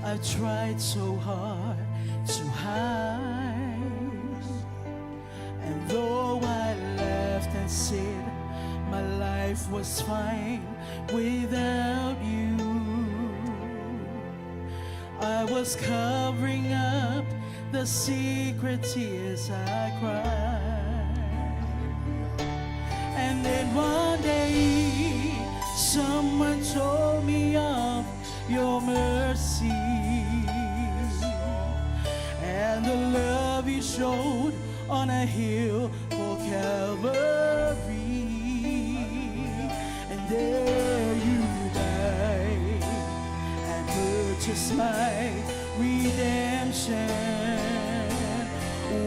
I tried so hard to hide, and though I laughed and said my life was fine without you, I was covering up the secret tears I cried. And then one day someone told me of your mercy and the love you showed on a hill for Calvary. And there you died and purchased my redemption.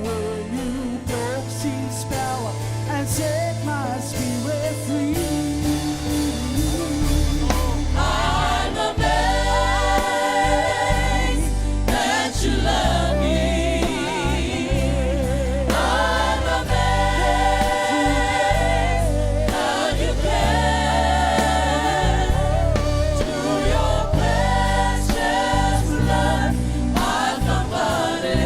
When you broke sin's power and set my spirit free, I'm amazed that you love me. I'm amazed how you care. Through your precious blood, I've converted.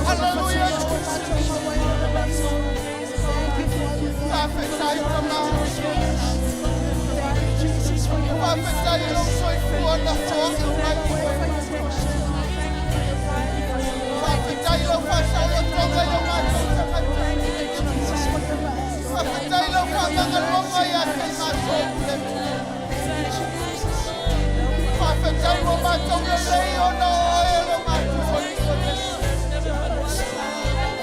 Hallelujah. Prophesy from now. Prophesy also if you want the form of my prophesy of Pasha, your tongue, your mouth. Prophesy of Pasha, your mama, your prophesy of my tongue, your lay on the oil of my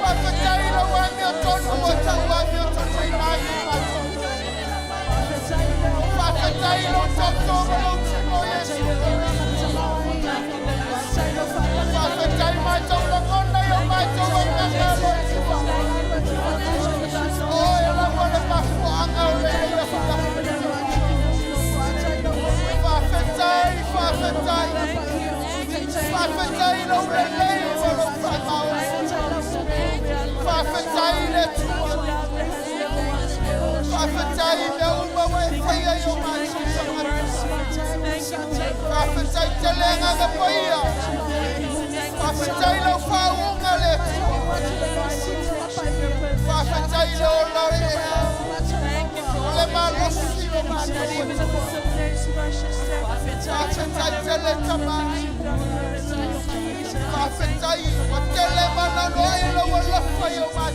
prophesy of one, your tongue, water, one, your tongue, my prophesy of tongue, prophesy my tongue, the corner of my tongue, oh, you're not going to pass one already. Prophesy, prophesy, don't relay for the prophesy the truth. Prophesy the way fire your man. Prophesy telling us the fire. Prophesy the fire. Prophesy the Lord. Let my Lord see your man. Prophesy tell it to man. Prophesy tell them man the oil will love for your man.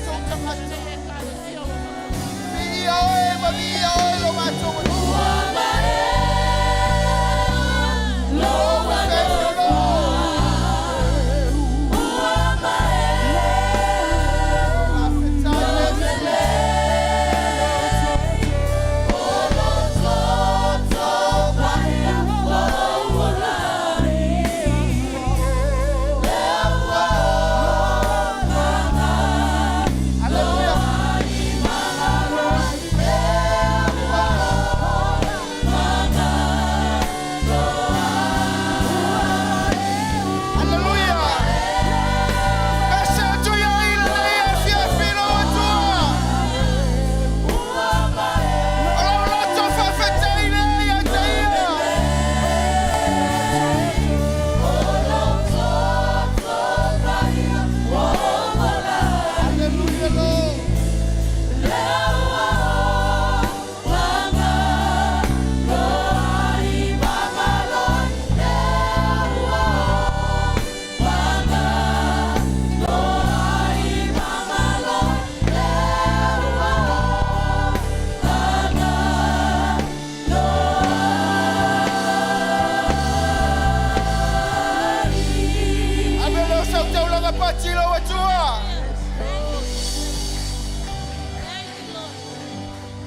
Be oil man.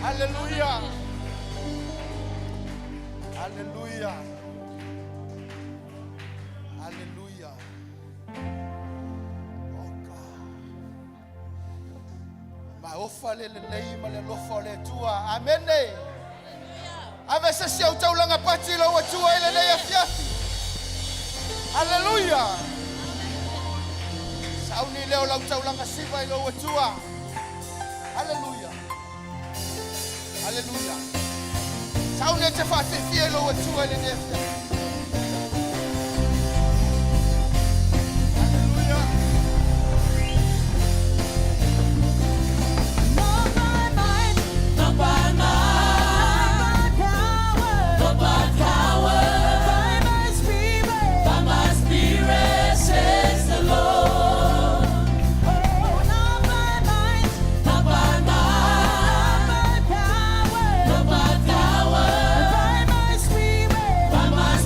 Hallelujah. Hallelujah. Hallelujah. Oh God. Ma ofale le leima le lofale tua. Amen. Avesa sia utaulanga patilo wa tua ile le fiafi. Hallelujah. Sauni leo la utaulanga sifa ile wa tua. Hallelujah. Hallelujah. Sauni te fate fielo wa tua ile le fiafi. By my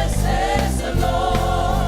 Says the Lord.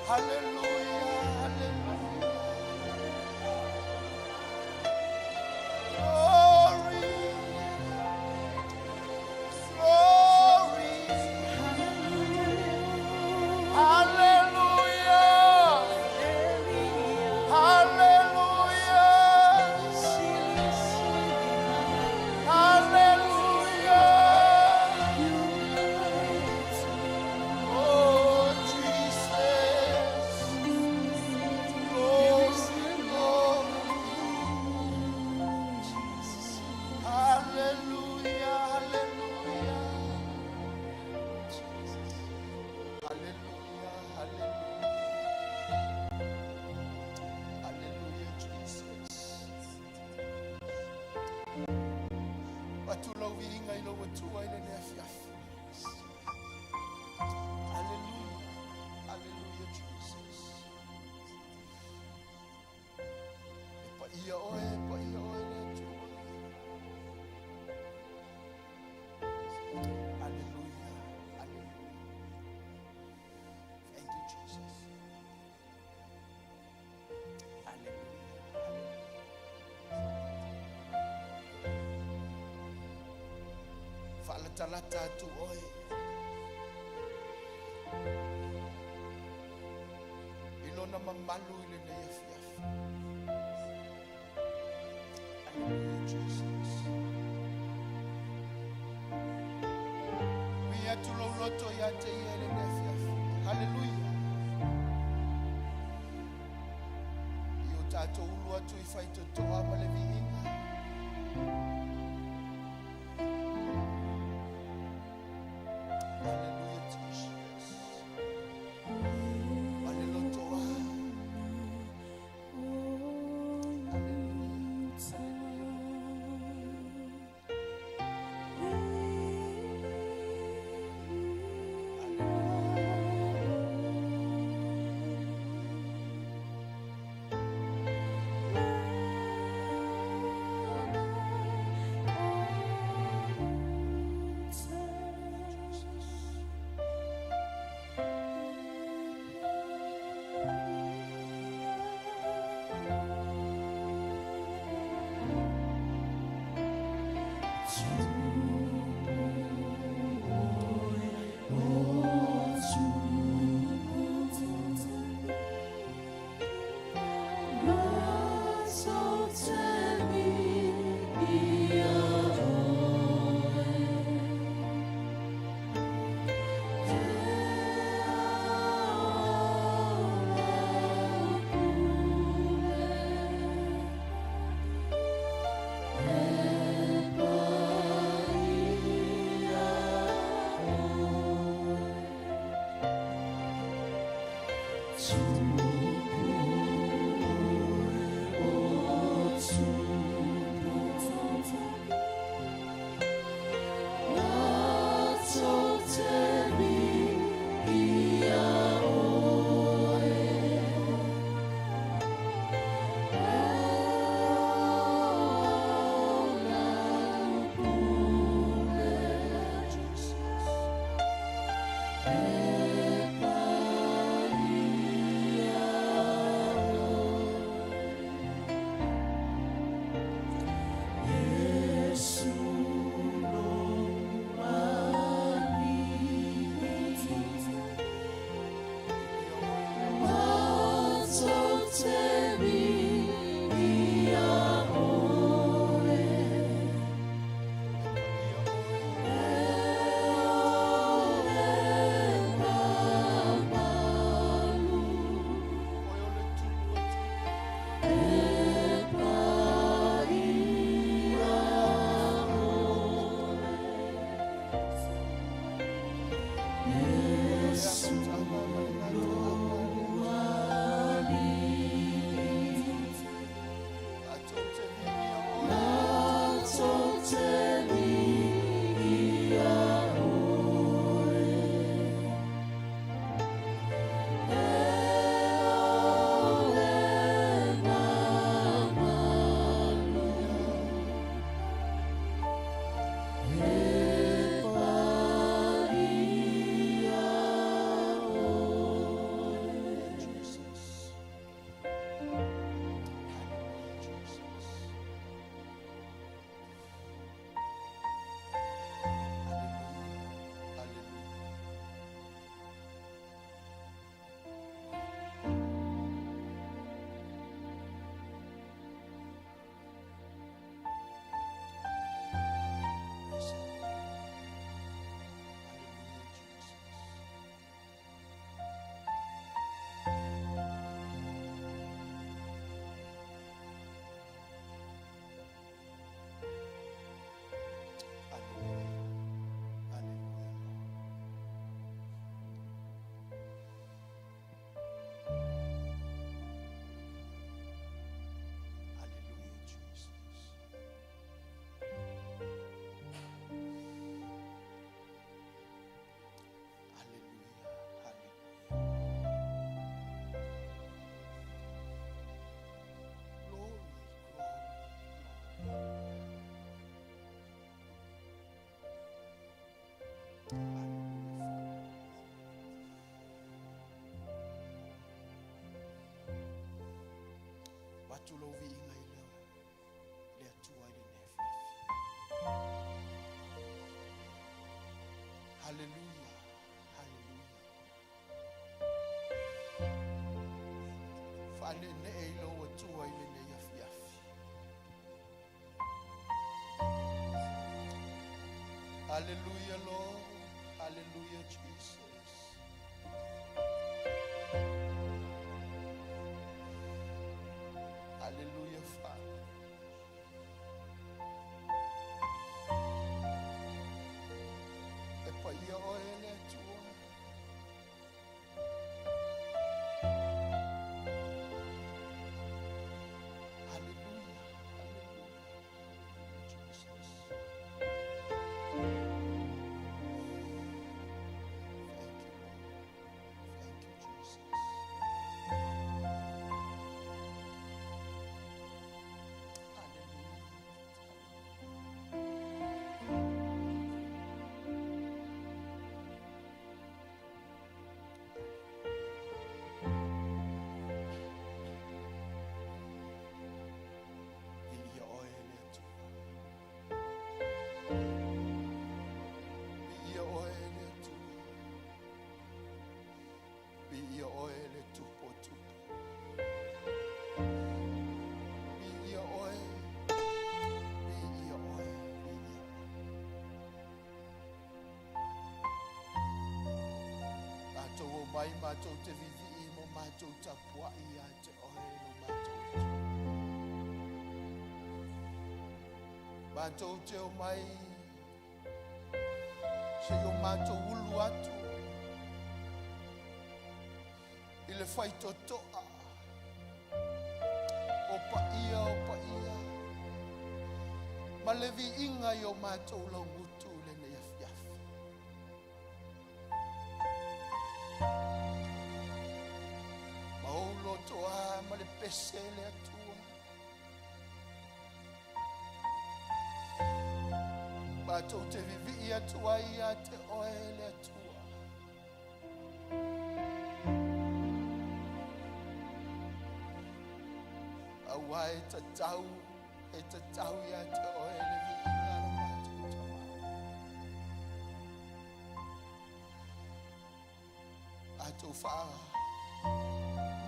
Hallelujah, hallelujah. Glory, glory. Hallelujah, hallelujah, hallelujah. Oh, Jesus. Glory, glory. Hallelujah, hallelujah. Hallelujah, hallelujah. Hallelujah, Jesus. Batula uinga ilo watua ile nefiafu. Hallelujah, hallelujah, Jesus. Pa ia oe letua. Hallelujah, hallelujah. Thank you, Jesus. Hallelujah, hallelujah. Falatalata tu oe. Ilona mamalu ile nefiafu. Hallelujah, Jesus. We are to loto yate yele nefiafu. Hallelujah. Yo tato ulu atu ifaito toa malevinga. Hallelujah, Jesus. Hallelujah. Anene e lo atua ile ne yafiafi. Hallelujah, Lord. Hallelujah, Jesus. Hallelujah, Father. E pa ia o ele atua. Hallelujah. Hallelujah. Jesus. Thank you, Lord. Thank you, Jesus. Ia o ele atua. Ia o ele atua. Ia o ele tupo tupo. Ia o ele. Ia o ele. Mātou o mai, mātou te vivi mo mātou tapua ia te oe no mātou. Mātou te o mai, se o mātou ulu atu. I le whai totoa. Opa ia, opa ia. Ma le vi inga i o mātou longutu le ne yafiafi. Maulo toa ma le pese le atua. Mātou te vivi i atua ia te oe le atua. Awa e te tau ia te oe le vi inga no mātou toa. Atou wha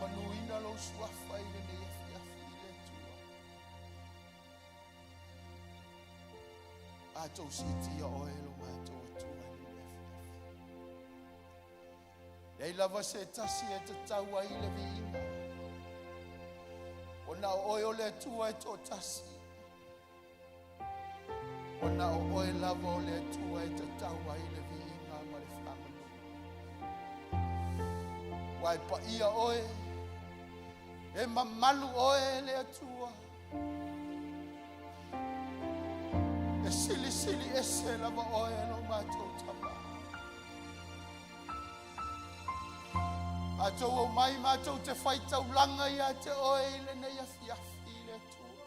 manuina lo suafa i le ne yafiafi i le tua. Atou siti a oe lo mātou atua i le yafiafi. Nei lava se tasi e te taua i le vi inga. O na oe o le atua e tō tasi. O na oe lava o le atua e te taua i le vi inga ma le whamanu. Wai pa ia oe, e mamalu oe le atua. E sili sili e se lava oe no mātou tama. Atou o mai mātou te whaitau langa ia te oe i le nei afiafi le atua.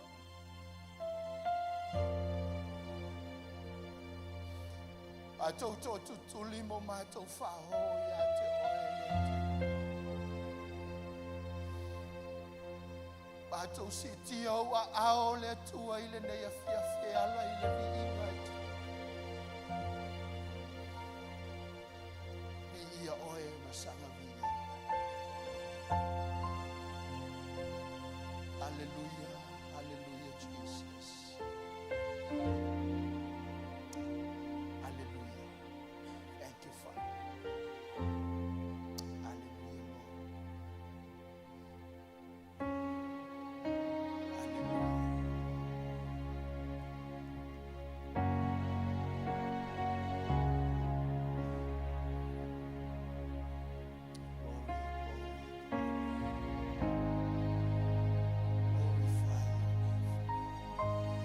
Atou tō tutuli mo mātou whaho ia te oe le atua. Mātou si tia o a ao le atua i le nei afiafi ala i le vi inga i te. Mi ia oe masanga vi. Hallelujah, hallelujah, Jesus. Hallelujah. Thank you, Father. Hallelujah, Lord. Hallelujah. Glorify you.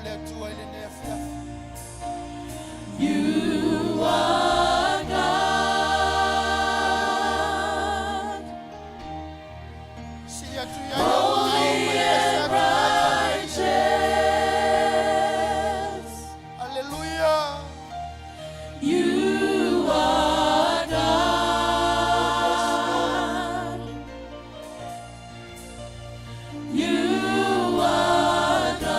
le tua ile ne fia. You are God. Si ya tu ya Holy and righteous. Hallelujah. You are God. You are God.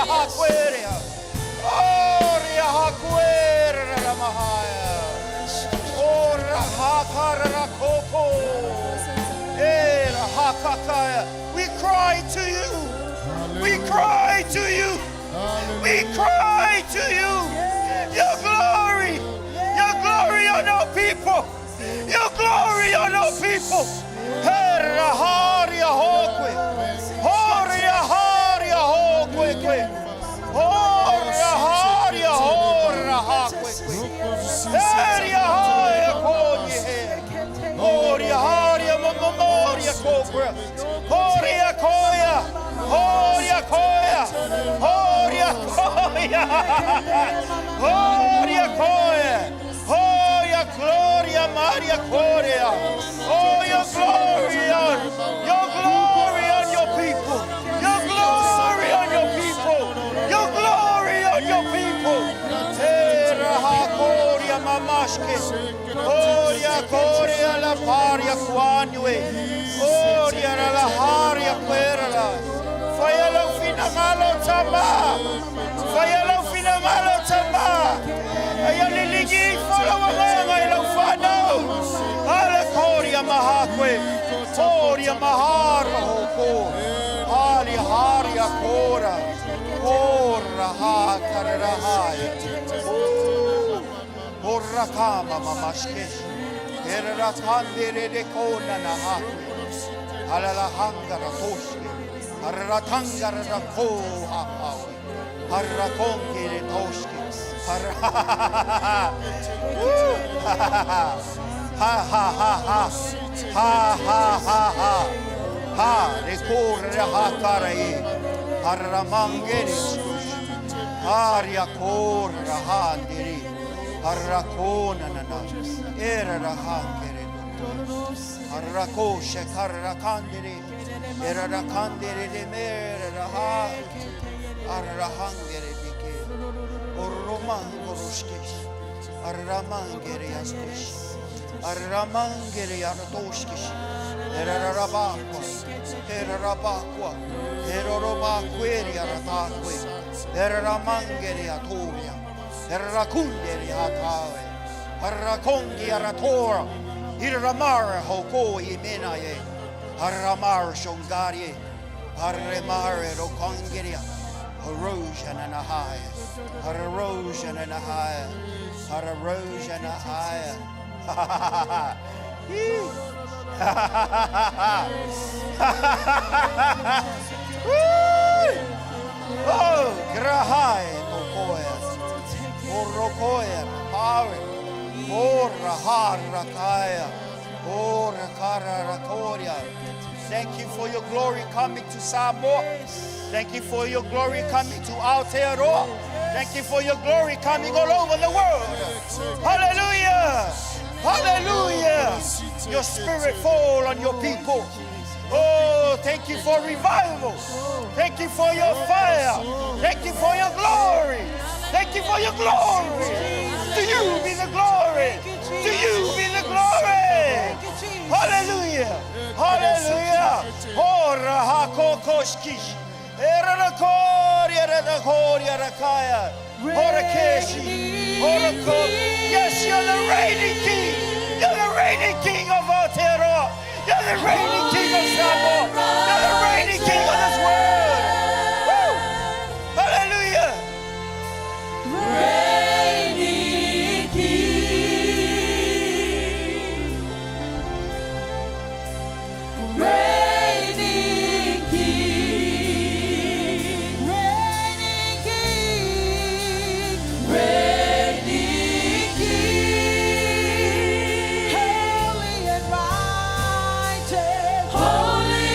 haqueria. Oria haquera la mahaya. Ora hakara koko. Era hakakaya. We cry to you. We cry to you. We cry to you. Your glory. Your glory on our people. Your glory on our people. Herra haria hokwe. Horia haria hokwe. Horia haria hora hakwe. Heria haria konye he. Horia haria momoria kokwe. Horia koya. Horia koya. Horia koya. Horia koya. Horia gloria Maria Coria. Oh, your glory on your people. Your glory on your people. Your glory on your people. Terra Coria mamashke. Oria Coria la paria quanue. Oria la haria querla. Fayalo fina malo tamba. Fayalo fina malo tamba. Ayaliligi follow along ilo fado. Ala Coria mahakwe. Coria mahara hoko. Ali haria cora. Cora ha karahaya. Cora kama mamashke. Era kandere de kona na ha. Ala la hangara toshke. Ara tangara na ko ha ha. Ara kongere toshke. Ha ha ha ha ha. Ha ha ha ha. Ha recorre ha carai. Arramangere. Aria corra handiri. Arracona nana. Era rahangere. Arracosce carracandiri. Era racandiri de mere raha. Arrahangere dike. Oromangoroshkesh. Arramangere yaskosh. Arramangere yardoshkesh. Erarabaqua. Erarabaqua. Erorobaqueri aratakwe. Erramangere atoria. Errakundere atawe. Arrakongi aratora. Irramara hoko imenaye. Arramar shongarie. Arremare rokongeria. Erosion and a higher, erosion and a higher, erosion and a higher. Oh, grahai tokoya, orokoya, power, oraharakaya, orakararakoria. Thank you for your glory coming to Samoa. Thank you for your glory coming to Aotearoa. Thank you for your glory coming all over the world. Hallelujah. Hallelujah. Your spirit fall on your people. Oh, thank you for revival. Thank you for your fire. Thank you for your glory. Thank you for your glory. To you be the glory. To you be the glory. Hallelujah. Hallelujah. Ora hakokoshkish. Era koria rakaya. Ora keshi. Ora ko. Yes, you're the reigning king. You're the reigning king of Aotearoa. You're the reigning king of Samoa. You're the reigning king of this world. Woo! Hallelujah. Reigning King. Reigning King. Reigning King. Reigning King. Holy and mighty. Holy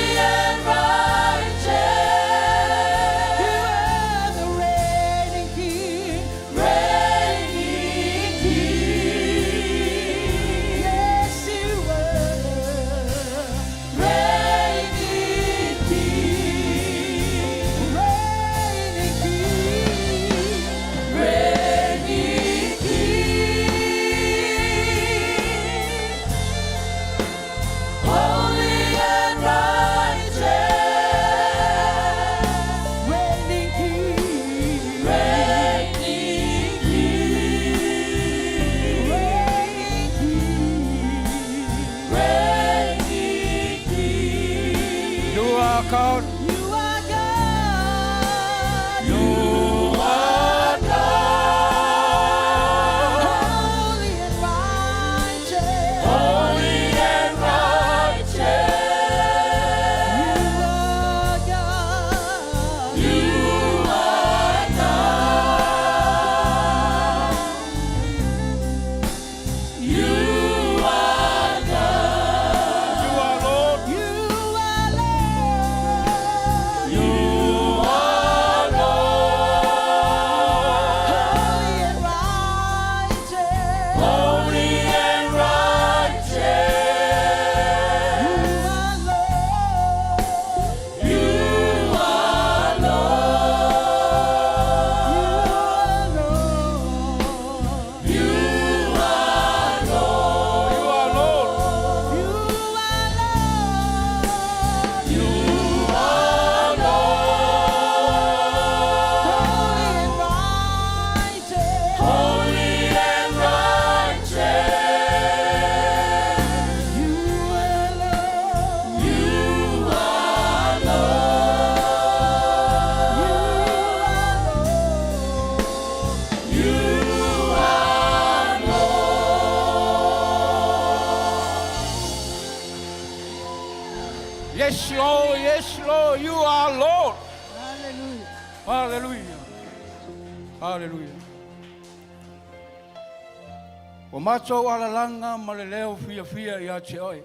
Oh, you are Lord. Hallelujah. Hallelujah. Hallelujah. O macho ala langa maleleo fia fia ya te oi.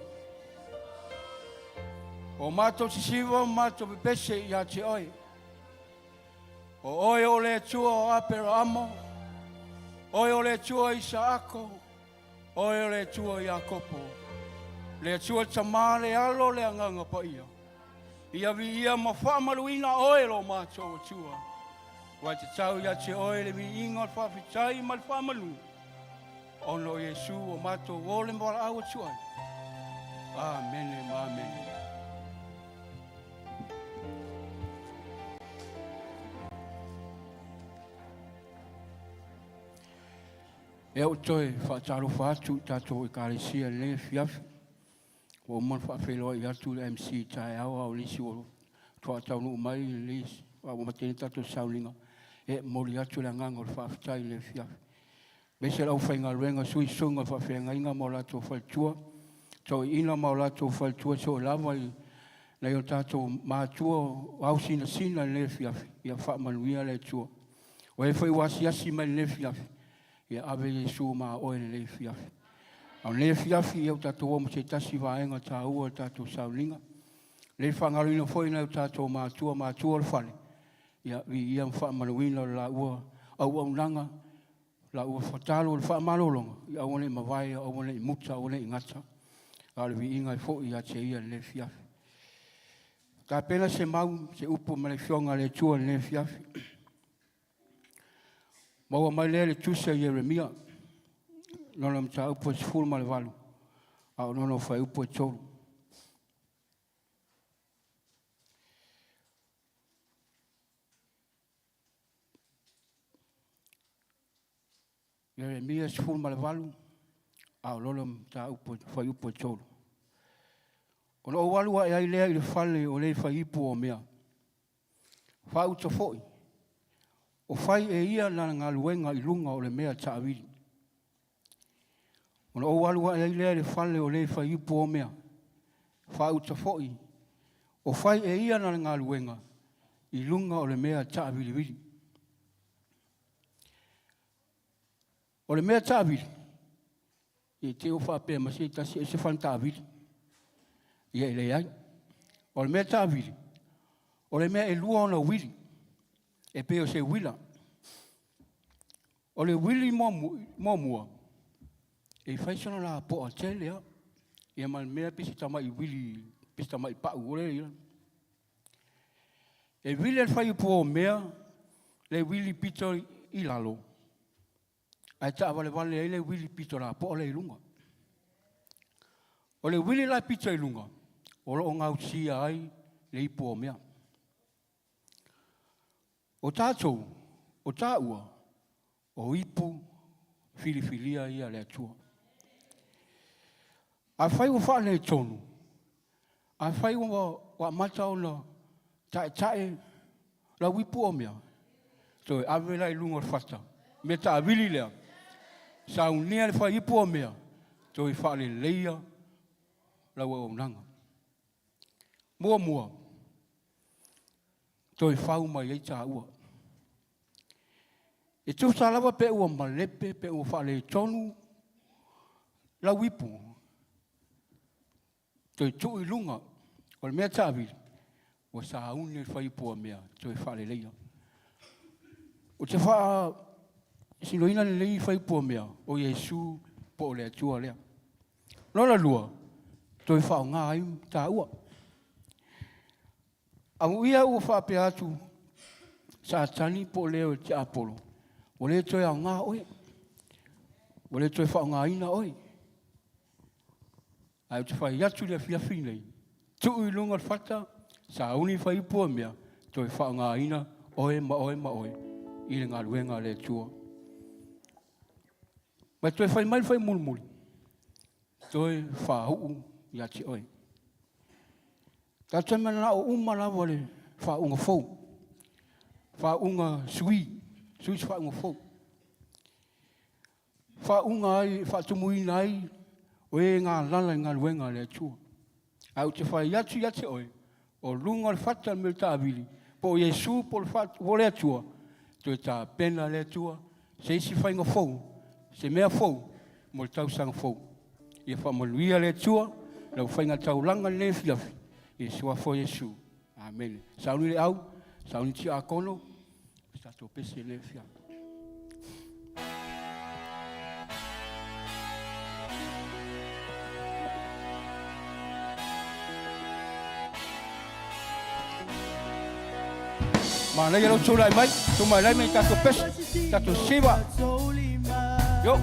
O mato tisiwa mato pepese ya te oi. O oi o le tua o apero amo. Oi o le tua Isaako. Oi o le tua Iakopo. Le tua tamale alo le anganga pa ia. Ia vi ia mawhamaluina oi lo mato o tua. Wai te tau ya te oi le mi inga whawhitai mal whamalu. Ono Yesu o mato wole mbara awa tuai. Amen and amen. E o toi whaataro whaatu tato i kāresia le fiafi. O man whaafelo i atu le MC tae awa o lisi o toa taunu umai le lisi. O matene tato Sauniga. E mori atu le nganga o whaafitai le fiafi. Bese lau whainga ruenga sui sunga whawhenga inga mo lato whaltua. Tau ina mo lato whaltua so lama i nei o tato mātua au sina le fiafi. Ia whaamanuia le tua. O e whai wasi asi mai le fiafi. Ia ave Yesu ma oe le fiafi. Au le fiafi i au tato o mo se tasi vaenga ta ua tato Sauniga. Le whangaruina foi nei o tato mātua le whale. Ia ia whaamanuina la ua au nanga. La ua whatalo le whaamalolonga. I awane mawai, awane i muta, awane i ngata. Ala vi inga i fo i a te ia le fiafi. Ka pena se mau, se upo ma le fionga le tua le fiafi. Maua mai le tusa Yeremia. Nono mta upo se fulu ma le walu. Au nono whai upo e tolu. Yeremia se fulu ma le walu. Au nono mta upo whai upo e tolu. Ono o walu a ai lea i le whale o le whai ipu o mea. Whai uta foi. O whai e ia na ngā luenga i lunga o le mea taawiri. Ono o walu a ai lea i le whale o le whai ipu o mea. Whai uta foi. O whai e ia na ngā luenga i lunga o le mea taawiri wiri. O le mea taawiri. I te o whapea ma se tasi e se whan taawiri. Ia ele ai. O le mea taawiri. O le mea e lua ona wiri. E peo se wila. O le wili mua. E whaisana la po a telea. Ia man mea pisi tama i wili. Pisi tama i pau ore ia. E wili al whai po o mea. Le wili pito i lalo. Ai ta vale e le wili pito la po o le ilunga. O le wili la pito i lunga. O lo ngau sia ai le ipo o mea. O tātou, o tāua, o ipu, filifilia ia le atua. A whai o wha le tonu. A whai o wa mata o na tae, la wipu o mea. So e awela i lunga o whata. Me ta awili lea. Sa unia le whai ipu o mea. So e wha le leia, la ua o nanga. Mua. So e whau mai ei tā ua. E tu salawa pe ua malepe, pe ua whale tonu, la wipu. Toi tu i lunga, o le mea tāwiri, o sa aune whaipua mea, toi whale leia. O te wha, siloina le lei whaipua mea, o Yesu po le atua lea. Lola lua, toi wha o ngā ai tā ua. Au ia ua whape atu, sa tani po leo te apolo. O le toi au ngā oi. O le toi whao ngā ina oi. Ai te whai atu le fia finei. Tu i lunga whata, sa uni whai pua mea, toi whao ngā ina, oe ma oe. I le ngā ruenga le tua. Mai toi whai mai whai mulmuli. Toi whao i ati oi. Ka te mena o umana wale whao unga fau. Whao unga sui. Suis wha unga fau. Wha unga ai, wha tumuina ai, o e ngā lala ngā luenga le tua. Au te whai yatu oi, O lunga le fata me ta avili. Po Yesu po le fata po le atua. To ta pena le atua. Se si fainga fou. Se mea fou. Mo le tau sang fou. Ia fa maluia le atua. Lau fainga tau langa le fiafi. E sua fo Yesu. Amen. Sauni le au. Sauni ti a kono. Sa to pese le fiafi. Mana ia lo tula mai, tu mai lai mai tato pes, tato siva. Yo.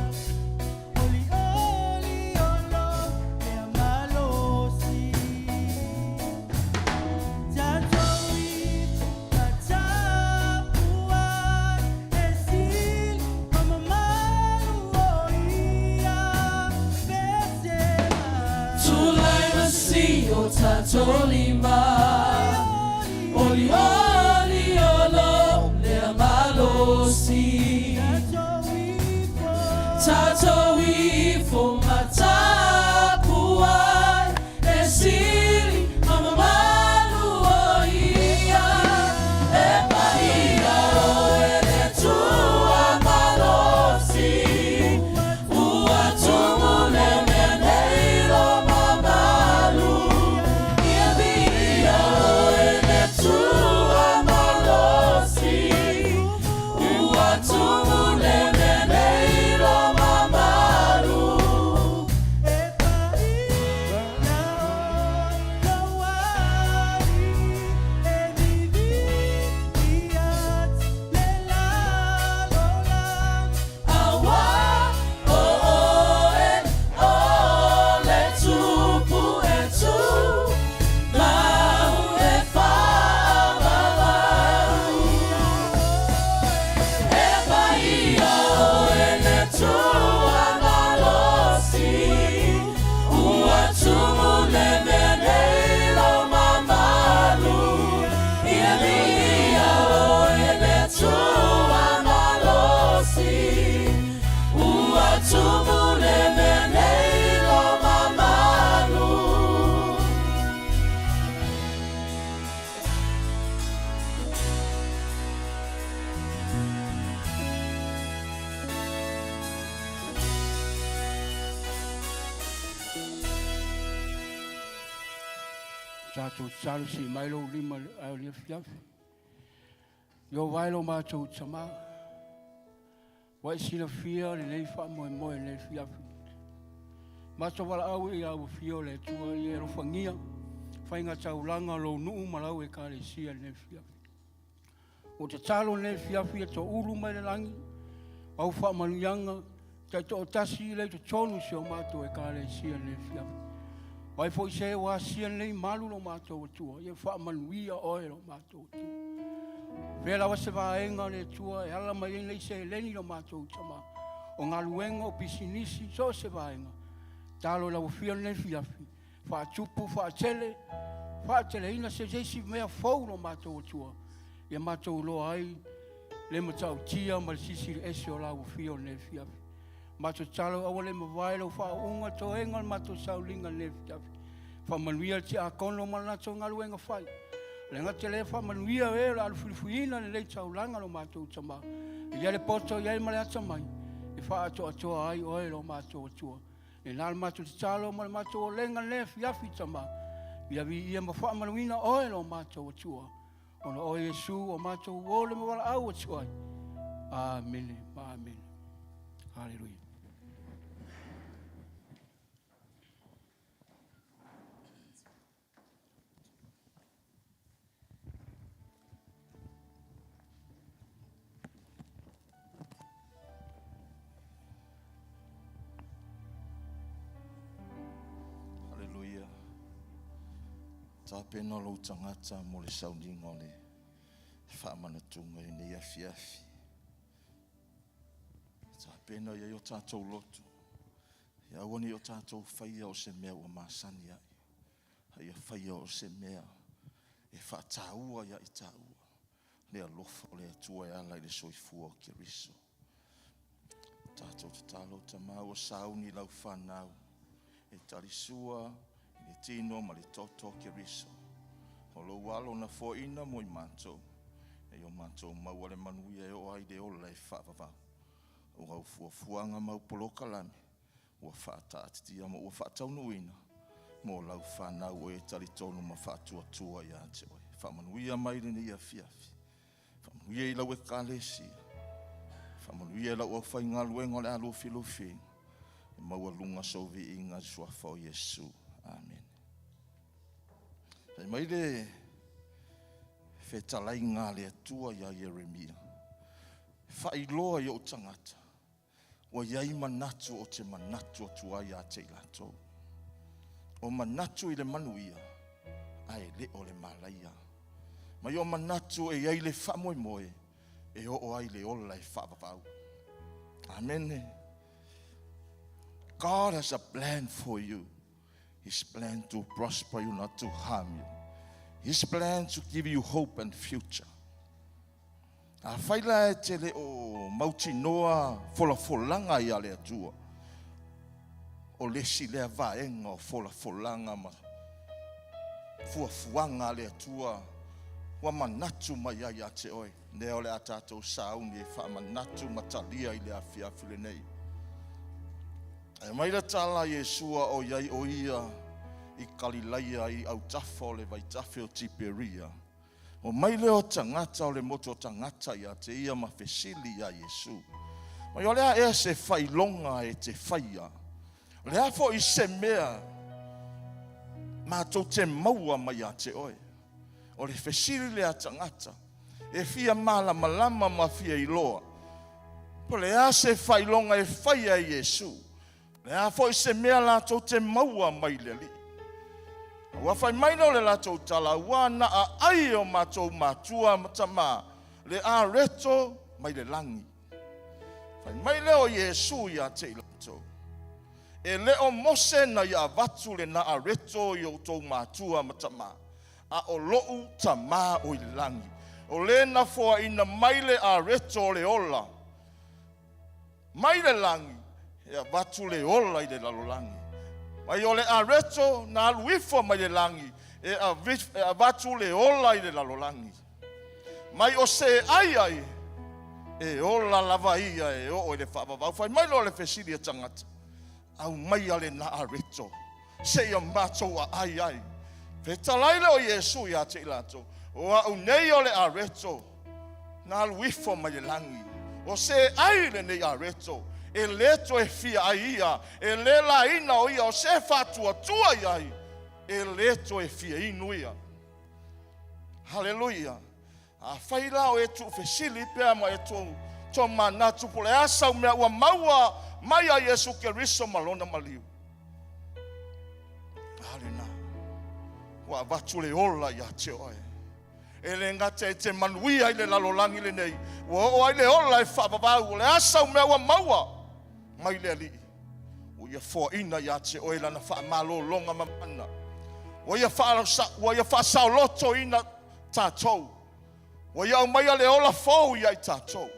Tolima, oli oli olo le amalosi, tato ifo matapua esili mama malu oia epa ia oele tua malosi, uatumu le meneilo mamalu. Tato salu si mailo lima au le fiafi. Yo vailo mato tama. Wai sila fia le nei fa moe moe le fiafi. Mato wala au e au fio le tua i ero fangia. Fainga taulanga lo nuu malau e kare sia le fiafi. O te talo le fiafi e to ulu mai le langi. Au fa manuianga. Tai to otasi le to tonu si o mato e kare sia le fiafi. Wai foi se wa sian nei malu lo mato tua ye fa manuia oe lo mato tua vela wa se va enga le tua e ala mai nei se leni lo mato tama o ngaluenga o pisinisi so se va enga talo la ufia nei fiafi fa chupu fa tele ina se si mea fou lo mato tua ye mato lo ai le matau tia mal sisi ese o la ufia nei fiafi mato talo awale mavailo fa unga to engal mato saulinga le fiafi fa manuia ti a kono mana to ngaluenga fai le ngate le fa manuia e la fuifuina le taulanga lo mato tama ia le poto ia male atamai e fa ato ai oe lo mato tua e nal mato talo mal mato lenga le fiafi tama ia vi ia ma fa manuina oe lo mato tua ona o Yesu o mato ole mo wala au tua amen amen hallelujah. Tapena lo tangata mo le Sauniga o le whaamanatunga i nei afiafi. Tapena ia o tātou lotu. Ia wani o tātou whaia o se mea o masani ai. Ia whaia o se mea e whaataua ia i tāua. Lea lofa o le atua e ala i le soifua o Keriso. Tātou te talo tamau o sauni lau whanau. E tarisua, i le tino ma le toto Keriso. Olo walo na fo ina mo manto. E o manto mau ale manuia e o ai de ola e whaavava. O au fuafuanga mau poloka lame. Ua whaatatia mo ua whaataunuina. Mo lau whanau e tali tonu ma whaatuatua ia te oe. Whamanuia mai ni ia fiafi. Whamanuia I lau e kālesi. Whamanuia lau au whaingalu e ngole alu filofi. E maua lunga sovi inga suafa o Yesu. Amen. Pai mai le whetalai ngā le atua ia Yeremia. Whailoa I o tangata. O iai manatu o te manatu o tua ia te ilatou. O manatu I le manuia. Ai le o le malaia. Mai o manatu e iai le whamoe moe. E o ai le ola e whaavavau. Amen. God has a plan for you. His plan to prosper you, not to harm you. His plan to give you hope and future. A whaila e te le o mauti noa folanga I ale atua. O lesi lea vaenga o folanga ma fuafuanga ale atua. Wa manatu mai ai a te oe. Ne ole a tātou sauni e wha manatu matalia I le afiafi le nei. E mai la tala Yesua o iai o ia I Galileia I au tafa o le vaitafe o Tiberia. O mai leo tangata o le moto tangata ia te ia ma fesili ia Yesu. Mai o lea ea se whailonga e te whaia. Lea fo I se mea mātou te maua mai a te oe. O le fesili lea tangata. E fia malama ma fia iloa. Po lea se whailonga e whaia Yesu. Lea fo I se mea lātou te maua mai le li. Ua whai maina o le lātou tala, ua na a ai o mātou mātua matama, le a reto mai le langi. Whai mai leo Yesu ia te ilatou. E leo mose na ia vatu le na a reto I o tau mātua matama, a o lou tama o I langi. O le na foa ina mai le a reto le ola. Mai le langi, ia vatu le ola I le lalolangi. Mai o le areto na aluifo mai le langi. E a vatu le ola I le lalolangi. Mai o se ai. E ola lava ia e o le whaavavau. Whai mai lo le fesili tangata. Au mai ale na areto. Se ia matou a ai. Fetalai le o Yesu ia te ilato. O au nei o le areto. Na aluifo mai le langi. O se ai le nei areto. E leto e fia ai ia, e le la ina o ia, o se fatua tua iai, e leto e fia inu ia. Hallelujah. A whaila o e tu fesili pea ma e tu manatu pole asa o mea ua maua mai a Yesu Keriso malona maliu. Halena. Wa vatu le ola ia te oe. E le ngata e te manuia I le lalolangi le nei. O ai le ola e whaavavau, le asa o mea ua maua. Mai le ali. O ia fo ina ia te oe lana wha malo longa mamana. O ia wha sao loto ina tātou. O ia o mai le ola fau ia I tātou.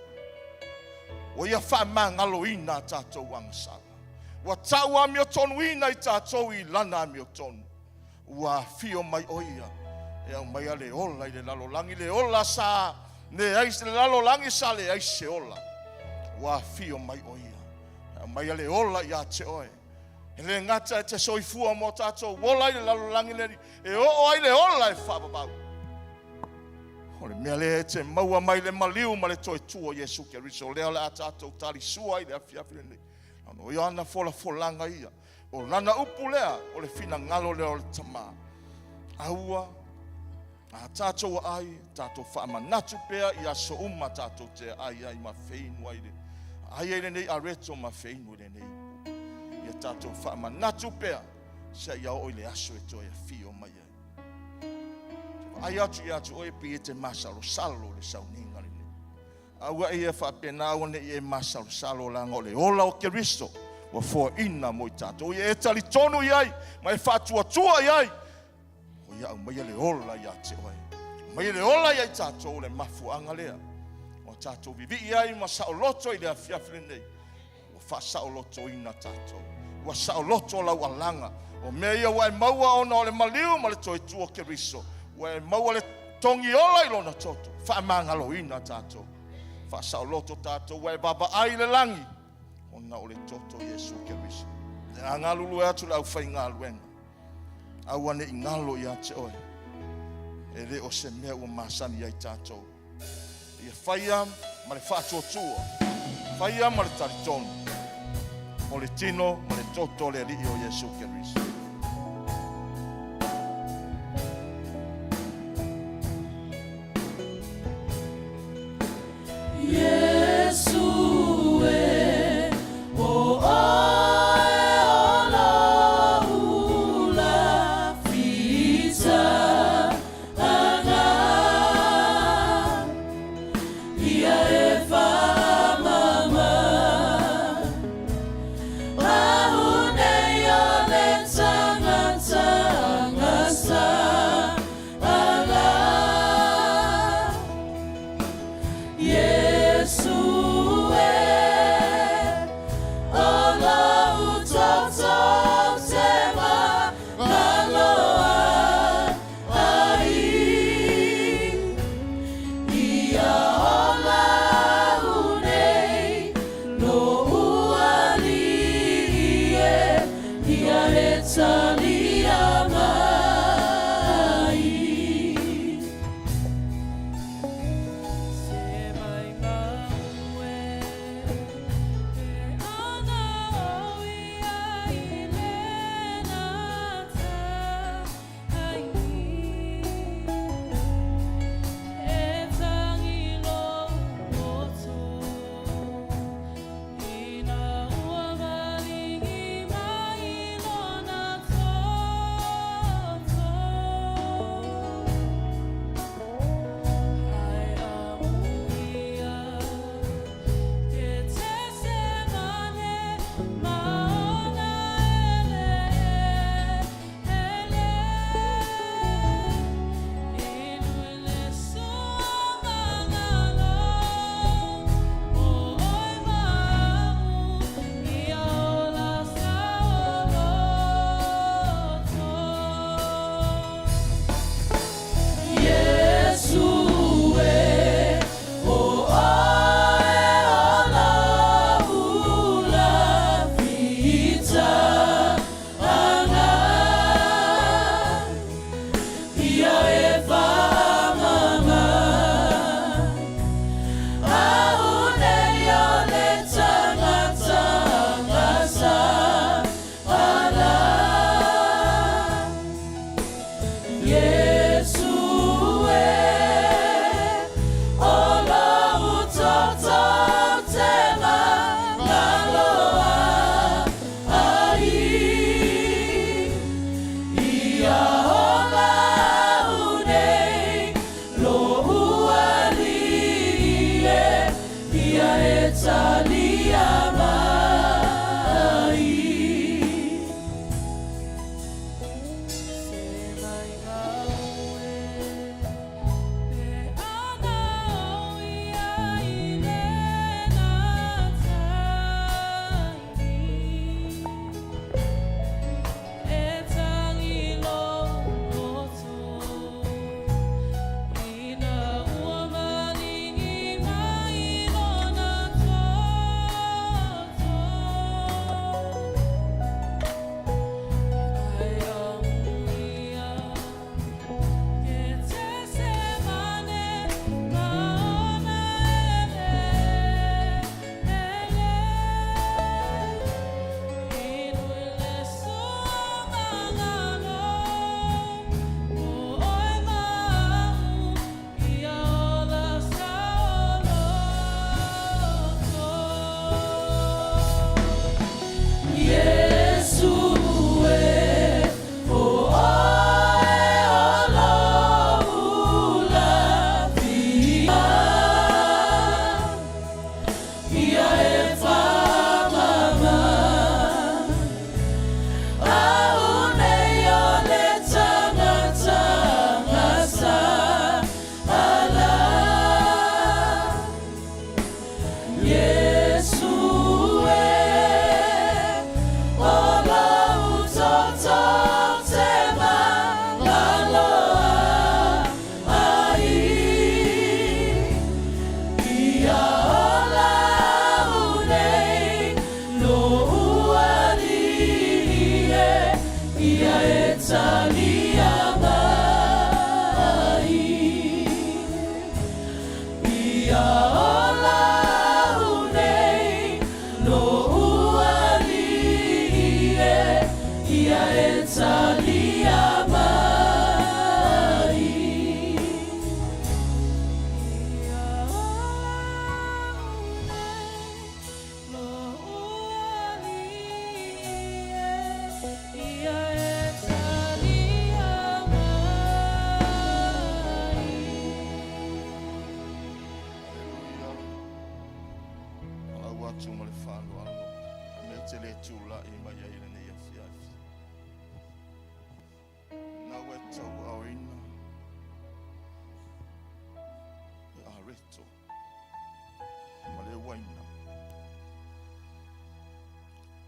O ia wha mangalo ina tātou wangasala. Wa tau a mio tonu ina I tātou I lana a mio tonu. Ua fio mai o ia. E au mai le ola I le lalolangi le ola sa. Ne aise le lalolangi sa le aise ola. Ua fio mai o ia. Mai ale ola ia te oe. E le ngata e te soifua mo tātou. Wola I le lalolangi le. E o ai le ola e whaababau. O le mea le te maua mai le maliu ma le toi tua Yesu Keriso. Leo le a tātou tali sua I le afiafi le nei. Ano i ana folanga ia. O lana upu lea. O le fina ngalo leo le tama. Aua. A tātou ai. Tātou whaamanatu pea. Ia so uma tātou te ai ma feinu ai le. Ai ele nei areto ma feinu le nei. Ia tātou whaamanatu pea. Se ia o le aso e toi a fio mai ai. Ai atu oi pi e te masalo salo le Sauniga le nei. Aua e whapena o ne e masalo salo langa o le ola o Keriso. Wa fo ina mo I tātou. Ia e tali tonu iai. Mai whatuatua iai. O ia au mai le ola ia te oi. Mai le ola iai tātou le mafuanga lea. Tātou vivi iai ma saoloto I le afiafi le nei. O wha saoloto ina tātou. Wa saoloto lau alanga. O mea ia wai maua ona o le maliu ma le toi tua Keriso. Ue maua le tongi ola I lona toto. Whaamangalo ina tātou. Whaasauloto tātou. Ue baba ai le langi. Ona o le toto Yesu Keriso. Le angalulu e atu lau whai ngaluenga. Awane I ngalo I ate oe. E le o se mea ua masani ai tātou. Ia whaia ma le whaatotua. Whaia ma le taritonu. O le tino ma le toto le alii o Yesu Keriso. Let's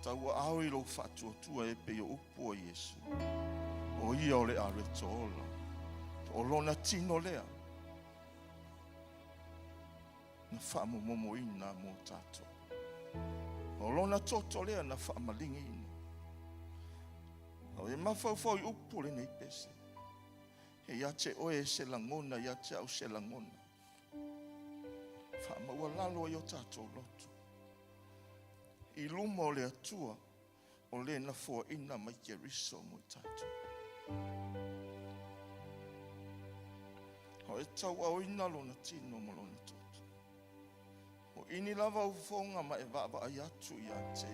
Tau aoi lo fatu tua e pe o upo Yesu. O ia o le areto ola. O lona tino lea. Na whaamu momo ina mo tato. O lona toto lea na whaamalingi ina. O e mawhauwhau i upo le nei pese. He iache oe se langona, iache au se langona. Whaamaua lalo i o tato lotu. I luma o le atua, o le na fua ina mai ke riso mo tatu. O e tau au ina lo na tino mo lo na toto. O ini lava u fonga ma e vava ai atu i a te.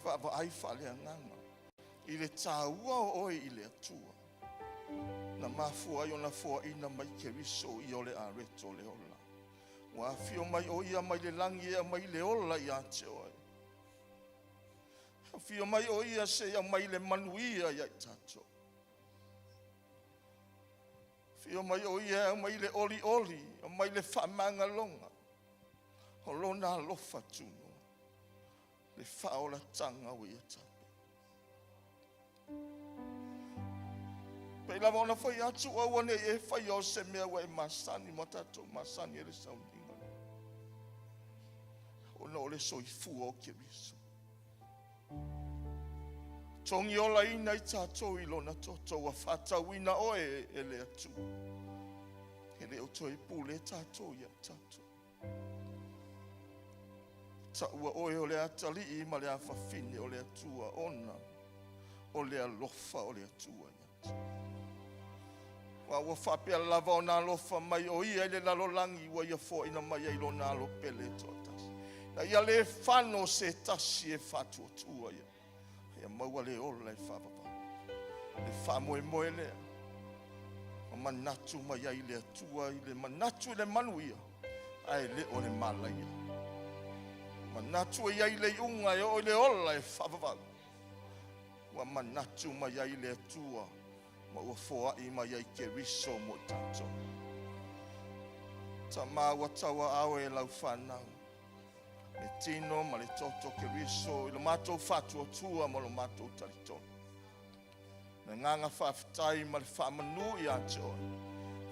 Vava ai fale anganga. I le tāua o oe i le atua. Na mafua ai o na fua ina mai ke riso i o le areto le ola. Wa fio mai o ia mai le langi e mai le ola i a te oe. Fio mai o ia se ia mai le manuia ia tato. Fio mai o ia mai le oli oli, mai le whamanga longa. O lona alofa tuno. Le whaola tanga o ia tato. Pei lava ona whai atu au ane e whai o se mea wa e masani mo tato, masani e le Sauniga. Ona o le soifua o ke riso. Tongi ola ina I tātou I lona toto wa whatau ina oe e le atu. E le o toi pule tātou ia tātou. Taua oe o le atali I ma le awhawhine o le atua ona. O le alofa o le atua ia. Wa whapea lava o nā alofa mai o ia le lalolangi wa ia fo ina mai ai lo nā alo pele totas. Na ia le whano se tasi e whatu o tua ia. Ia maua le ola e whapapa. Le whamoe moe lea. O manatu mai ai le atua I le manatu le manuia. Ai le o le malaia. Manatu ai ai le unga e o le ola e whapapa. Wa manatu mai ai le atua. Ma ua foa I mai ai ke riso mo tato. Ta maua taua awe e lau whanau. Le tino ma le toto ke riso I lo matou fatu o tua ma lo matou talito. Na nganga whawhitai ma le whamanu I ato.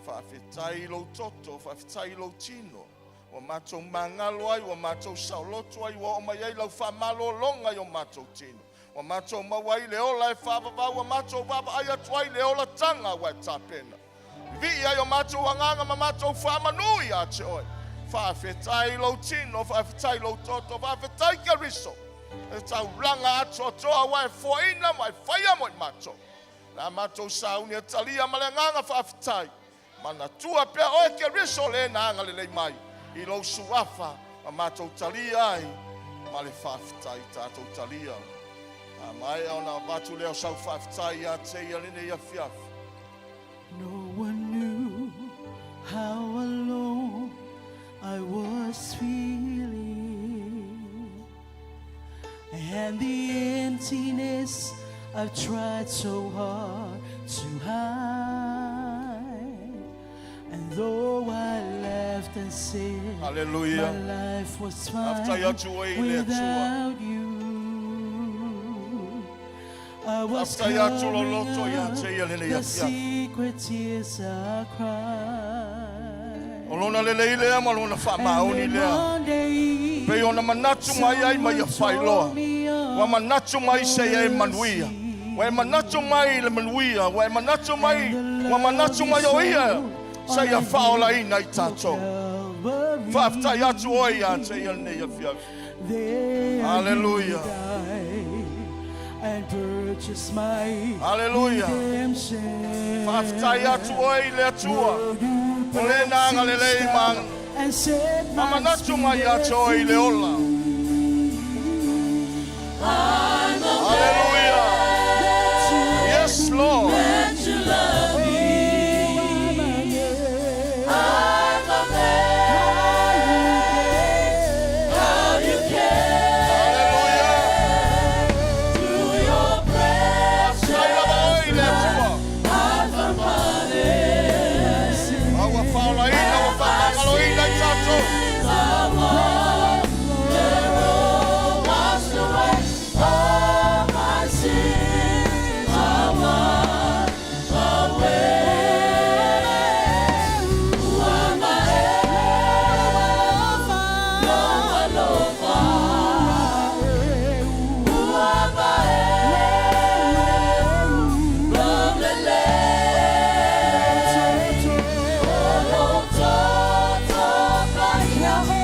Whawhitai lo toto, whawhitai lo tino. Wa matou mangalo ai, wa matou sauloto ai, wa o mai ai lau whamalo longa I o matou tino. Wa matou mawai le ola e whawapa, wa matou wapa ai atuai le ola tanga wa tapena. Vi ai o matou wanganga ma matou whamanu I ato. Whawhetai lo tino, whawhetai lo toto, whawhetai ke riso. E tau ranga ato toa wa e foina mai whaia mo I mato. Na mato saunia talia ma le nganga whawhetai. Mana tua pia oe ke riso le nanga le mai. I lo suafa, a mato talia ai. Ma le whawhetai tato talia. A mai au na watu leo sau whawhetai a te ia lene ia fiaf. No one knew how alone I was feeling, and the emptiness I've tried so hard to hide. And though I laughed and said Hallelujah. my life was After fine your joy, without you, I was After your joy, covering Lord, up ya the secret tears I cried. Olona le leile ma lona whamaoni lea. Pei ona manatu mai ai mai a whailoa. Wa manatu mai se e manuia. Wa e manatu mai le manuia. Wa e manatu mai. Wa manatu mai o ia. Se ia whaola ina I tātou. Calvary. Fafta yatu oya te yone ya fiaf. There Hallelujah. He died and purchase my Hallelujah. redemption. Fafta yatu oya le tua. Ole na ngalele imang. And set Mama my na tuma yatu oya le ola. Hallelujah. Yes, Lord.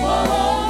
Oh,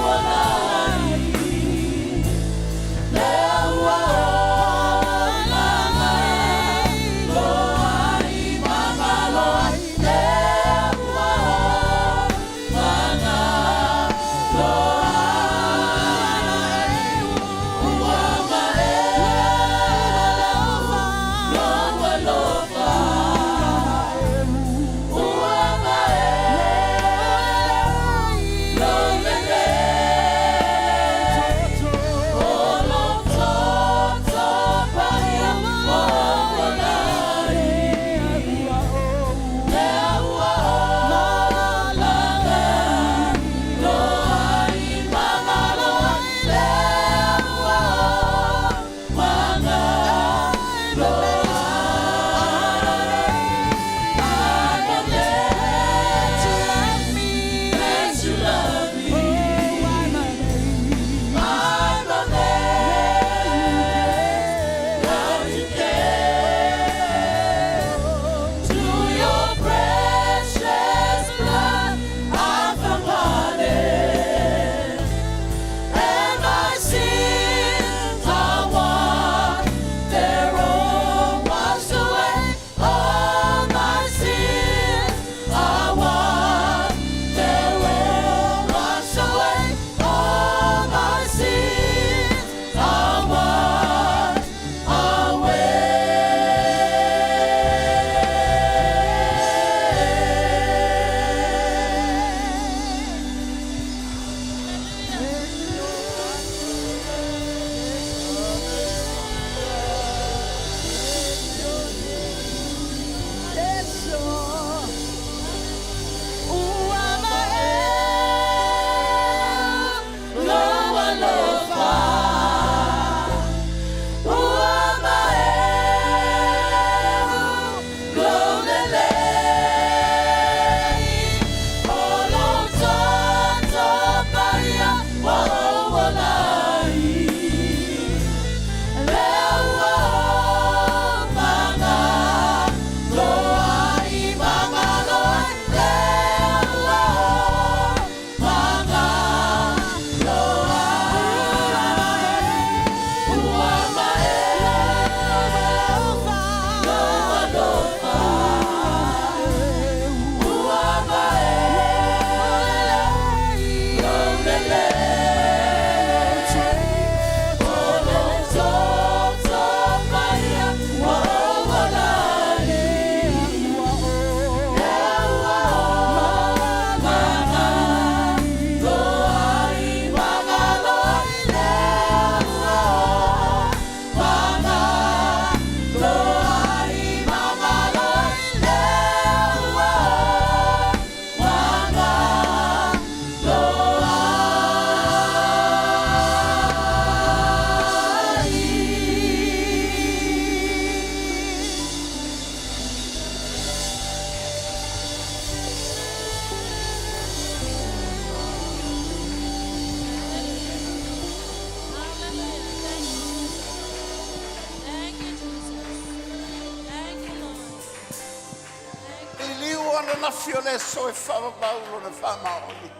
na fio le so e whamabau na whamaoni.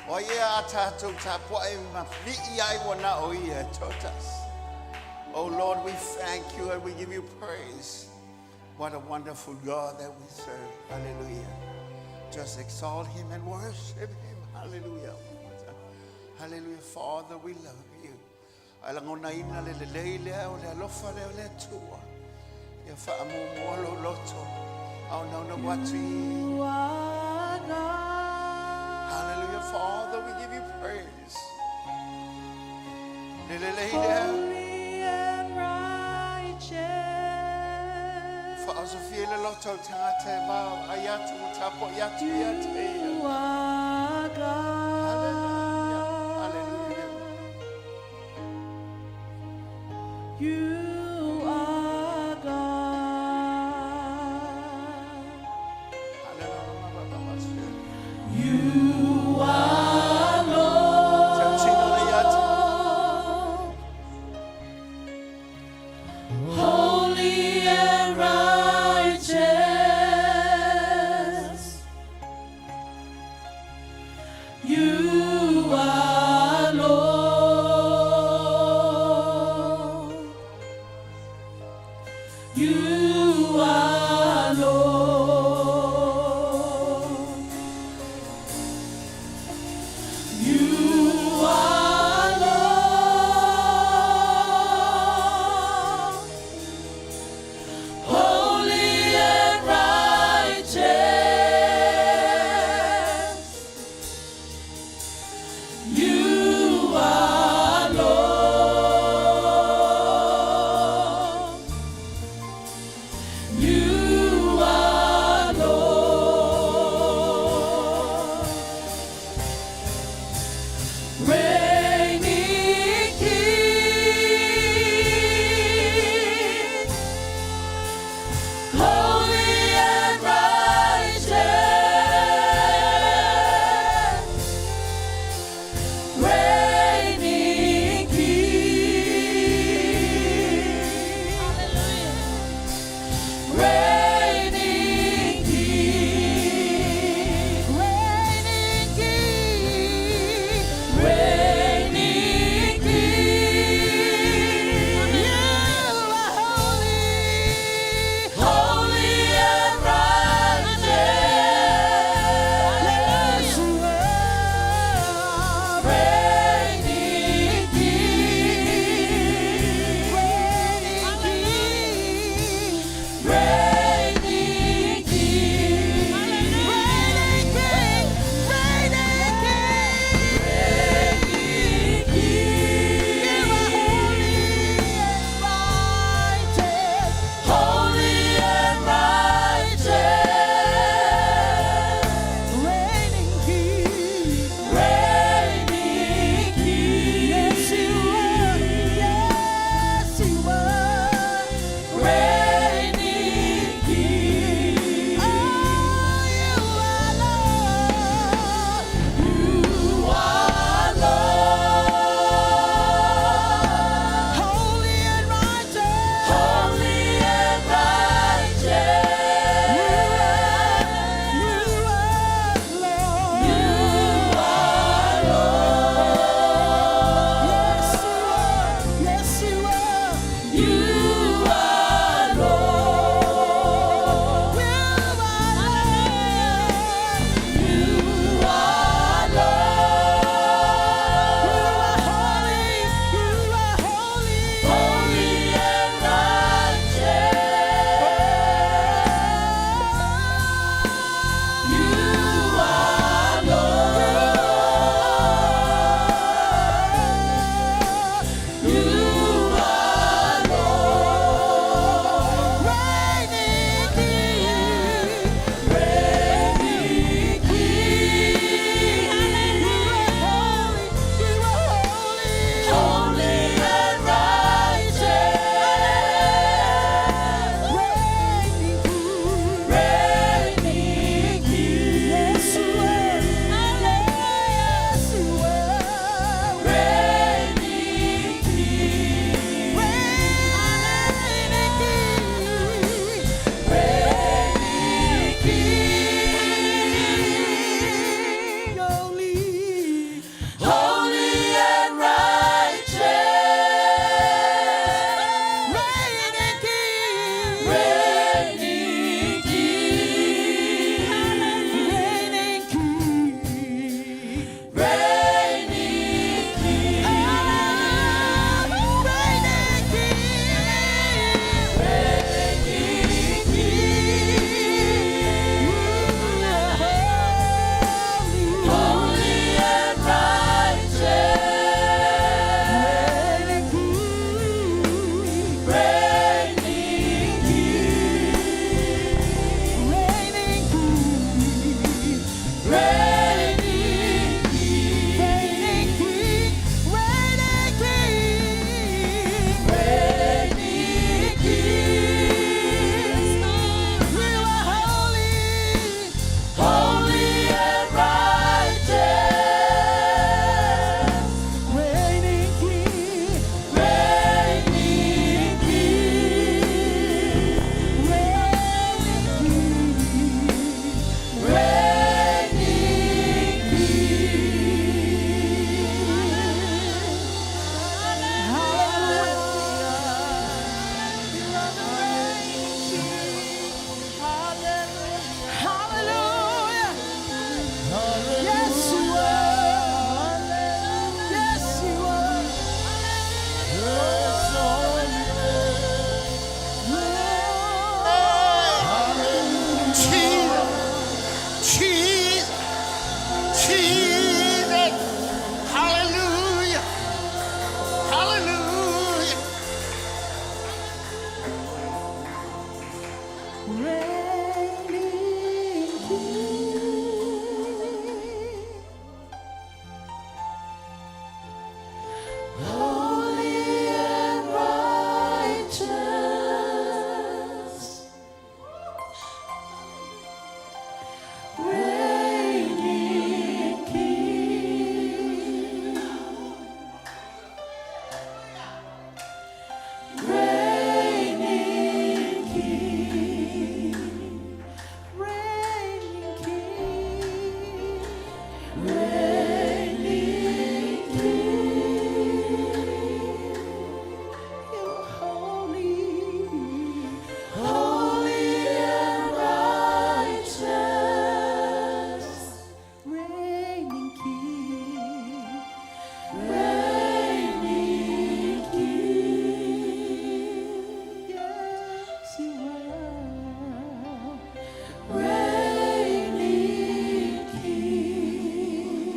O ia a tātou tāpua e mawhi ai wana o ia totas. Oh Lord, we thank you and we give you praise. What a wonderful God that we serve. Hallelujah. Just exalt him and worship him. Hallelujah. Hallelujah. Father, we love you. Alangona ina le leile o le alofa le tua. Ya whaamu molo loto. Au nauna watu. Hallelujah. Father, we give you praise. Le leile. Sofia le loto tate ma ayatu tapo yatu yate. You are God. Hallelujah. You are God. Hallelujah. You are Lord. Holy and righteous. You are Lord. You are Lord. You are Lord. Holy and righteous. Jesus. Hallelujah. Hallelujah. Reigning King, holy and righteous, reigning King, reigning King, reigning King, reigning King, you're holy, holy and righteous, reigning King, reigning King, yes you are, reigning King.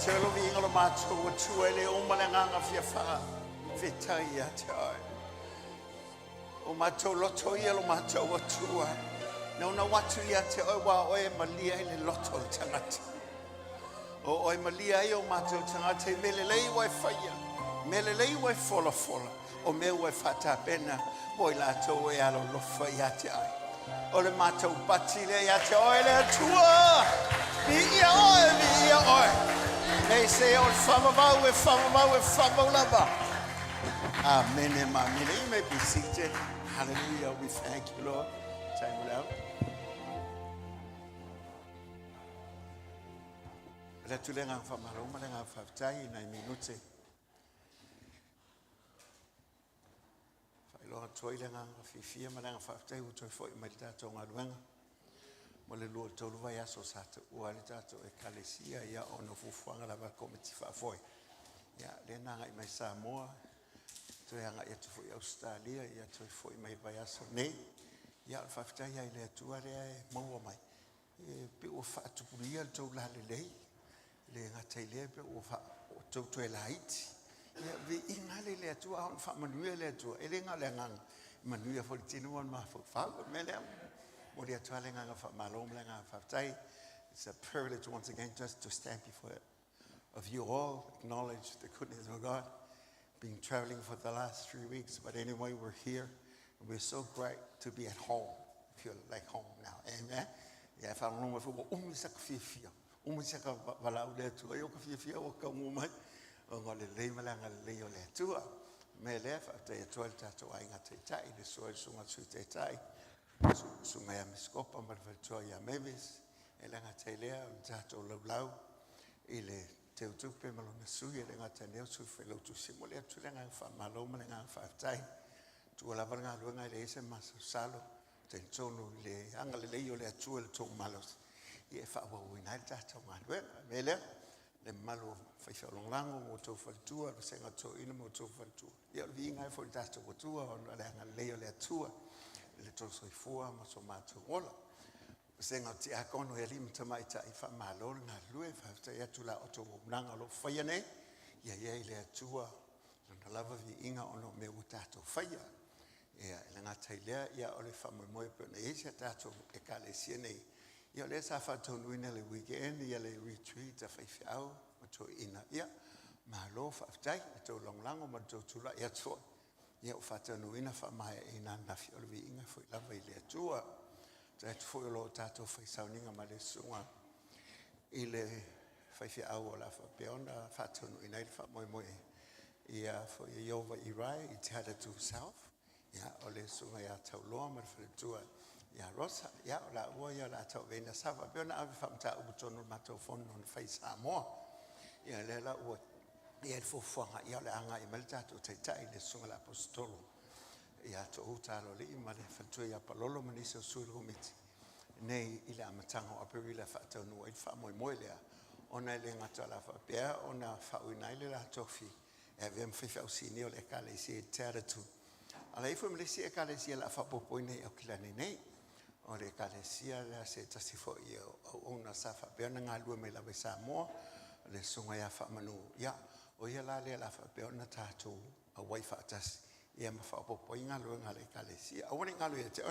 te alo vi ngalo mato o tuele o malanga fia fa vitai ya te ai o mato loto ia lo mato o tua no na watu ia te o wa o e malia ile loto tangata o e malia i o mato tangata melelei wa faia melelei wa fola o me wa fata pena o la to e alo lo faia te ai o le mato batile ia te o le tua via oi They say, oh, fama lava. Amen, amen. You may be seated. Hallelujah. We thank you, Lord. Time it out. Let you learn from Maloma and have time in a minute. Lord, toiling on Fifia, Madame Fafte, who told for Meditato Madwanga. Mole Lord told via so sat Ualitato e Calesia, ya on of Fanga committee for Foy. Ya, then I may say more to hang it for Australia, yet for my bias of name. Ya, Fafta, I let to a more my people fat to real to Lalilei, laying a tailor to a light. We inhaled to our family to Elena Langang, Manuia for Tino and Mafo Father, Madame. What are telling of Malom Lang. It's a privilege once again just to stand before of you all, acknowledge the goodness of God. Been traveling for the last 3 weeks, but anyway, we're here. And we're so great to be at home. Feel like home now. Amen. Yeah, if I don't know if we're umisak fifia, umisaka valaude to a yoke fifia or come woman, or the Lemalang Leo Letua. May left after a 12 tattoo, I got a tie, the soil so much with a tie. Sumaya miskopa marfatoya mevis elanga telea tato loblau ile te utupe malona suya lenga taneo su felo tu simole tu lenga fa maloma lenga fa tai tu la vanga luenga ile ese mas salo tentono le angale le yo le tu el to malos e fa wa wina tato malwe mele le malo fa fa longango moto fa tu lo senga to ina moto fa tu ya vinga fa tato tu on lenga le yo le tu le toso I fua ma so mato ola senga ti akono e lim tamai ta I fa malo na lue fa ta ya tula oto nanga lo faiane ya le tua na lava vi inga ono me utato faia ya le ngata ile ya ole fa mo pe na ese tato e kale siene ya le sa fa to nuina le weekend ya le retreat fa fiao to ina ya malo fa tai to longango ma to tula ya tso ia o fata no ina fa mai ina na fi olvi inga foi lava ile tua ta foi lo tato foi Sauniga ma le sunga ile fai fi au la fa peona fata no ina fa moi ia foi Yova Irai it had to south ia ole sunga ia tau loa ma fa tua ia rosa ia la o ia la tau vena sa fa peona ave fa mta u tono ma tau fon non fai sa mo ia le la o ia il fofanga ia le anga I maltato tai le sunga l'apostolo ia to utalo le ima le fatto ia palolo maniso sul rumiti nei ila matango aperila fatto no il famo moilea ona le ngata la fa pea ona fa unaile la tofi e vem fi fa usini le kale si terra tu ala ifo me si e kale si la fa popoine o kilane nei o le kale si la se tasifo io ona safa pea nga lu me la besa mo le sunga ia fa manu ia o ia la le la fa pe ona tato a wifi atas ia ma fa po inga lo nga le kalesia a woni nga lo te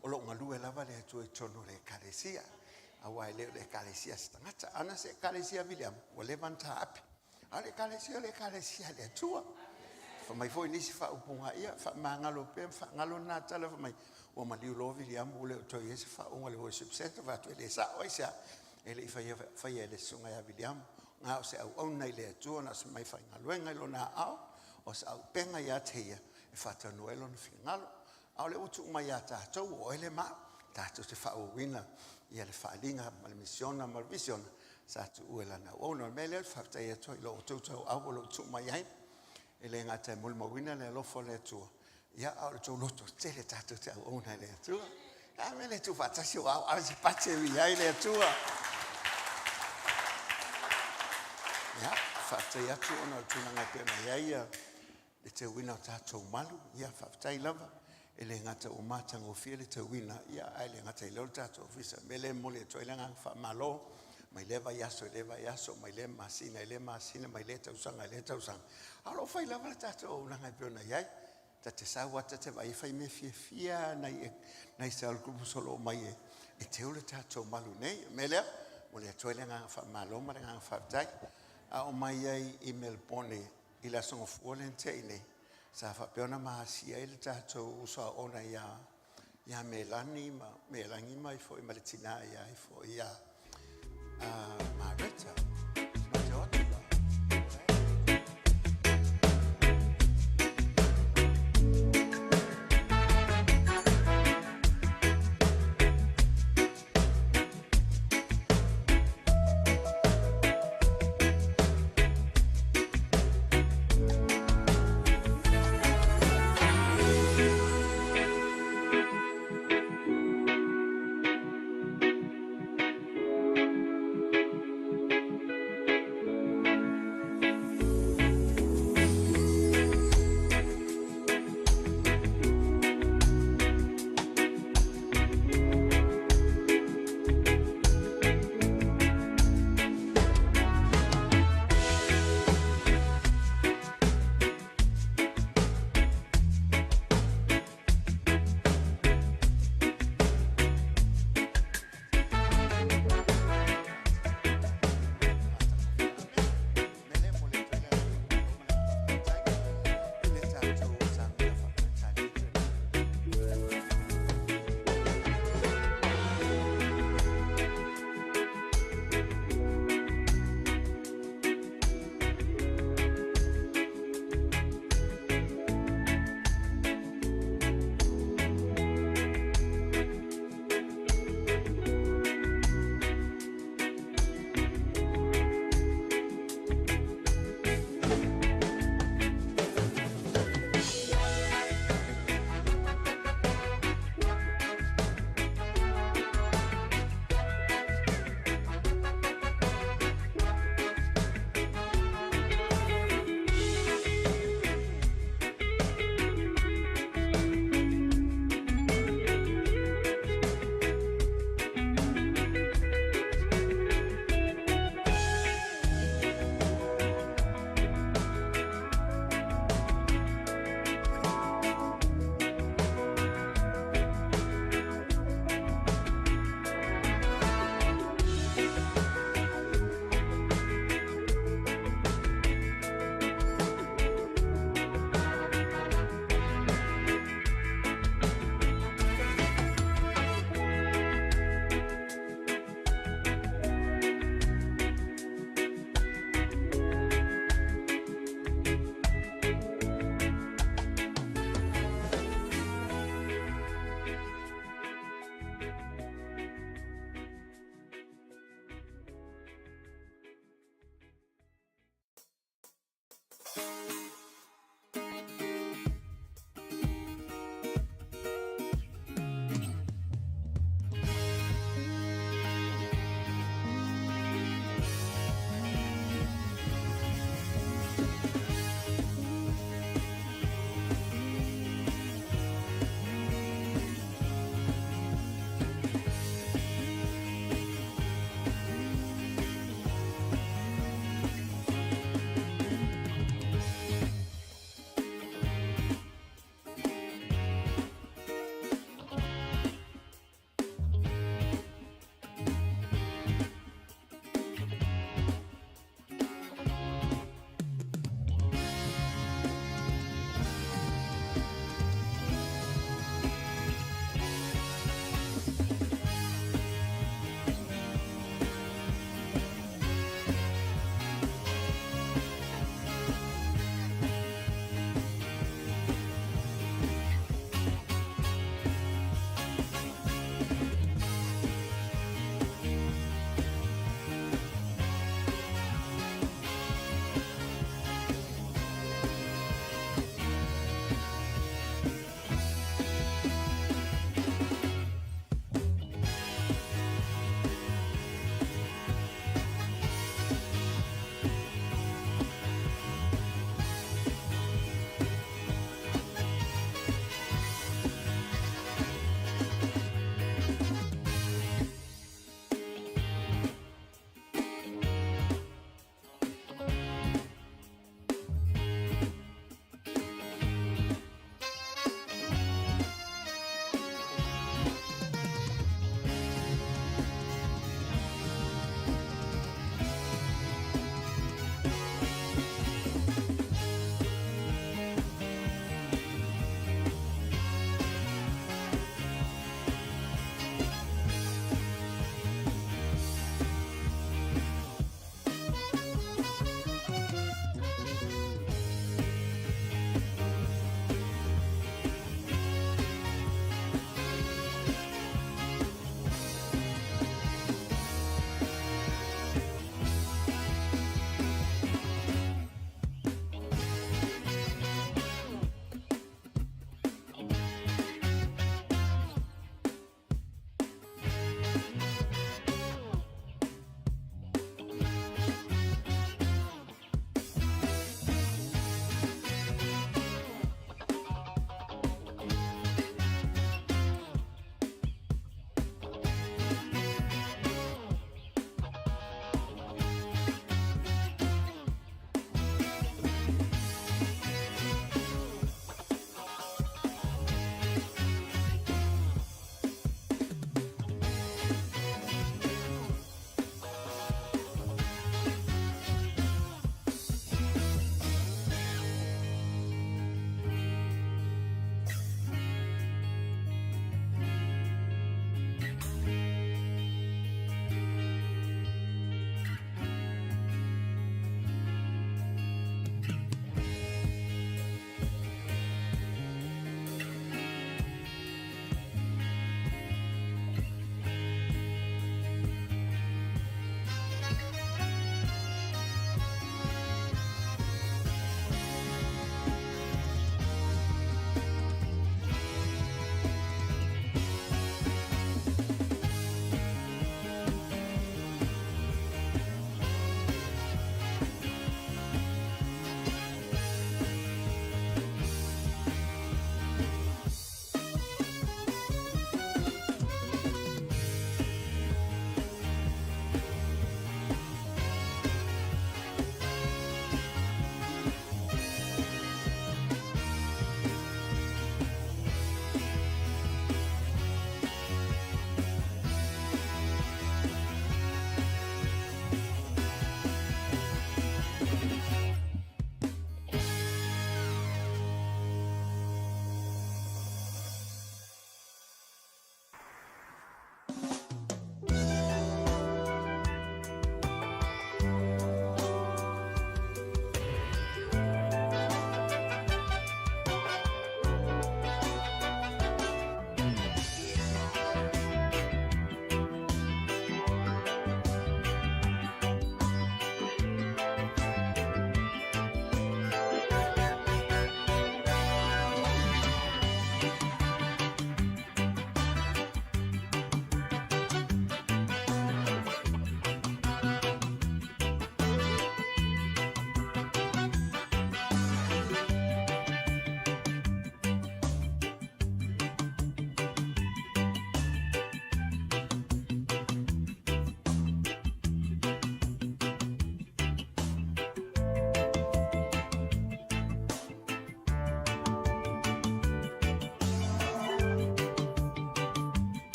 o lo nga lu e lava le tu e tono le kalesia a wai le kalesia stangata ana se kalesia William o levanta api a le kalesia le tua fa mai foi nisi fa upunga ia fa manga lo pe fa ngalo na tala fa mai o ma liu lo William o le to yes fa o le worship center va to le sa o sia ele fa ia le sunga ya William nga se au nei le tu na se mai fa ngaluenga lo na au o se au penga ya teia e fata no elo no finalo au le utu mai ya ta to o ele ma ta to se fa o wina ia le fa linga ma le misiona ma vision sa tu uela na o no mele fa ta ia to lo to au lo tu mai ai ele nga te mul mo wina le lo fo le tu ia au to lo to tele ta to o nei le tu a mele tu fa ta si au si pace vi ai le tu ya fata ya tu ona tu nga pe na ya le te wina tato malu ya fata I lava ele ngata o matanga o fiele te wina ya ele ngata I lo tato ofisa mele mole to ele nga fa malo mai le vai aso, mai le masina, mai le tausanga. Alo fai lava le tātou o nanga peona iai, ta te sāwata te vai fai me fia nei sa alkupu solo mai e te ole tātou malu nei, me lea, mo le atoele ngā whamaloma, ngā whaptai, a o mai ai I Melbourne, I la songo fuolen te nei, sa whapeona mahasia I le tātou usa ona ia Melani, Melangi mai fo I Maletina ia fo ia Marita, ma te otula.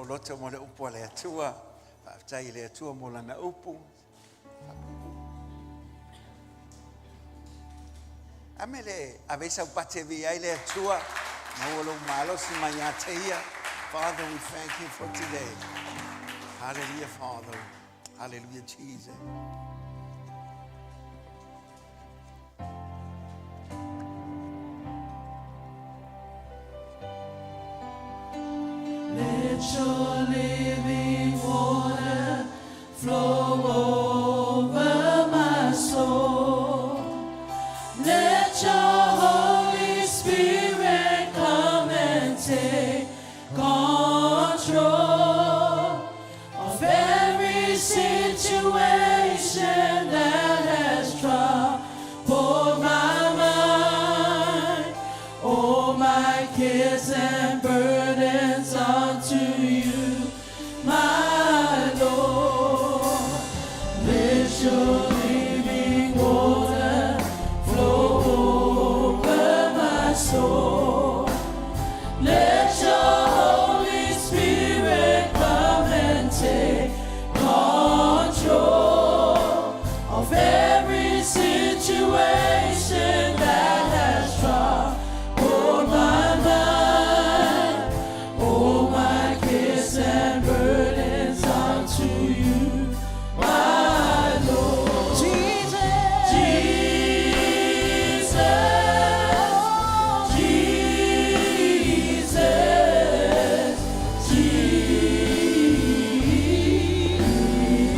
loto mo le upo le atua. Whaatai le atua mo lana upu. Amele avesa upate vi ai le atua. Mawolo malo si manyateia. Father, we thank you for today. Hallelujah, Father. Hallelujah, Jesus. Let your living water flow over my soul. Let your Holy Spirit come and take control of every situation that has troubled my mind. All my cares and burdens unto you, my Lord. Let your living water flow over my soul. Let your Holy Spirit come and take control of every situation that has troubled my mind. All my cares and burdens unto you, my Lord. Jesus, Jesus, Jesus,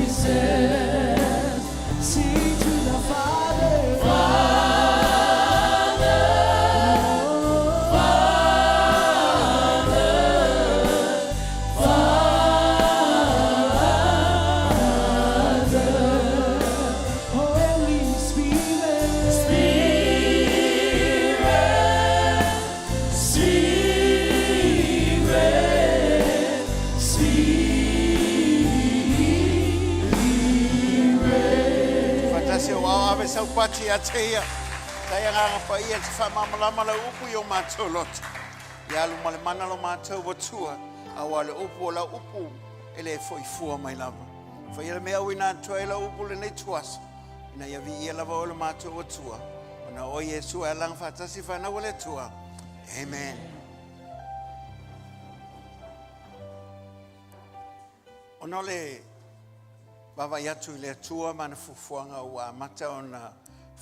Jesus. Sing to the Father, Father, Holy Spirit, Spirit, Spirit. Fantastic. Wow, avesa upate ateia. Kaya nga pa ia te whamamala la upu yo matolot. Ya lu male mana lo matou watua. Awale upu la upu. Ele foi fua mai lava. Foi ele mea wina toi la upu le nei tuas. Ina ia vi ia lava o le matou watua. Ona o Yesu e lang fatasi whana wale tua. Amen. Ona le Baba yatu le tua mana fufuanga ua mata ona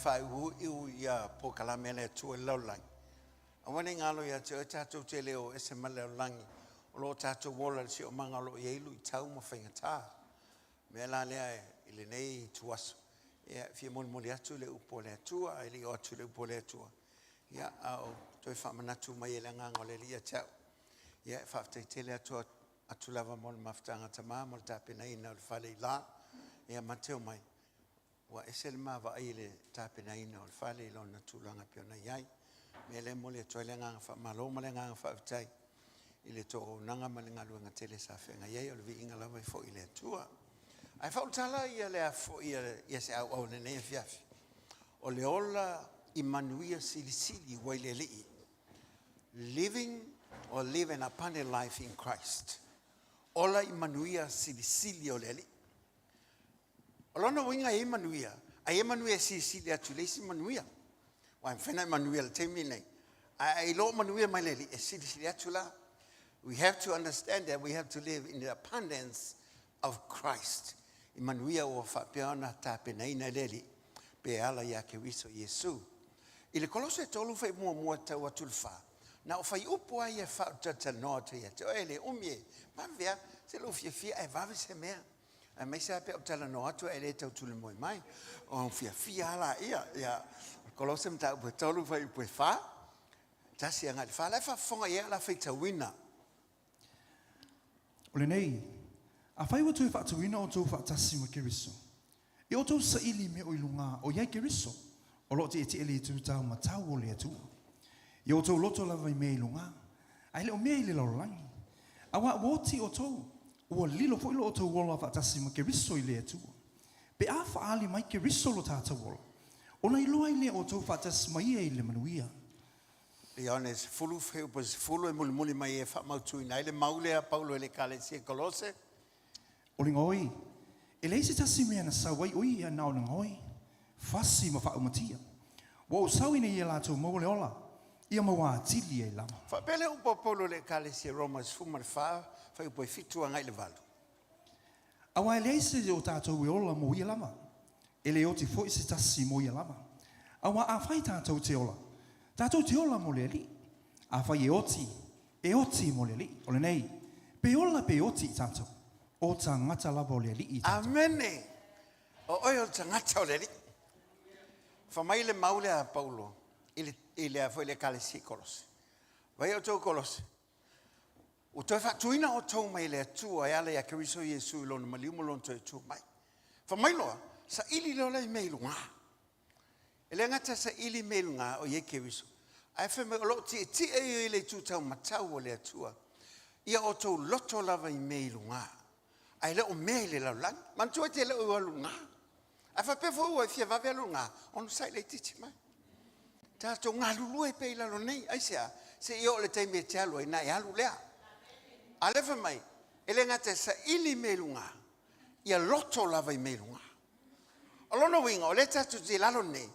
whaihu iu ia pokalame le tua laulangi. Awane ngalo ya te o tātou te leo ese ma laulangi. O lo tātou wola si o mangalo i eilu I tau ma whaingatā. Mea la lea I le nei tuaso. Ia fia moli atu le upo le tua, ai li o atu le upo le tua. Ia au toi whamanatu mai ele ngango le lia tau. Ia whaftai te le atu lava mol maftanga tamā, mol tāpena ina o le whale I la. Ia mateo mai. Wa esel mawa ai le tāpena ina o le whale I lona tūlanga piona iai. Me le mole toi le nganga wha malo ma le nganga whautai. I le tō nanga ma le ngaluanga tele sa whenga iai o le vi inga lawa I fo I le tua. Ai whautala ia le a fo ia se au au le nea fiafi. O le ola I manuia silisili wai le lii. Living or live an abundant life in Christ. Ola I manuia silisili o le lii. Olona winga e manuia. Ai manuia silisili atu leisi manuia. Wa mfena manuia le temi nei. Ai lo manuia mai le lii e silisili atu la. We have to understand that we have to live in the abundance of Christ. I manuia o whapeona tāpena ina leli. Pe ala ia ke wiso Yesu. I le kolose tolu whai mua tau atu le wha. Na o whai upo ai e whautata noa te ia. Te oele umie. Mawea, se lo fia e wawe se mea. A mai sa pe o tala noa atu e le tau tule moi mai. O fia ala ia. Ia kolose mta upo tolu whai upo e wha. Tasi anga le wha. Lai whafonga ia la whai tawina. O le nei, a whai watu e whaatuina o tau whaatasi ma Keriso. I o tau sa ili me o ilunga o iai Keriso, o lo te e te ele tu tau ma tau o le atua. I o tau loto lava I me ilunga, a ele o mea ili laulangi. A wa woti o tau, ua lilo fo ilo o tau wola whaatasi ma Keriso I le atua. Pe a whaali mai Keriso lo tātou wola. Ona I loa I le o tau whaatasi ma ia I le manuia. Leones fulu feu pos fulu e muli mai e whamautu i naile maulea Paulo e le kalesia kolose. O le ngoi, e leise tasi mea na sawai ui ia nao na ngoi, fasi ma wha umatia. Wa o sau ina ia lātou maule ola, ia mawa tili e lama. Whapele upo Paulo le kalesia Romas fumar wha, whai upo e fitua ngai le valu. Awa e leise o tātou e ola mo ia lama, e le oti fo i se tasi mo ia lama. Awa a whai tātou te ola, tātou te ola mo le li, a whai e oti mo le li, o le nei, pe ola pe oti tātou. O ta ngata lava o le li i tātou. Amene. O oi o ta ngata o le li. Whamai le maule a Paulo, ile a fwele kalesia kolose. Vai o tau kolose. O toi whatuina o tau mai le atua e ale a kariso Jesu i lona maliumo lona toi tu mai. Whamai loa, sa ili lola i meilu ngā. E le ngata sa ili meilu ngā o ye kariso. Ai whame o lo ti e le tu tau matau o le atua. Ia o tau loto lava i meilu ngā. Ai le o mea le laulang. Mantua te le o alu ngā. Ai whapefo ua fia vawe alu ngā. Ono sai le titi mai. Tātou ngā lulu e pei lalo nei. Ai sea, se i o le teime te alu e nai alu lea. Alefa mai, ele ngate sa ili meilu ngā. Ia loto lava i meilu ngā. Alono winga, o le tatu te lalo nei.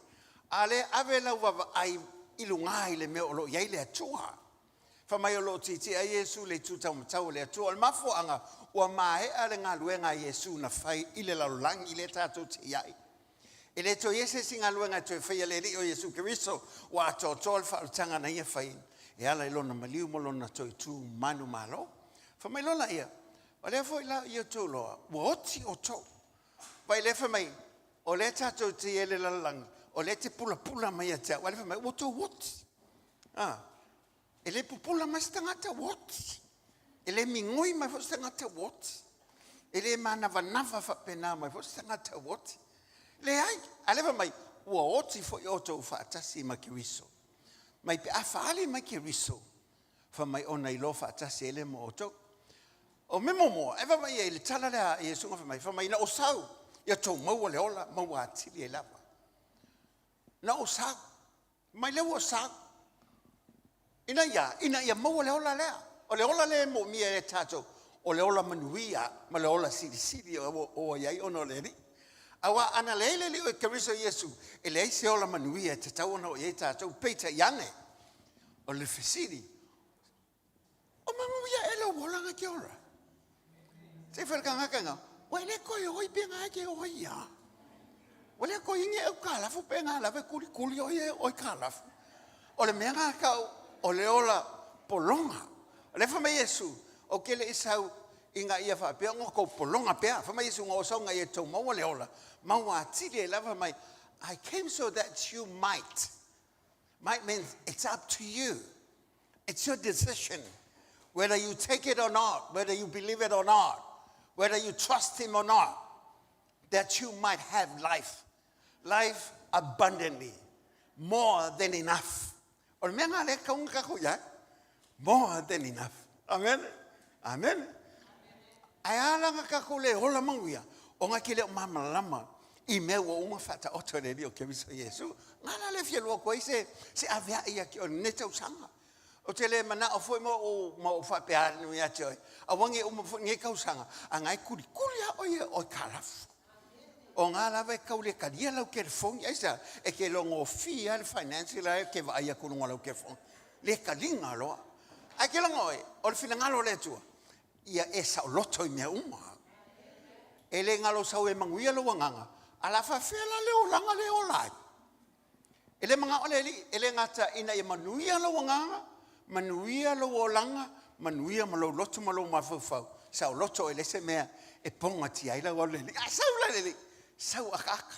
Ale ave lau wawa ai ilu ngā i le mea o lo iai le atua. Whamai o lo titi a Jesu le tutau matau le atua. Al mafo anga ua mae ale ngā luenga Jesu na whai i le laulangi le tātou te iai. E le to Jesu si ngā luenga to e whai le ri o Jesu Keriso wa ato tol whautanga na ia whai. E ala i lona maliu mo lona to i tū manu malo. Whamai lola ia. O le fo i la i o tō loa. Ua oti o tō. Pai le whamai. O le tātou te ele laulangi. O le te pula mai a te. Wa le whamai. Ua tō woti. E le pupula mai stangata woti. E le mingoi mai fo stangata woti. E le manava whapena mai fo stangata woti. Le ai, alewa mai, ua oti fo i oto whaatasi ma ki riso. Mai pe a whaale mai ki riso. Wha mai ona i lo whaatasi ele mo oto. O memo mo, ewa mai e le tala lea e sunga wha mai. Wha mai na o sau, ia tau maua le ola, maua atili e lava. Na o sau, mai leo o sau. Ina ia maua le ola lea. O le ola le mo mia e tātou. O le ola manuia, ma le ola siri o iai ono le ri. Awa ana leile li o Keriso Jesu. E le eise ola manuia te tau ono o iai tātou. Peita iane. O le fesiri. O manuia e lo wolanga ki ora. Se whelkangakanga. Wai le koi oi penga ke oi ia. Wai le koi inge au kālafu penga lawe kuli oi e oi kālafu. O le mea ngakau. O le ola polonga. Le whama Jesu, o ke le isau inga ia whapea, ngā kou polonga pea. Whama Jesu ngā osau ngā ia tau maua le ola. Maua atiri e lava mai. I came so that you might. Might means it's up to you. It's your decision. Whether you take it or not, whether you believe it or not, whether you trust him or not, that you might have life. Life abundantly. More than enough. O le mea ngā le kaunga kako ia. More than enough. Amen. Amen. Ai alanga kako le hola manguia. O ngā ki leo mamalama. I mea ua unga whata oto le rio Keriso Jesu. Ngana le fia lua koe se avea ia ki o neta usanga. O te le mana o fwoi mo o whapeare nui ati oi. A wangi o nge kausanga. A ngai kuri a oie oi kalafu. O ngā lawa e kau le karia lau ke rewhongi. Aisa e ke longo fia le financial ai ke wa aia kurunga lau ke rewhongi. Le kalinga loa. Ai ke longo oi. O le fina ngalo le tua. Ia e sao loto i mea uma. E le ngalo sau e manguia lo wanganga. A la whawhela le o langa le o lai. E le mga ole li. E le ngata ina i manuia lo wanganga. Manuia lo o langa. Manuia malo loto malo mawhawhau. Sao loto e lese mea. E ponga ti aila o le li. A sao le li. Sau akaka.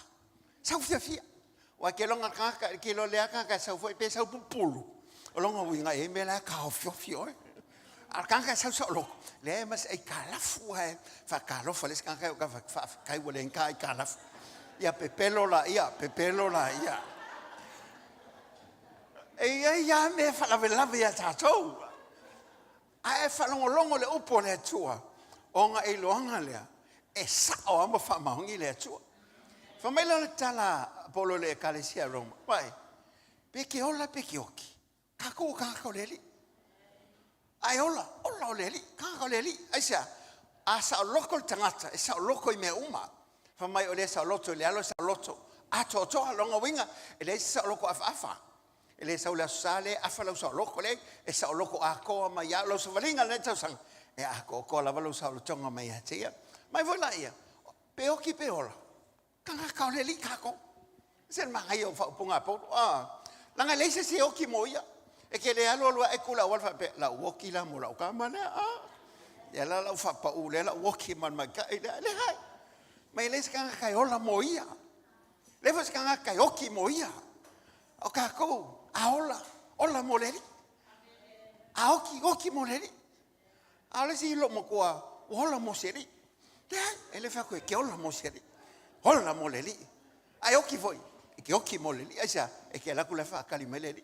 Sau fia. Wa ke longa kaka. Ke lo lea kaka. Sau fai pe sau pupulu. O longa winga e me la ka o fio. Al kaka sau sa loko. Le mas e kalafu e. Fa kalofa les kaka. Fa kai wale en kai kalafu. Ia pepelo la ia. E ia me fa lave ia tatou. A e fa longo le upo le tua. Onga e loanga lea. E sao amba fa mahongi le tua. Famela le tala polo le kalesia Roma. Pai. Peke ola peke oki. Kako kako leli. Ai ola o leli, kako leli. Ai sia, a sa loko tangata, sa loko I me uma. Fa mai o le sa loto le alo sa loto. A to longa winga, e le sa loko afa. E le sa ula sale afa lo sa loko le, e sa loko a ko ma ya lo sa valinga le tau sang. E a ko la valo sa lo tonga mai atia. Mai vola ia. Pe oki pe ola. Kanga ka leli kako. Sen ma ai o fa punga po. Langa le se oki moia. E ke le alo e kula wal fa pe la woki la mo la ka mana ya la fa pa u le la woki man ma ka le hai mai le ska ka ola moia le fa ska ka oki moia o ka ko ola mo le a oki mo le a le si lo mo kwa ola mo se ri ele fa ko ke ola mo se ri ola mo le ai oki foi ke oki mo le ai e ke la kula fa ka li me le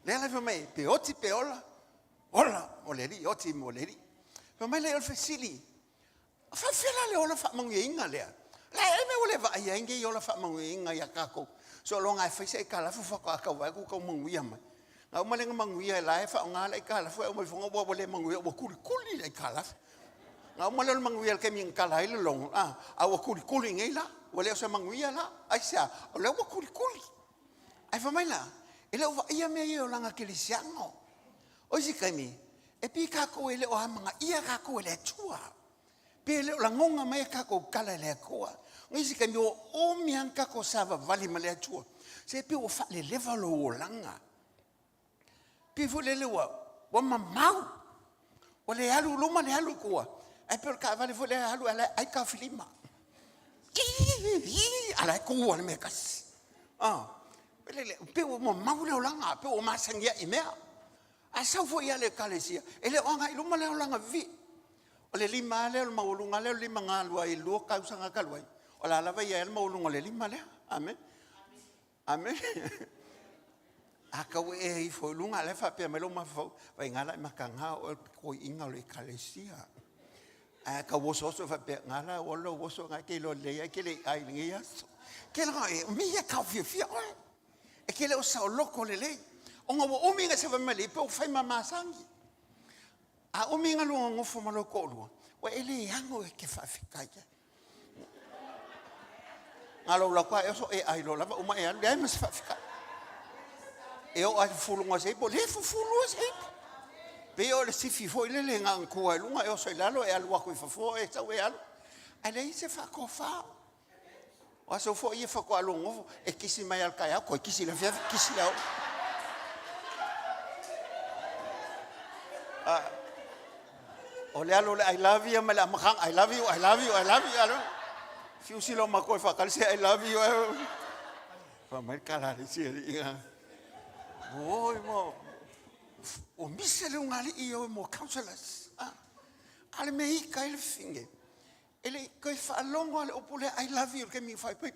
Nella fa mai pe oti pe ola moleri oti moleri fa mai le fasili fa fela le ola fa manginga le la e me ole va ia nge ola fa manginga ya kako so longa fa se kala fa ka wa ku manguia ma na o malenga manguia la e fa nga le kala fa o mo fonga bo le manguia bo kuli le kala na o malenga manguia ke min kala ile long a o kuli ngai la o le so manguia la ai sa o le bo kuli ai fa mai la ele o ia me ia langa kelisiano o si kaimi e pi kako ele o hamanga ia kako ele tua pe ele o langonga mai kako kala ele koa o si kaimi o mian kako sava vali male tua se pe o fa le levalo o langa pe fu le wa mamau o le alu luma le alu koa ai pe ka vale fu le alu ala ai ka filima ala koa le mekas pe o mau le olanga pe o masangia I mea a sau fo ia le kalesia ele o nga iluma le olanga vi o le lima le o maulunga le lima ngalua I lo kausanga kalwai o la lava ia le maulunga le lima le amen a ka e fo lunga le fa pe melo ma fo vai ngala makanga o ko inga le kalesia a ka wo so fa pe ngala o lo wo so nga ke lo le ke le ai ngia ke la mi ya ka fi e ke le o sa o loko le o nga o minga se family pe o fai mama sangi a o minga lo ngo fo maloko lo o ele yango e ke fa fikai ngalo la kwa eso e ai lo la o ma e ande mas fa fikai e o ai fulu ngo se po le fulu se pe o le si fi fo ile le ngang ko ai lunga e o so ilalo e alwa ko fo e sa we al ale se fa ko fa o so fo ia fa ko alongo e kisi mai al kaya ko kisi la fia kisi la o le alo I love you mala makang I love you alo fiu silo ma ko fa kal se I love you fa mai kala le si ia oi mo o misele ngali io mo counselors ale mei kai finge ele ko fa longo ale opule I love you ke mi fai poi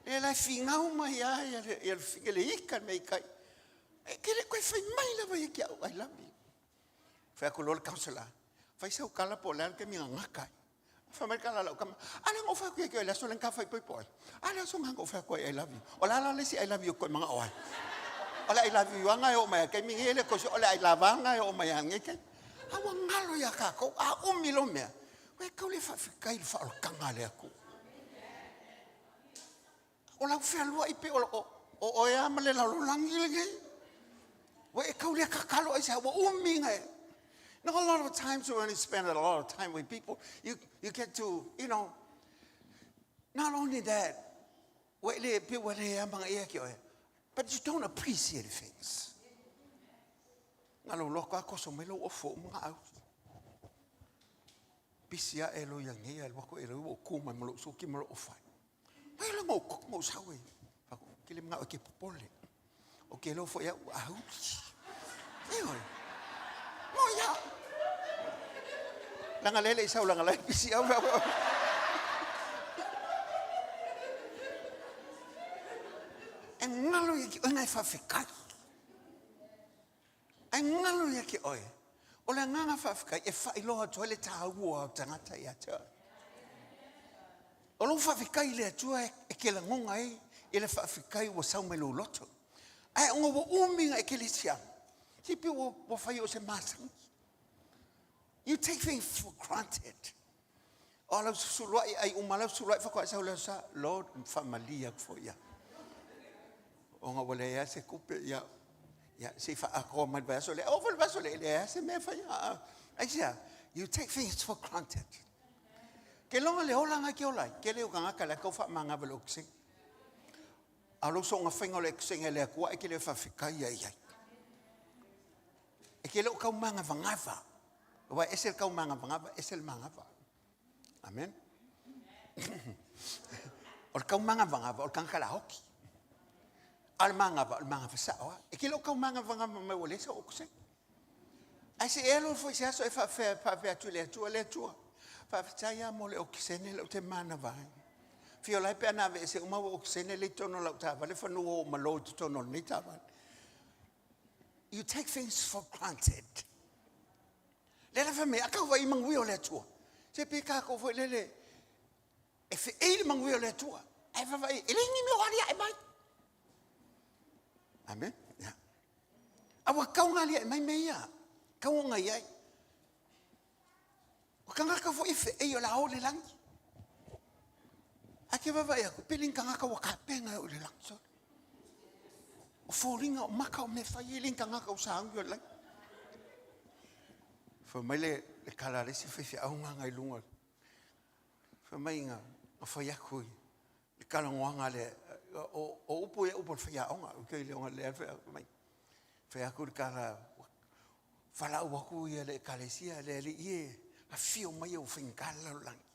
ele finga uma ya ele finge le ikal mei kai ke le ko fai mai la vai ke I love you fa ko lol counselor fai sa kala polan ke mi ngakai fa mai kala la kam ale ngo fa ke la so len ka fai poi ale so ngango fa ko I love you ola le si I love you ko mga oi ola I love you anga o mai ke mi hele ko so ola I love anga o mai ngeke awa ngalo ya ka ko a umilo me we ka le fa fikai fa o kanga le aku ola fa lo I pe o ya male la lo langi le we ka le ka kalo isa wo uminga no a lot of times when you spend a lot of time with people you get to not only that we le pe we le amanga ia ke but you don't appreciate things. Ngalo loko ako so melo o fo mga au. Pisia elo yang ia loko elo o kuma melo so ki melo o fai. Mai la mo sawe. Ki le mga o ke popole. O ke lo fo ya au. Eo. Mo ya. Langa lele isa langa lele pisia. Ngalo yaki ngai fa fikai ngalo yaki oi ola nganga fa fikai e fa ilo to le taua tangata ya ta olo fa fikai le tua e ke la ngonga e le fa fikai wo sa melo loto Ai onga wo uminga e kelisia. Tipi wo fai o se masang. You take things for granted. All sulai ai umala sulai fa ko sa sa Lord familia for ya. Onga wole ya se kupe ya se fa ako man va so le over va so le se me fa ya. Ai sia, you take things for granted. Ke longa le holanga ke olai, ke le ukanga kala ko fa manga veloxing. Alo so nga finga le xing le ko e ke le fa fika ya. E ke le ka manga vangava. Wa esel ka manga vangava, esel mangava. Amen. Ol ka manga vangava, ol kan kala hoki. Al manga sawa. E ke le ka manga vangava me wole so okse. Ai se elo foi se so e fa tu le tua. Fa taya mo le oksene le te mana vai. Fio lai pe na ve se uma oksene le tono la ta vale fa no malo tono ni ta va. You take things for granted. Le la fa me aka vai mangui o le tua. Se pe ka ko foi le e fe e mangui o le tua. Ai fa vai ele ni me wali ai mai. Amen. Ya. Awa kaunga li mai me ya. Kaunga yai. Kanga ka fo ife e yo la o le langi. Ake va vai ku piling kanga ka waka penga o le langi so. O foringa o maka o me fai ling kanga ka o sang yo langi. Fa mai le kala le si fe au nga i lunga. Fa mai nga o fa ya ku. Le kala nga le o upo e upo fa ya nga o ke le nga le fa mai. Fa ya ku kala fala o ku ye le kalesia le ye. A fio mai o finkala langi.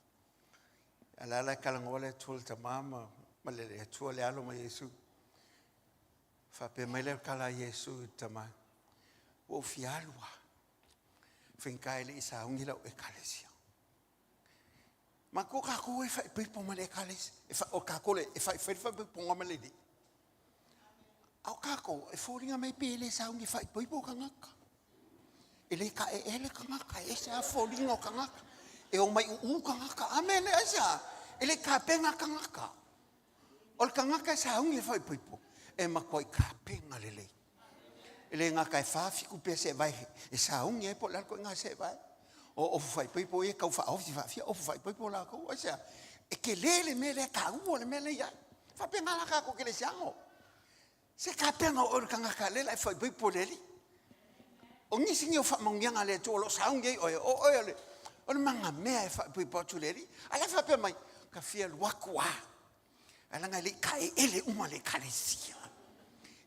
Ala kala ngole tul ta mama malele tu le alo mai Yesu. Fa pe mai le kala Yesu ta ma. O fialwa. Finkai le sa ungila o ekalesia. Ma ko ka ko e fa pe po male ekales. E fa o ka ko le e fa pe po ngomale di. Au ka ko e foringa mai pe le sa ungi fa po kangaka. Ele ka ele kangaka ese a folingo kangaka e o mai u kangaka amen esa ele ka penga kangaka ol kangaka sa ungi fai pipo e makoi ka penga lele ele nga kai fa fiku pese vai e sa ungi e po la ko nga se vai o fai pipo e ka fa of fa o fai pipo la ko esa e ke lele me le ka u le me le ya fa penga la ka ko ke le sango se ka penga ol kangaka lele fai pipo lele o ni sinyo fa mangyanga le tolo saunge o le o manga me fa pi potuleri ala fa pe mai ka fia wakwa ala nga le kai ele uma le kalesia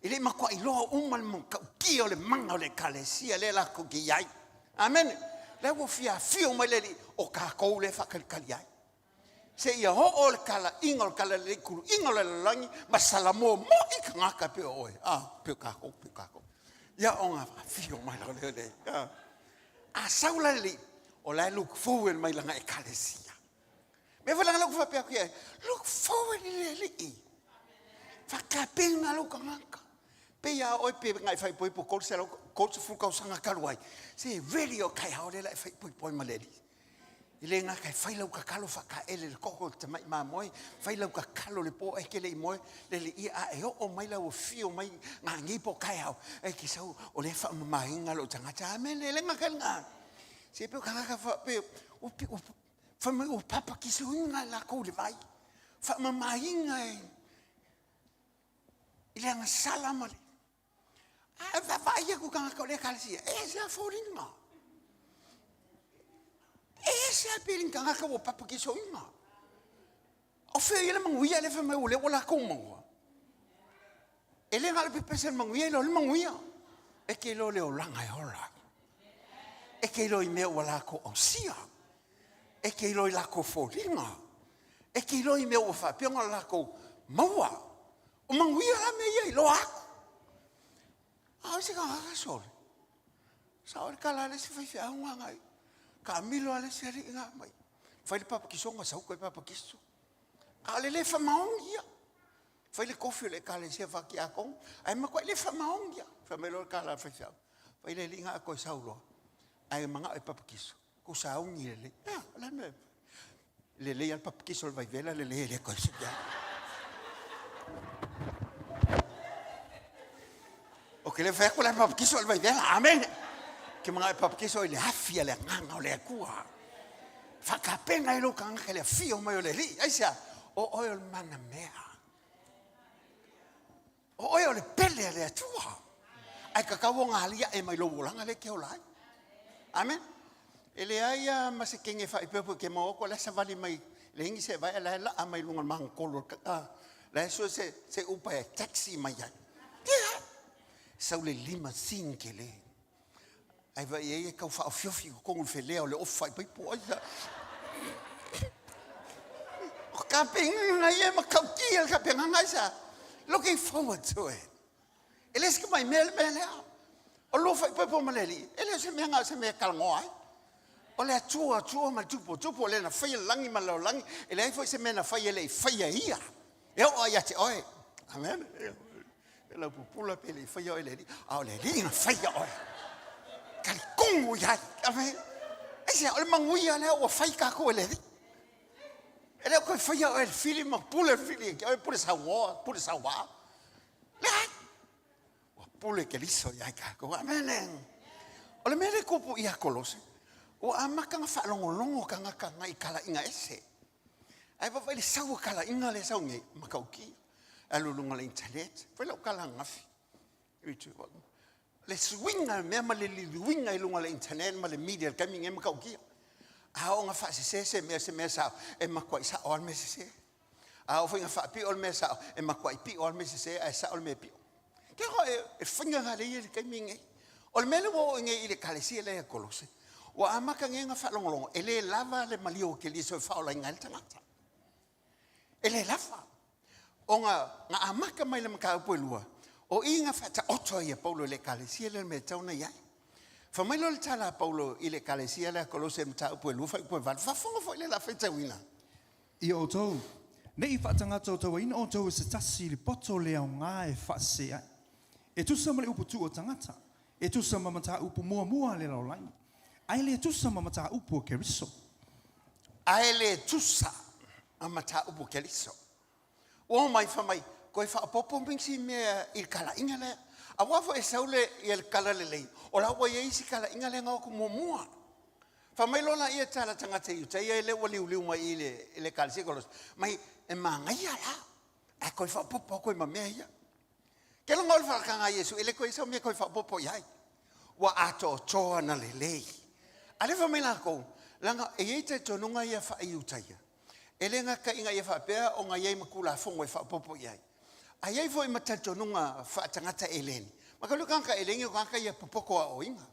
ele ma kwa ilo uma mo ka ki o le manga le kalesia le la ko ki yai amen le wo fia mai le o ka ko le fa ka kaliai se ia ho o kala ingol kala le kuru ingol le langi masalamo mo ikanga pe o pe ka ko ya onga fio mai la le a saula li o la look forward mai la e kalesia me fa la look fa pe ke look forward li fa ka pena lo kanga pe ya o pe ngai fa po ko se ko se fu ka sanga kalwai se really o kai ha le la fa po maledi ile nga kai fa lo ka kalo fa ka ele ko te mai ma moi fa lo ka kalo le po e ke le moi le i a e o mai la o fio mai nga ngi po kai ha e ki sa o le fa mai nga lo tanga ta me le nga ka nga se pe ka fa pe o fa mai o papa ki se nga la ko le vai fa mai nga ile nga sala male a va vai ku ka ko le kalsia e sa foringa ese a piling kanga ka wo papa ki soinga o fe ele manguia le fa mai ole ola como ele ngal pe pesen manguia lo manguia e ke lo le olanga e ola e ke lo i me ola ko osia e ke lo la ko folinga e ke lo i me o fa pe la ko maua o manguia la me ia lo a a se ka ha sol sa or kala le se fa a ngai Camilo ale seri nga mai. Fai le papa kiso nga sau ko papa kiso. Ale le fa maongia. Fai le kofi le kale se fa ki akong. Ai ma ko le fa maongia. Fa me lo kala fa sa. Fai le linga ko saulo. Ai manga e papa kiso. Ko saungi le. Ah, la me. Le al papa kiso vai vela le ko se ya. ke le fa ko la bapkiso le vai dela amen ke mga bapkiso le afia le nganga le kua fa ka penga ilo kanga ke le fio mai le li aisa o oil mana mea o oil le pele le tua ai ka ka wonga alia e mai lo wolanga le ke olai amen ele aia masikenge fa ipepo ke mo ko la savali mai le ingi se vai la mai lunga mang kolo la so se upa taxi mai ya sau le lima sinkele ai vai e ka fa fiofi ko ngul fele o le ofa pai po ya o ka pinga ye ma ka ki ka pinga ngai sa looking forward to it ele es que mai mel o lo fa pai po maleli ele se me nga se me kalngoi o le tua ma tupo le na fai langi ma lo langi ele ai foi se me na fai le fai ia e o ia te oi amen la pupula pele fai oi le au le na fai oi kali kongu ya amen ese o manguia le o fai ka ko le ele ko fai oi el fili ma pula fili ke oi pula sa wa le o pula ke liso ya ka ko amen o le mele kupu ia kolose o amaka nga whaalongolongo ka nga I kala inga ese. Ai pa le sau kala inga le sau nge makauki. Alulunga le internet. Wela o kala ngafi. Le swinga mea ma le liwinga ilunga le internet ma le media kami nge makauki. A o nga wha se mea sao e makwa isa o alme se. A o whinga wha pi o alme sao e makwa I pi o alme se a sa o alme pi. Ke ho e whinga nga le i kami nge. O le mele wo nge I le kalesia le kolose. Wa amaka ngenga whalongolongo, ele lava le malio ke li so whaola inga le tangata. Ele lava. O nga amaka mai le maka upo lua, o inga whata oto ia Paulo le kalesia le me tauna iai. Whamailo le tala Paulo I le kalesia le kolose mta upo lua, wha upo val, whafonga fo ile la whaita wina. I o tau, ne I whaatangata o tau, ina o tau se tasi li poto lea o ngā e whaasea. E tusa ma le upo tu o tangata, e tusa ma mata upo mua le lau langi. Ai le tusa ma mata upo ke riso. Ai le tusa ma mata upo ke riso. O mai whamai, koe whaapopo mingsi mea I kala inga le. A wafo e saule I el kala le lei. O la wa isi kala inga le ngau ku mua. Whamai lona ia tala tangata iu. Ta ia ele wa liu mai I le kala sikolos. Mai e mangai ala. A koe whaapopo koe ma mea ia. Ke la ngol whakanga Yesu. Ele koe sau mea koe whaapopo iai. Wa ato toa na le lei. Alefa me la ko langa e ite tonunga ia fa iutaia. Elenga ka inga ia fa pea o nga ia makula fongo fa popo ia. Ai foi mata tonunga fa tangata eleni. Makalu kanka elengi o kanka ia popoko o inga.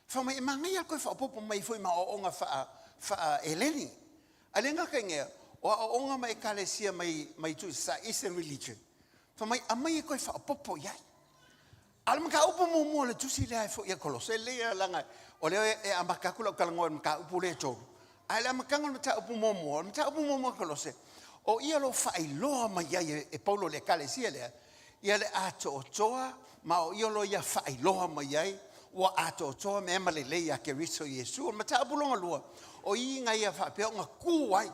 Fa mai mangia ko fa popo mai foi ma o nga fa eleni. Alenga ka inga o nga mai kalesia mai tu sa Eastern religion. Fa mai amai ko fa popo ia. Alma ka upo mo le tusi le fo ia kolose le langa o le e amakakula kalango ka upo le to ai la makango mata upo mo kolose o ia lo fai lo ma ia e Paulo le kalesia le ia le ato toa ma o ia lo ia fai lo ma ia wa ato toa me male le ia ke riso Yesu mata upo lo lua o inga ia fa pe nga ku ai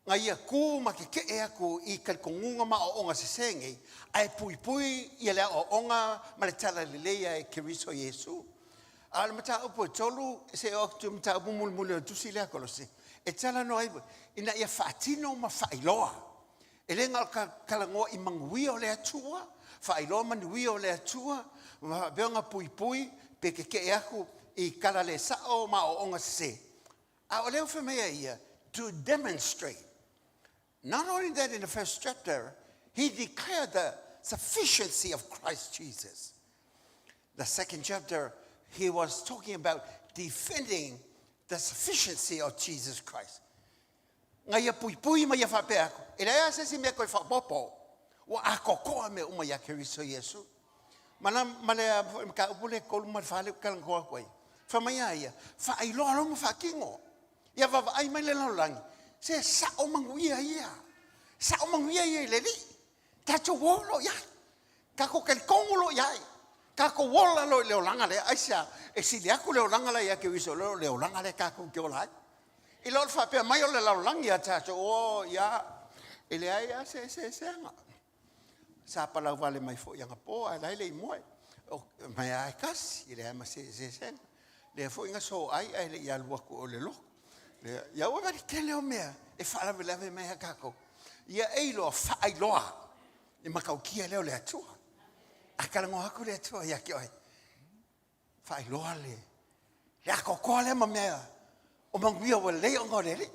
nga ia ku ma ke e aku I kalkonga ma o nga sesenge ai pui ia le o nga ma le tala le ia ke riso Yesu al mata upo tolu se o tu mata upo mulmule tu sile kolose e tala no ai ina ia fatino ma failoa ele ngal kalango I mangui o le atua failoa mangui o le atua ma beonga pui pe ke aku I kala le sao ma o nga se a o le feme ia to demonstrate not only that in the first chapter he declared the sufficiency of Christ Jesus. The second chapter he was talking about defending the sufficiency of Jesus Christ. Ngaya pui ma ia fa pe ako. Ina ia se si me ko fa popo. Wa akoko me uma ia Kristo Yesu. Mana ka upule ko ma fa le kan ko ko. Fa mai ia. Fa ai lo mo fa kingo. Ia va ai mai le langi. Se sa o manguia ia. Sa o manguia ia le li. Ta cho wo ia. Ka ko kel kongulo ia. Ka ko wola lo le langa le aisa e si le aku le langa le ia ke wiso le langa le ka ko ke ola I lo fa pe mai o le langa ia ta o ia ele ai se nga sa pala vale mai fo yang po ai le mo o mai ai kas ile ma se sen le fo inga so ai le ya lu ko le lo le ya wa ri ke le o me e fa la vele me ha kako ia e lo fa ai lo e ma ka ki le o le atu a kala ngo aku le atu ya ki oi fa ai lo le ya ko ko le ma me o ma ngui o le o ngore le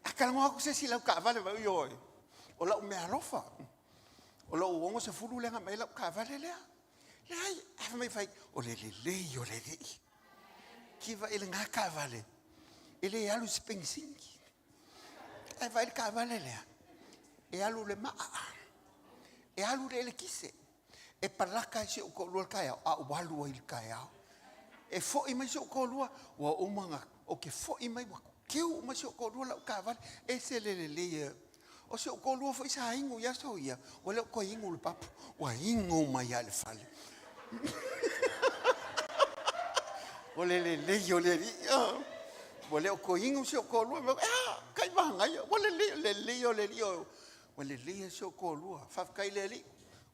a kala ngo aku se si la ka vale ba yo o la me alofa o lo wongo se fulu lenga mai la ka vale le ai a mai fai o le yo le di ki va ele nga ka vale ele alu spensingi ai vai ka vale le e alu le ma e alu le kise e palaka se o ko lu ka ya a walu il ka ya e fo i mai se o ko lu wa o manga o ke fo i mai wa ke o mai se o ko lu la ka vale e se le o se o ko lu fo isa ingu ya so ya o le ko ingu le papu wa ingu mai ya le fale o le yo le ri o le ko ingu se o ko lu kai ba ngai o le yo le yo o le se o ko lu fa kai le li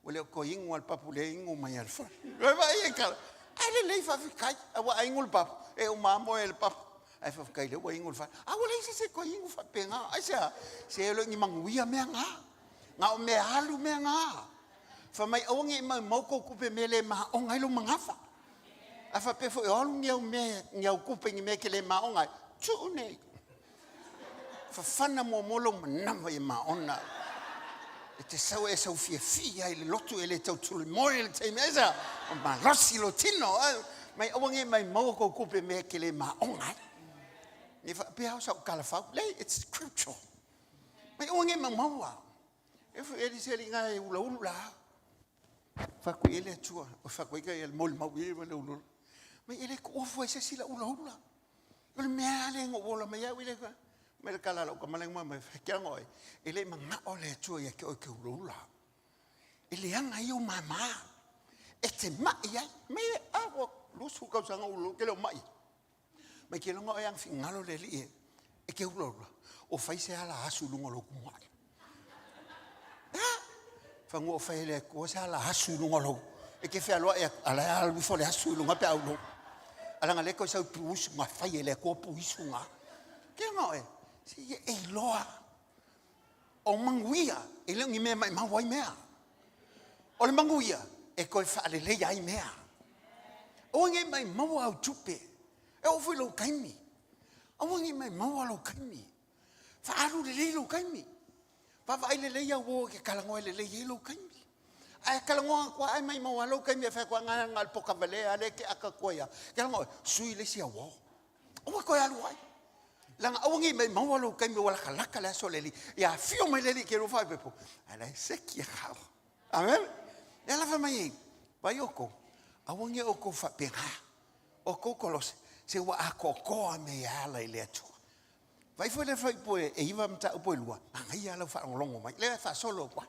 o le ko ingu al papu le ingu mai al fale va e ka ai le fa kai wa ingu le papu e o mamo el papu ai fa kai le wa ingu fa a wala se ko ingu fa penga ai se lo ngi manguia me nga o me halu me nga fa mai o ngi mai mo ko ku pe mele ma o ngai lo mangafa a fa pe fo o ngi o me ngi o ku pe ngi me ke le ma o ngai tu ne fa fana mo lo na ma ona e te sau e sau fia i le lotu e le tau tulu mo e le te meza o ma rosi lo tino mai o ngi mai mo ko ku pe me ke le ma o ngai ni fa pe hausa o kala fa le it's scriptural mai o nge mamawa e fa e se linga e ula fa ku ele tua o fa ku ke el mol mau e le ula mai ele ko fo se sila ula o le mea le ngo ola mai au ile ka me le kala lo ka maleng ma me ke ngoi ele manga o le tua ya ke o ke ula ele anga yo mama e te mai ai me a wo lu su ka sanga ula ke lo mai mai ke longa yang fingalo le li e ke ulo o fai se ala asu lungo lo kumwa fa ngo fai le ko se ala asu lungo lo e ke fe alo e ala al fo le asu lungo pe aulo ala ngale ko sa puus ma fai le ko puisunga ke ngo si e loa o manguia e le ngi me mai ma wai mea o le manguia e ko fa le le ai mea o ngi mai ma wa tupe e o foi lo kaimi a wangi mai maua lo kaimi fa alu le lo kaimi fa vai le ya wo ke kala ngoi le lo kaimi ai kala ngoi kwa ai mai maua lo kaimi fa kwa ngana ngal poka vale ale ke aka koya kala ngoi sui le sia wo o ko ya lo ai langa a wangi mai maua lo kaimi wala kala la so le li ya fio mai le ke ro fa pepo ala se ki ha amen ya la fa mai ba yoko a wangi o ko fa penga o ko kolos se wa akoko me ala ile atu vai foi le foi poe e iva mta poe lua ngai ala fa longo mai le fa solo kwa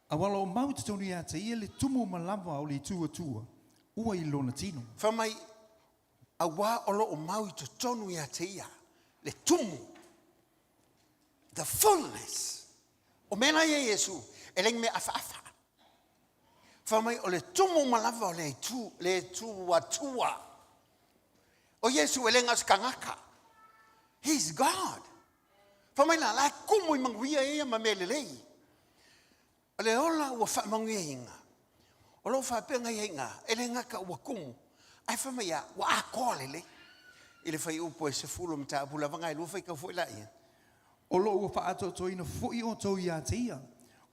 awala o mau te tonu ia te ia le tumu malava o le tua ua i lona tino fa mai awa o lo mau te tonu ia te ia le tumu the fullness o mena ye Yesu eleng me afa fa mai o le tumu malava o le tua o Yesu elenga skangaka. He's God. Fa mai la kumu manguia e ma melelei. Le ola wa fa manguia inga. O lo fa penga inga elenga ka wa kumu. Ai fa mai ya wa akolele. Ile fa u po se fulo mta bula vanga lu fa ka fo la ia. o lo ua fa ato to ina fo i o to ia te ia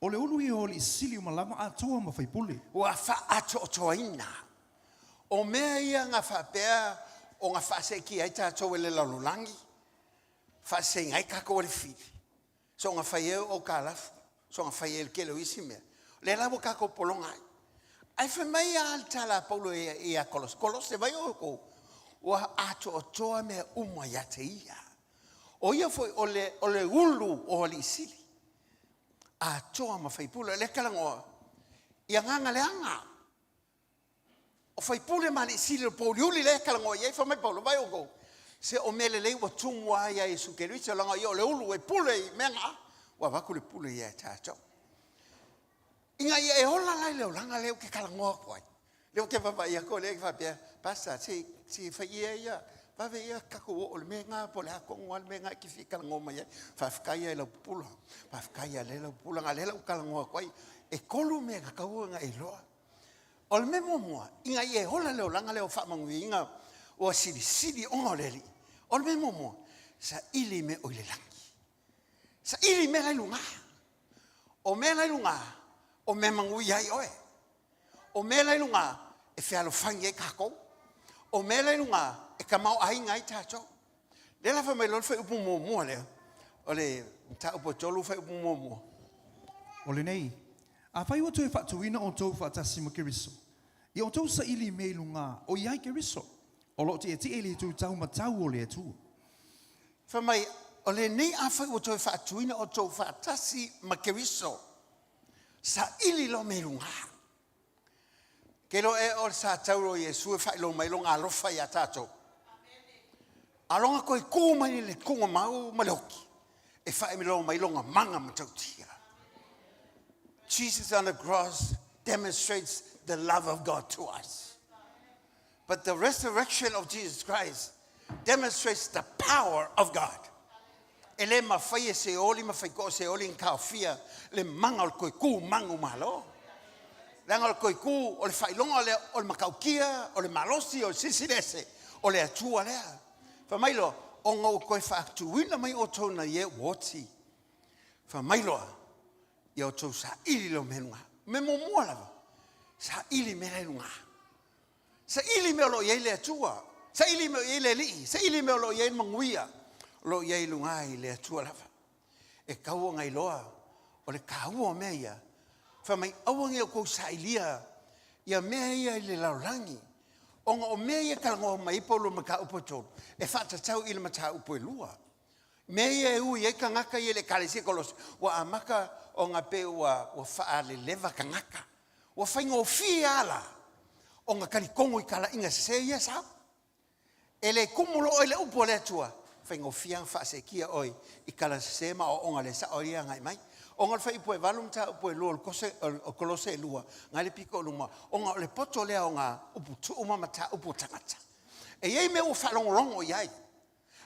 o le ulu i o li sili ma lama ato ma fai pule wa fa ato to ina o me ia nga fa pea o nga fa se ki ai ta to le la lulangi fa se ngai ka ko le fi so nga fa ye o kala so nga fa ye el kelo isime le la boka ko polonga ai fa mai alta la paulo e a kolos se vai o ko wa ato to me uma ya te ia o ia foi o le ulu o li sili a toa ma fai pule le kalango ia nganga le anga o fai pule ma li sili po uli le kalango ia fa mai paulo vai o go se o mele le wa tumwa ia Yesu ke ritse langa ia le ulu e pule menga wa va ku le pule ia ta to Inga ia e hola lai leo langa leo ke kalangoa koai. Leo ke papa ia ko leo ke whapea. Pasa, si whaia ia. Wawe ia kako o le me ngā po le hako ngoa le me ngā ki whika langoa mai. Whawhikaia e lau pula. Whawhikaia le lau pula. Ngā le lau kalangoa koai. E kolu me ka kaua ngā e loa. O le me momoa. Inga ia e hola leo langa leo whamangui. Inga o siri onga o leli. O le me momoa. Sa ili me o le langi. Sa ili me lai lunga. O me lai lunga. O me mangui ai oe. O me lai lunga. E whialo whangi e kako. O me lai lunga. E ka mau ai ngai tātou. Le la whamai lor whai upu mua leo. O le ta upo tolu whai upu mua. O le nei, a whai watu e whatuina o tau whatasi mo ke riso. I o tau sa ili me lunga o iai ke riso. O lo te e te ele tu tau matau o le tu. Whamai, o le nei a whai watu e whatuina o tau whatasi ma ke riso. Sa ili lo me lunga. Ke lo e o sa tauro i e sue whai lo mai longa alofa i a tātou. Alonga koe kū mai le kunga mau maloki. E whae mi lo mai longa manga matautia. Jesus on the cross demonstrates the love of God to us. But the resurrection of Jesus Christ demonstrates the power of God. E le mawhai e se oli, mawhai ko se oli in kaofia, le manga o koe kū mangu malo. Langa o koe kū, o le whailonga o le makaukia, o le malosi, o le sisilese, o le atua lea. Whamailo, o ngau koe whaaktuina mai o tōna ie woti. Whamailo, i o tō sa ili lo menunga. Me mo mua lava. Sa ili me lenunga. Sa ili me o lo iei le atua. Sa ili me o iei le lii. Sa ili me o lo iei manguia. Lo iei lunga i le atua lava. E kaua ngai loa. O le kaua mea ia. Whamai awangi o kou sa ilia. Ia mea ia i le laurangi. Onga o mea ia kalangoa mai polo maka upo tōru. E whatatau i le mata upo e lua. Mea ia e ui e ka ngaka i le kalesi kolos. Wa amaka o ngā pe wa wha le lewa ka ngaka. Wa whainga o fi ala. O ngā karikongo i kala inga se ia sao. E le kumulo o le upo le atua. Whainga o fi ang wha se kia oi. I kala se ma o onga le sa o ia ngai mai. O ngā whai upo e walum ta upo e lua o kolose e lua. Ngai le piko o luma. O ngā le poto lea o ngā upo tu umamata upo tangata. E iei me o whalongolongo iai.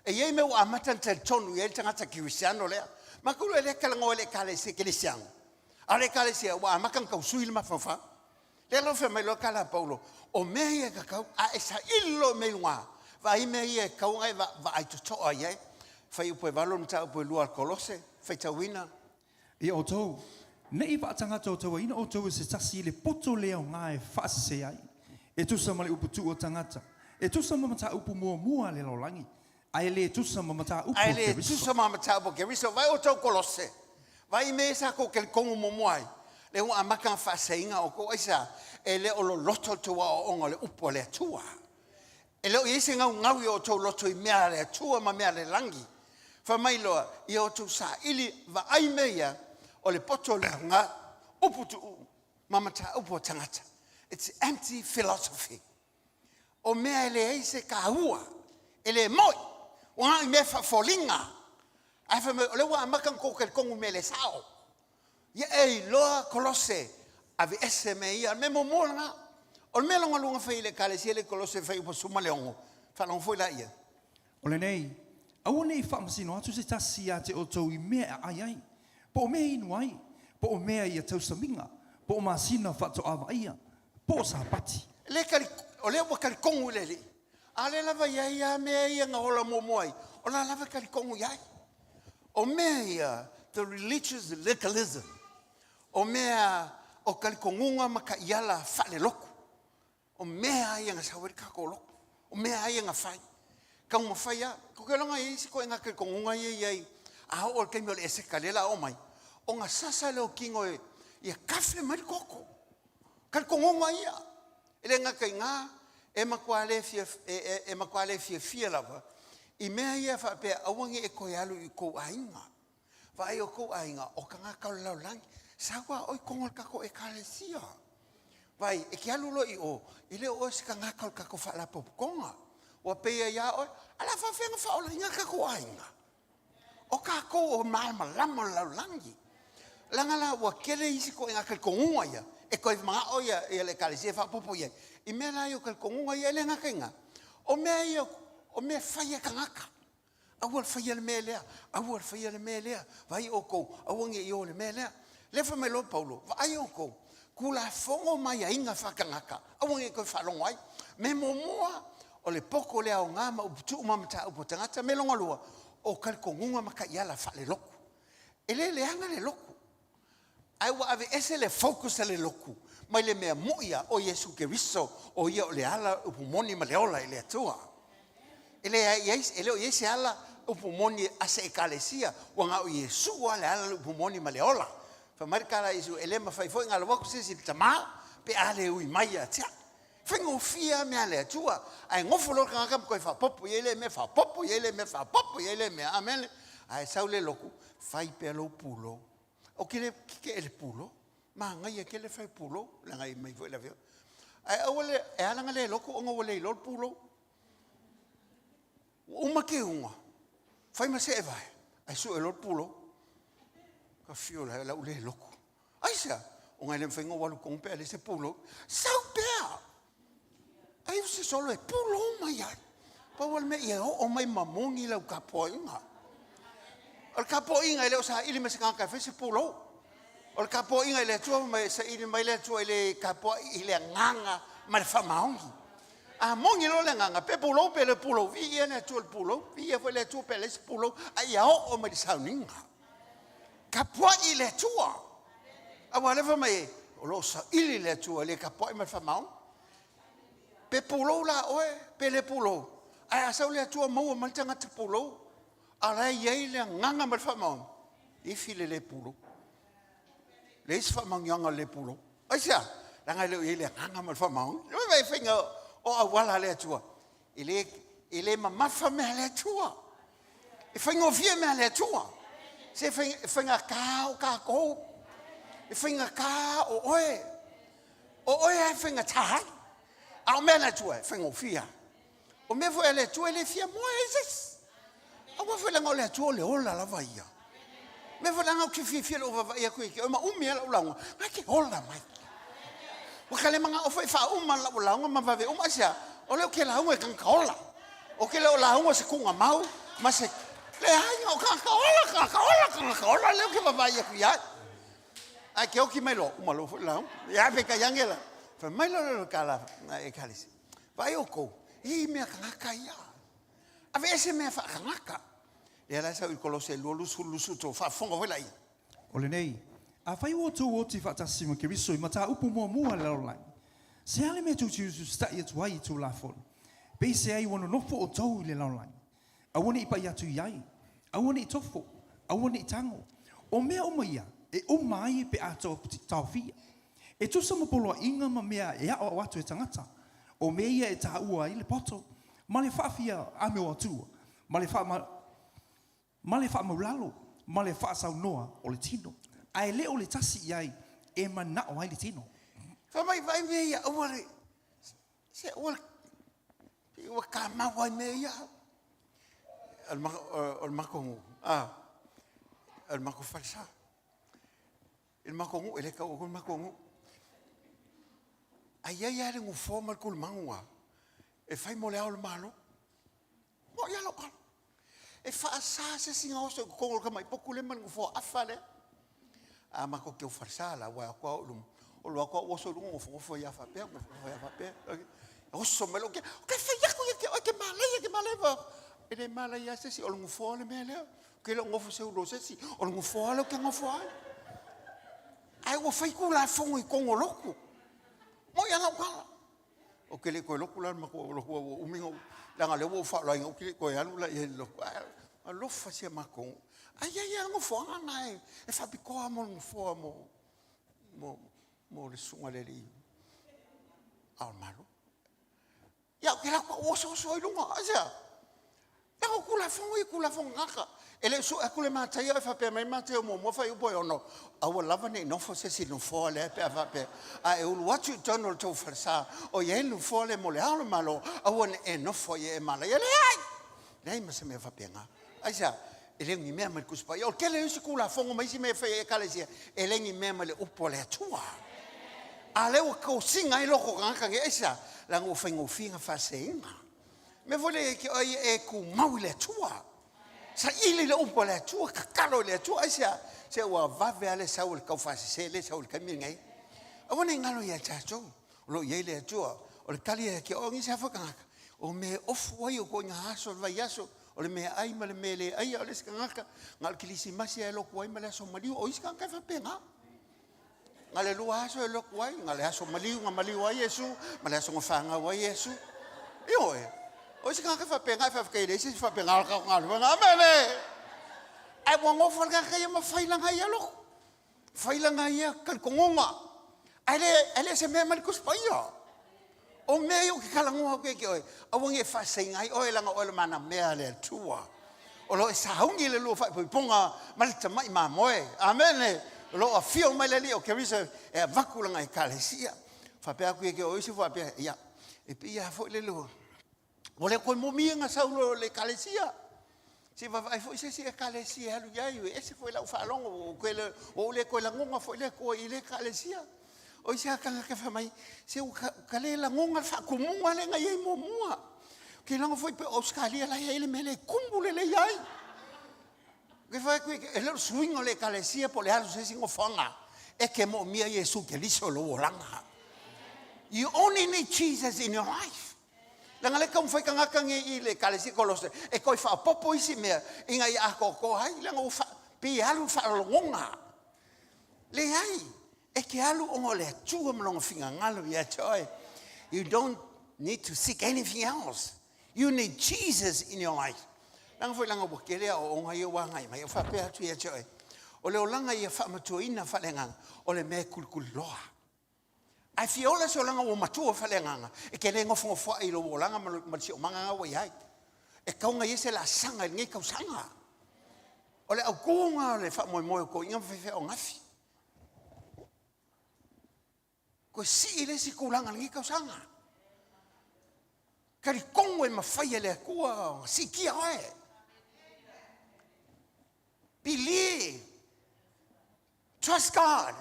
E iei me o amatan te tonu iei tangata kirisiano lea. Makulu e le kalango e le kale se kirisiano. A le kale se wa amakan kausui le mawhawha. Le lofe mai lo kala paulo. O mea ia kakau a e sa ilo me lunga. Va i mea ia kau ngai va ai tutoa iei. Whai upo e walum ta upo e lua kolose. Whai tawina. I o tau, nei wa tangata o tau ina o tau se tasi le poto leo ngā e whaasese ai. E tusa ma le upu tu o tangata. E tusa ma mata upu mua le laulangi. Ai le tusa ma mata upu ai ke le riso. tusa ma mata upu ke riso. Vai o tau kolose. Vai me sa ko ke kongu momoai. Le ua amaka whaaseinga o ko aisa. E le o lo loto tua o onga le upu le atua. E le o ise ngau ngawi o tau loto i mea le atua ma mea le langi. Whamailoa i o tau sa ili va ai mea o le poto le ngā upu tu mamata upu tangata. It's anti-philosophy. O mea ele eise ka hua. Ele moi. O ngā i mea whafolinga. Ai whamai, o le wa amakan kōkele kongu me le sao. Ia ei loa kolose. Ave ese me ia. Me mo mōlanga. O le mea longa lunga whai le kale si ele kolose whai upo suma leongo. Whanong fwoi la ia. O le nei, au nei whamasino atu se tasi a te o tau i mea ai ai. Po o mea inu ai. Po o mea ia tau saminga. Po o masina whato awa ia. Po o sa pati. O le wakari kongu lele. A le lava ia mea ia ngā hola momoai. O la lava kari kongu iai. O mea ia, the religious legalism. O mea, o kari kongunga maka iala whale loku. O mea ia ngā sawari kako loku. O mea ia ngā whai. Kau mawhai ia, ko ke longa i siko e ngā kari kongunga iai. A o ke mio le ese kalela o mai. O ngā sasa leo kingo e, ia kawhi mai koko. Kari kongunga ia. Ele ngā kai ngā, e makuale fia lava. I mea ia whapea awangi e koe alu i kou ainga. Vai o kou ainga, o ka ngā kau lau langi. Sawa oi kongol kako e kalesia. Vai, e ki alu lo i o, i leo o si ka ngā kau kako whala popukonga. O pea ia oi, ala whawhenga whaola i ngā kako ainga. O kako o malama lamo lau langi. Langa la wa kele isi ko ngakal kongunga ya. E ko mga oya e le kalisi fa popo ya. I me la yo kal kongunga ya le ngakenga. O me faya kangaka. Awal faya le melea. Awal faya le melea. Vai oko awange yo le melea. Le fa me lo Paulo. Vai oko. Kula fongo mai inga fa kangaka. Awange ko fa longwai. Me momoa o le poko le au ngama uputu mamata uputangata me longa lua. O kal kongunga maka yala fa le loku. Ele le hanga le loku. Ai wa ave ese le focus le loku. Mai le mea moia o Yesu Keristo o ia o le ala upumoni ma le ola ele atua. Ele o Yesu ala upumoni ase ekalesia wanga o Yesu le ala upumoni ma le ola. Fa markala Yesu ele ma fai foi ngalo waku sisi tama pe ale ui mai atia. Fengo fia me ale atua. Ai ngofo lo kanga ko fa popo ele me fa popo ele me fa popo ele me amen. Ai saule loku fai pe lo pulo. O kile ele pulo. Ma ngai ke le fai pulo la ngai mai foi la veo ai awale e ala ngale loko o ngole lo pulo o ma ke unga fai ma se vai ai su lo pulo ka fio la ule loko ai sa o ngai le fai ngo walu kong pe le se pulo sau pe ai se solo e pulo mai ai pa wal me ia o mai mamongi la kapoinga al kapoinga le o sa ili me se ka fa se pulo. O le kapo inga ile tua mai sa ili mai le tua ile kapo ile nganga ma le famaongi. A mongi lo le nganga pe pulo pe le pulo vi ene tua le pulo vi e foi le tua pe le pulo ai o mai Sauniga. Kapo ile tua. A wale fa mai o lo sa ili le tua le kapo ma famaong. Pe pulo la oe pe le pulo. Ai a sa le tua mo ma tanga te pulo. Ala ye le nganga ma famaong. I file le pulo. Le isfa mangyanga le pulo. Aisha, langa le ile hanga mal famang. Le vai finga o awala le tua. Ile mamafa me le tua. E finga vie me le tua. Se finga ka ko. E finga ka o oe. O oe e finga tai. A me le tua, finga fia. O me vo le tua le fia moeses. A wo fela ngole tua le ola la vaia. Me falanga ki fi lo va ia ku ki o ma umi ala ulanga ma ki hola mai o kale manga o fa uma la ulanga ma va ve uma sia o le ke la uma kan hola o ke le la uma se kunga mau ma se le ai o kan hola le ke va ia ku ya ai ke o ki mai lo uma lo la ya pe ka yangela fa mai lo kala na e kalisi vai o ko i me ka ya a veces me fa ka e ala sa Kolose lusu to fa fonga hola i O le nei, a whai o tō o ti whatasi mo ke riso I mata upu mua le rolai. Se ale me tū tiusu stai atu ai tū la fol. Pei se ai wano nofo o tau le rolai. A wane I pai atu iai. A wane I tofo. A wane I tango. O mea o maia, e o mai pe ato tau fia. E tu sama polo inga ma mea e a o atu e tangata. O mea ia e ta ua I le poto. Ma le whaafia a me o atua. Ma le wha maulalo. Ma le wha saunoa o le tino. Ai le o le tasi iai e mana o ai le tino. Fa mai vai me ia ore. Se ore. O ka ma vai me ia. Al mako al mako falsa. Il mako ele ka o mako. Ai ai ale ngu formal kul mangua. E fai mo le ao le malo. Mo ia lo kala. E fa sa se singa o so ko ka mai poku le man fo afale a ma ko ke o farsala wa ko o lo ko o so lu fo ya fa pe o so me lo ke fa ya ko ke male va e de mala ya se si o lu fo le mele ke lo ngofo se lo se si o lu fo lo ke ngofo ai o fa ku la fo I ko ngoloko mo ya la kala o ke le ko lo kula ma ko lo o mingo langa le wo fa lo ngo ki ko ya la ye lo a lo fa se ma ko ai ai ngo fo ngai e fa biko mo ngo fo mo le sunga le ri al malo ya ke la ko o so I lunga aja ya ko kula fo ngaka ele so akule ma tai e fa pe mai ma te mo fa u boy ono a wo lava ne no fo se si no fo le pe fa pe a e what you done to for sa o ye no fo le mo le al malo a wo e no fo ye mala ye le ai nei ma se me fa pe nga aja Elengi mea mai kuspa. O kele usi kula fongo mai si me fe ekalesia. Elengi mea mai le upo le atua. A leo ko singa I loko ngaka nge esa. Lango fengo finga faseinga. Me vole ki e ku mau le atua. Sa ili le upo le atua. Kakalo le atua esa. Se wa vave ale saul kau fasi se le saul kami ngai. Awane ngalo ya chacho. Lo ye le atua. O le kali e ki o ngi sa ngaka. O me ofu wai o ko nga aso vai aso. O le mea ai ma le mele ai o le skangaka ngal kilisi masi e lo kuai ma le aso maliu o iska ka fa penga ngale lu aso e lo kuai ngale aso maliu nga maliu ai Yesu ma le aso ngafanga wa Yesu io o iska ka fa penga fa ka ile si fa penga ka ngal nga mele ai mo ngo fa ka ya ma faila nga ya lo faila nga ya kan kongonga ale se me mal kuspaia o mea yo ki kalangoa koe ki oe. Awangi e whasei ngai oe langa oe le mana mea le tua. O lo e sahaungi le lua whai ponga malita mai ma moe. Amen. O lo a fio mai le li o ke risa e a vaku langa e kalesia. Whapea koe ki oe si whapea. Ia. E pia fo le lua. O le koe momia nga saulo le kalesia. Si whai fo ise si e kalesia halu iai. E se fo e lau whaalongo. O le koe langonga fo le koe i le kalesia. O sia kanga ka famai se o kalela ngonga fa kumunga le ngai mo mua ke lango foi pe Australia la ele mele kumbule le yai ke fa ku ele swing le kalesia po le alu se singo fanga e ke mo mia Yesu ke liso lo langa. You only need Jesus in your life. Langa le kam foi kanga kanga I le kalesia kolose e koi fa popo isi mea inga I ako ko hai langa fa pi alu fa ngonga le ai. E ke alu o le atua malonga finga ngalo ia toi. You don't need to seek anything else. You need Jesus in your life. Langa foi langa bokelea o onga ia wangai mai fa pe atu ia toi. O le olanga ia fa matuina fa lenga o le me kulkuloa. Ai fiola so langa o matua fa lenga e ke le ngofo fo I lo olanga ma si o manga wa ia. E kaunga ia se la sanga ngai kau sanga. O le au kunga le fa mo ko inga fe o ngafi. Ko si ile si kulanga ngi ka sanga. Kari kongo e mawhai le kua si kia oe. Believe. Trust God.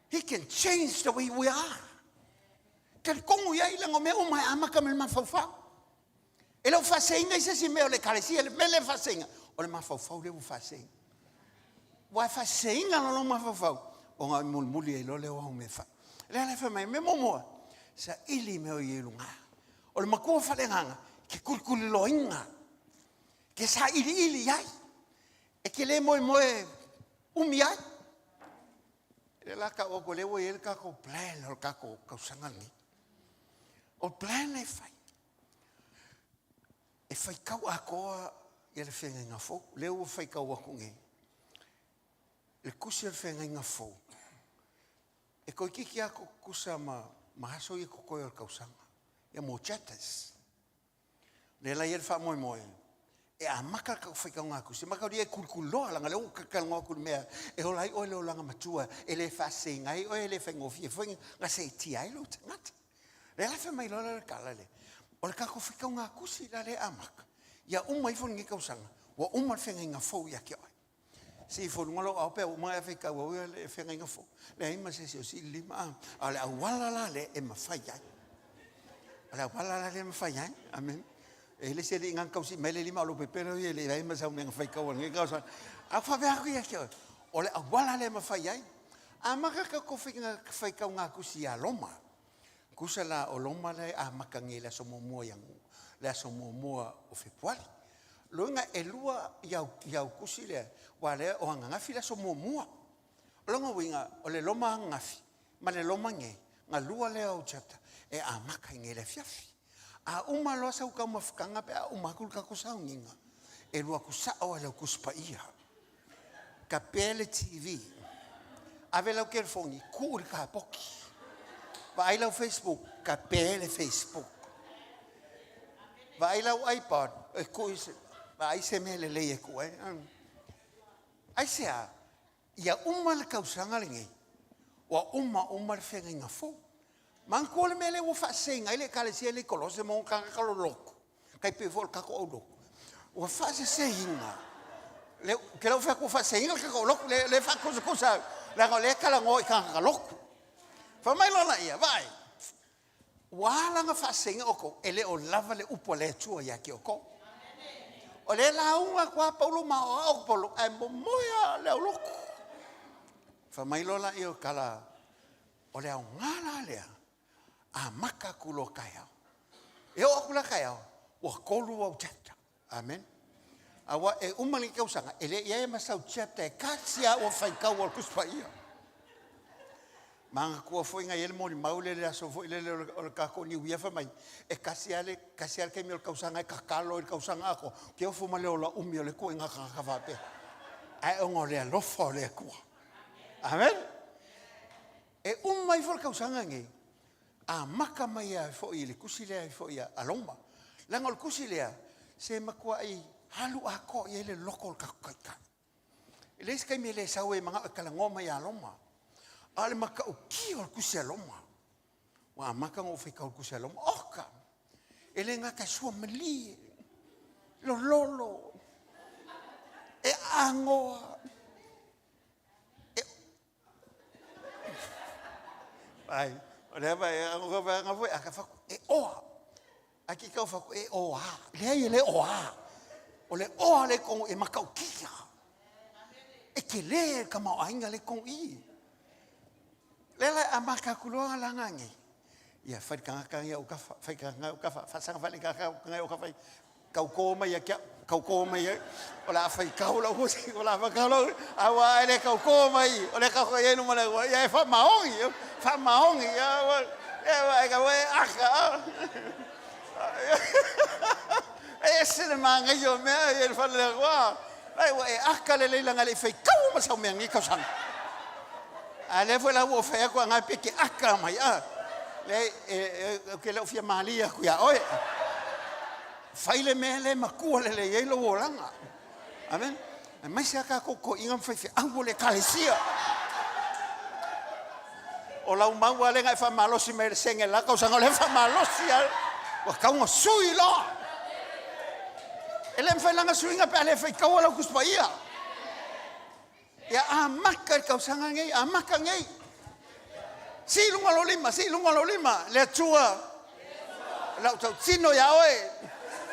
He can change the way we are. Kari kongo ia ilango me o mai amaka me mawhauwhau. E lau whaseinga isa si meo le kalesia le mele whaseinga. O le mawhauwhau le u whaseinga. Wai whaseinga lo mawhauwhau. O ngā mulmuli e lo le o hau me wha. Le ala fa mai me momoa sa ili me o yelunga o le makua falenganga ke kulkuli loinga ke sa ili ai e ke le moe umi ai le la ka o le wo yel ka ko plan o ka ko kausangani o plan e fai kau a koa ia le whenga inga fo le o fai kau a kunge le kusi le whenga inga fo e koi kiki ako kusa mahaso I kokoe o kausanga. Ia mo chatas. Le la ier wha moe. E a maka ka whaikau ngā kusa. Maka ori e kurkuloa langa leo kakal ngā kuru mea. E ho lai oe leo langa matua. E le whase ngai oe le whaingofia. Whainga ngā se ti ai lo tangata. Le la wha mai lola le kala le. O le kako whaikau ngā kusi la le a maka. Ia umai whoni ngi kausanga. Wa umar whenga inga fau ia ki oe. Si fo ngolo au pe o mai fe ka o le fe nga fo le ai ma se si lima ale awala la le e ma fai ai ale awala la le ma fai ai amen e le se ringa ka si mele lima lo pe pero le ai ma sa nga fai ka o nga ka a fa ve aku ia ki o le awala le ma fai ai a ma ka ko fai ka nga ku si a loma ku sa la o loma le a ma ka ngela so mo mo yang le so mo mo o Fepuari longa e lua iau kusi le wale o ngafi la so momua longa winga o le loma ngafi ma le loma nge nga lua le au chata e a maka nge le fiafi a uma lo sa ka mafkanga pe a uma kul ka kusaunga e lua kusa o le kuspa ia kapele TV ave la ke foni kul ka poki vai la Facebook kapele Facebook vai la iPad e kuis vai se mele le e ku ai sea ia uma le kausanga le ngai wa uma le fenga inga fo man ko le mele wo fa senga ile kale se le kolose mon ka ka lo loko kai pe vol ka ko lo wa fa se inga Le ke lau fa ko fa senga ka ko lok le fa ko sa la ko le kala ngoi ka lok. Fa mai lona ia vai. Wala nga fa senga oko ele o lava le upo le tua ya ki oko. O le launga kwa paulo ma o paulo ai mo moya le loko. Fa mai lona ia kala o le ngala le a maka kulo kaya. E o kula kaya o kolu o chata. Amen. Awa e umali ka usanga ele ia ma sau chata e kasia o fai ka o kuspaia. Manga kua foi ngai ele mo ni maule le aso foi le o ka ko ni wia fa mai e kasia ke mi o ka usanga ka kalo ka usanga ko ke o fu male o la umi o le ko nga ka va pe. Ai o ngole lo fo le ku. Amen. E mai for ka usanga ngai a maka mai a fo ile kusile fo ia aloma la ngol kusile se makua ai halu ako ia le lokol ka ka ile ska mi le sawe manga kala ngoma ia aloma ale maka o ki o kusile aloma wa maka ngo fe ka o kusile aloma oka ele nga ka sua mali lo lolo e angoa ai ole vai ngo va ngo foi aka fa e oa aki ka fa e oa le oa ole oa le ko e makau kia e ke le ka ma ainga le ko I le la amaka kulo la ngangi ia fa ka ia o ka fa ka fa sa fa le ka o ka fa ka ko mai ya ka ko mai ola fa ka ola ho si ola fa ka lo awa le ka ko mai ole ka ko ye no mala ia fa maongi ya ka we aka ese le manga yo me el fa le wa ai we aka le la ngale fa ka ma sa me ngi ka sang ale fue la wo fa ko nga pe ke aka mai le ke le fia malia ku ya oi faile mele makua le yelo wolanga amen mai se aka ko inga fa fa angole kalesia o la uma wale ngai fa malo si mer senge la ka usanga le fa malo si wa ka un sui lo ele me fa langa suinga pe ale fa ka wala kuspaia ya amaka ka usanga ngai amaka ngai si lunga lo lima le tua la tau tino ya oi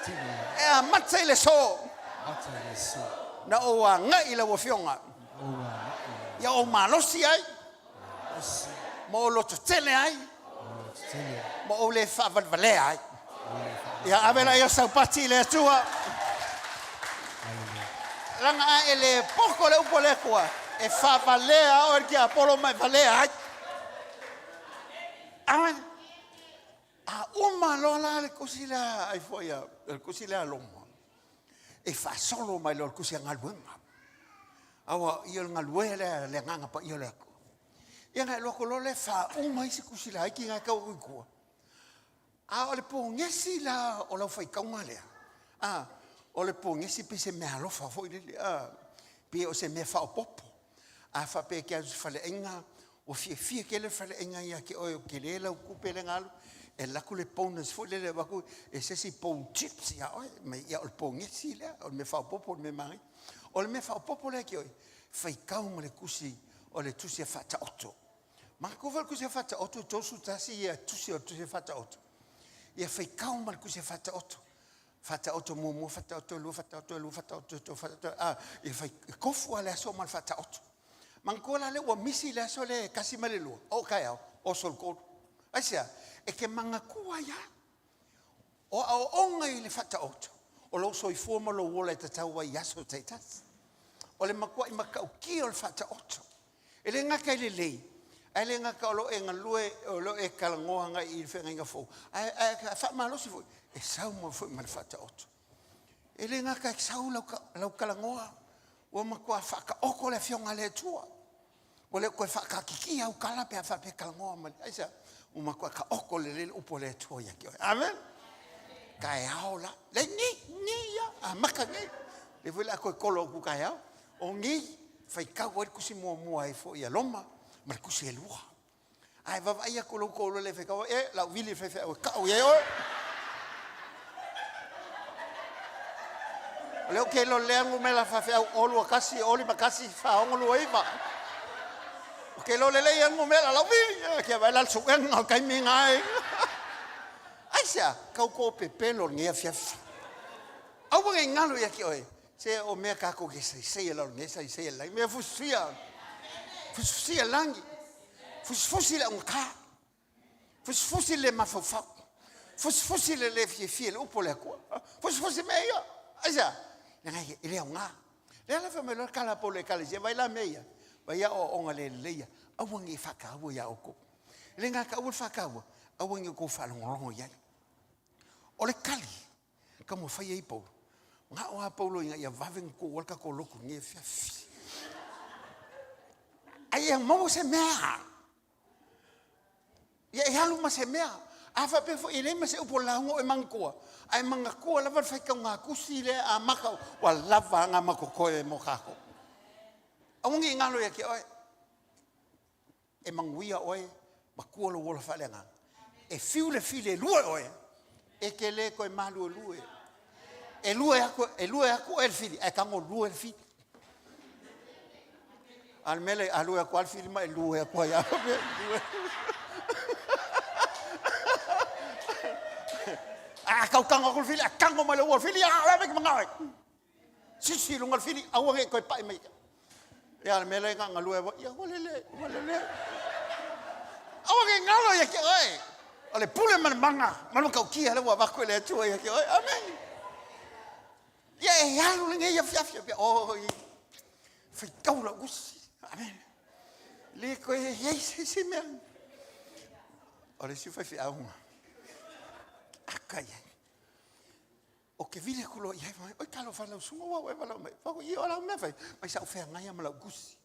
e amatsa le so na o ngai la wo fionga ya o malo si ai mo lo tele ai mo le fa vale ai ya avela yo sa pati le tua langa ele poco le upo le kwa e fa vale o ki apolo mai vale ai amen a uma lola le cosila ai foia el cosila lomo e fa solo mai lo cosila ngalwenga awa io ngalwele le nganga pa io le ia ngai loko lo le fa mai se kusila ai ki ngai ka o ku a o le pongesi la o la fai ka ngale a o le pongesi pe se me alo fa foi le a pe o se me fa o popo a fa pe ke fa le enga o fie ke le fa le enga ia ke o ke le la ku pe le ngalo e la ku le pones foi le ba ku e se si pon chips ia o me ia o pongesi le o me fa o popo me mai o le me fa o popo le ke o fai ka mo le kusi o le tusi fa ta otto ma ko val ku se fata otto to su tasi ia tu se fata otto ia fai kau mal ku se fata otto mo fata otto lu fata otto to fata ia fai kofu ala so mal fata otto man ko la le wa misi la so le kasi male lu o kai o sol ko asia e ke manga ku ya o ngai le fata otto o lo so I forma lo wola ta tawa ya so taitas o le makua I makau ki o le fata otto ele nga kai le ele nga ka lo enga lue o lo e kalangoa nga I fe nga fo fa malo si fo e sau mo fo mal fata otto ele nga ka sau lo kalangoa o ma kwa fa ka oko le fionga le tua o le ko fa ka kiki au kala pe fa pe kalangoa ma aisa o ma kwa ka oko le upo le tua ya ki amen kai aula le ni ya a maka ni le vola ko kolo ku kai o ngi fai ka wa ku si mo ai fo ya loma ma ku se lua ai va ia ko le fe ka la vili fe ka o ye o Leo ke lo le ngu mela fa fa o lo kasi o li makasi fa o lo iba. Ke lo le le ngu mela la vi ke va la su en o kai mi ngai. Aisa kau ko pe pelo nge fa. Au nge ngalo ya ki oi. Se o me ka ko ke se lo nge se la me fu sia. Fu sia langi. Fu le unka. Fu le mafofa. Fu le fie le upo le ko. Fu me ya. Aisa ngai ile nga. Le la fa me lo kala po le kala je vai la meia. Vai ya o nga le leia. Au nge fa ka wo ya o ko. Le nga ka wo fa ka wo. Au nge ko fa lo ya. O le kali. Ka mo fa ye po. Nga o Paulo nga ia vaven ko walka ko loku nge fia. Ai mo se mea. Ya halu ma se mea. Afa pe fo ile ma se upo lango e mangkoa. Ai manga ko la va fa ka nga kusile a maka wa lava nga makoko e mo kako. Aungi ngalo ya ki oi. E manguia oi makua lo wola fa lenga. E fiule file lue oi. E ke le ko e malu lue. E lue ako el fili. E kango lue el fili. Al mele alue ako al fili ma e lue ako ya. Kau kango ko fili. Kango ma le wo fili. La me mangai. Si lungal fili. Awange ko pa mai. Ya al mele nga lue bo. Ya wolele. Awange ngalo ya ki oi. Ole pule man manga. Manu kau kia le wa ba ko le tu ya ki oi. Amen. Ya lu nge ya fia oh foi kau la us amen le ko ye si men ora si foi fia uma akai o que vile kulo ya oi kalo fa la sungo wa va la me fa i ora me fa mai sa fe ngai ma la gus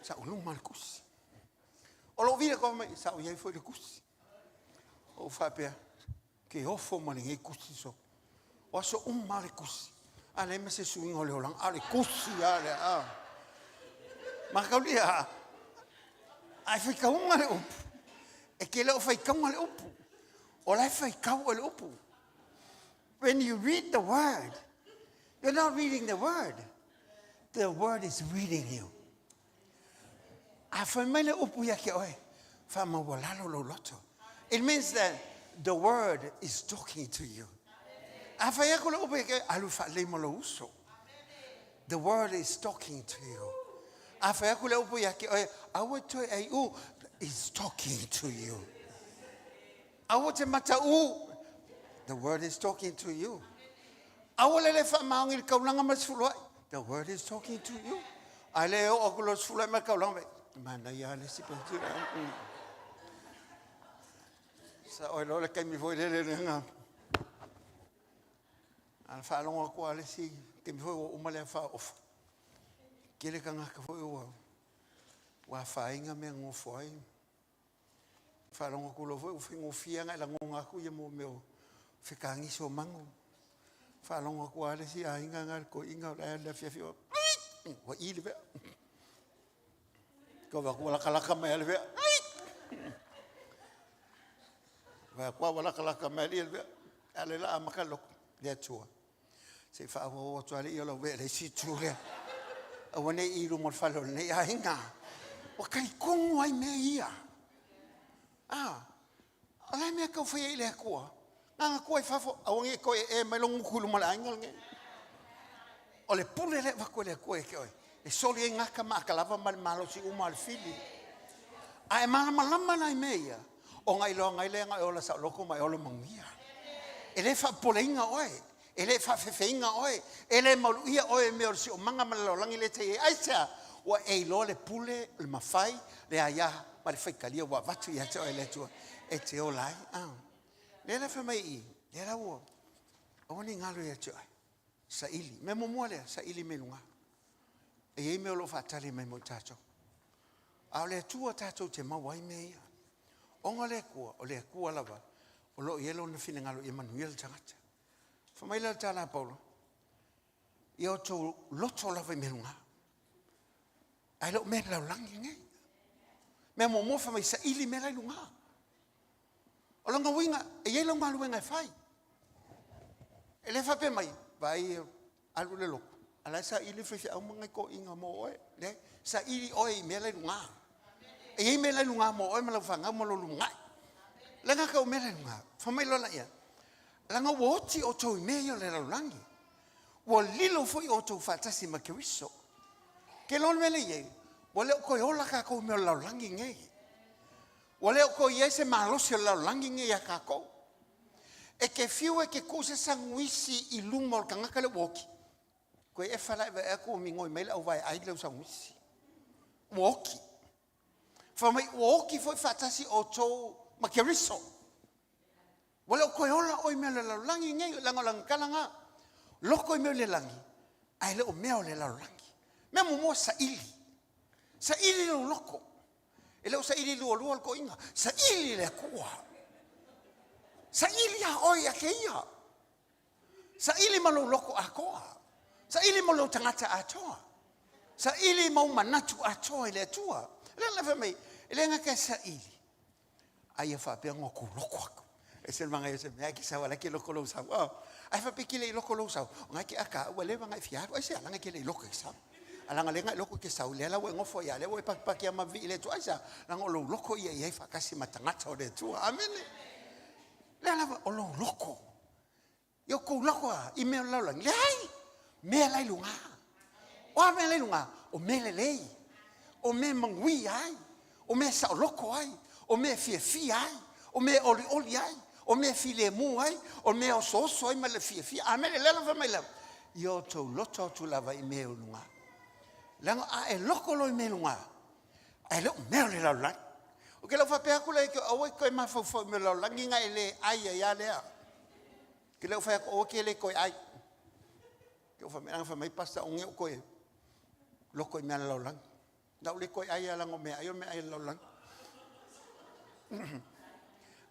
sa lu mal gus o lo vile ko mai sa ye foi de gus o fa pe que o fo ma nge gus so o so mal gus ale me se suing ole olang ale kusi ale makalia ai fica ale up e que le fai kau ale up o la fai kau ale up when you read the word you're not reading the word is reading you a fa mele up ya ke oi fa ma wala lo loto it means that the word is talking to you. The word is talking to you. Is talking to you. The word is talking to you. The word is talking to you. Al fa longa ko ale si ke mi foi o male fa of ke le kanga ka foi wa fa inga me ngo foi fa longa ko lo foi o fingo fianga la ngonga ku ye mo meu fikangi so mango fa longa ko ale si a inga ngal ko inga la fia fia wa ile be ko va ko la kala ka me be va ko la kala ka me be ale la makalo le tua se fa o to ale yo ve le si tule a wone I lu mo falo ne ya hinga o kai kongo ai me ia ala me ka foi ile ko nga ko fa fo a wone ko e me lo ngulu mo la ngal nge o le pule le va ko le ko e ke e soli nga ka ma ka lava mal malo si o mal fili ai malama na me ia o ngai lo ngai le nga o la sa loko mai o lo mangia ele fa polenga oi ele fa fefeinga oi ele maluia oi me orsi o manga malalangi le te aisa o e lo le pule le mafai le aya ma le fai kalia wa vatu ya te ele tu e te o lai le la fa mai le la o ni ngalo ya tu sa ili me mo le sa ili me lunga e me lo fa tali me mo tacho a le tu tacho te ma wai me o ngale ko o le ku lava o lo yelo na fina ngalo Emmanuel tangata fa mai la tala Paulo io to loto la ve melunga ai lo me la langi nge me mo fa mai sa ili me la lunga o longa winga e yelo malu nga fai ele fa pe mai vai Alu le loko. Ala sa ili fe au mga ko inga mo oe. Le sa ili oe me le lunga. E me le lunga mo oe me la fanga mo lo lunga. Langa ka o me le lunga. Fa mai lo la ia. Langa woti o to me yo le langi. Wo lilo foi o to fatasi ma keriso. Ke lon me le ye. Wo le ko ola ka ko me lo langi ngai. Wo le ko ye se malosi lo langi ngai ya ka ko. E ke fiu e ke kuse sanguisi I lumo o kanga kale woki. Koe e whala e ko mingo I meile au vai ai leu sanguisi. Woki. Whamai woki foi fatasi o tō makeriso. Wale o koe ola oi mea le laulangi ngai lango lang kalanga. Loko I mea le langi. Ai le o mea o le laulangi. Mea mo sa ili. Sa ili lo loko. E leo sa ili lua lua ko inga. Sa ili le kua. Sa ili a oi a keia. Sa ili malo loko a koa. Sa ili malo tangata a toa. Sa ili mau manatu a toa I le tua. Le whamei, le ngaka sa ili. Ai a whapea ngoku loko aku. E se mga se mea ki sawa la ki loko lo sau. Ai whapea ki le loko lo sau. Ngai ki aka ua le wanga I fiaru. Ai se alanga ki le loko I sau. Alanga lenga loko ki sau. Le ala ue ngofo ia. Le ue pakipaki ama vi I le tua. Ai sa langa lo loko ia iai whakasi matangata o le tua. Amene. Le ala o lo loko. Yo kou loko a. I mea laulang. Le ai. Mea lai lunga. O mea lai lunga. O mea le lei. O mea mangui ai. O mea sao loko ai. O mea fia ai. O mea oli ai. O mea file mu ai. O mea o soso ai ma le fia. A mea le lela fa mai lau. Yo tau loto tu lava I mea lunga. Langa a e loko lo I mea lunga. A e leo mea le lau lang. O ke lau fa pea kula e ke awe koe ma fau mea lau lang. Inga e le ai a ia lea. Ke lau fa o ke le koe ai. Ke o fa mea fa mai pasta o nge o koe. Loko I mea lau lang. Nau le koe ai alango mea. Ayo mea ai lau lang.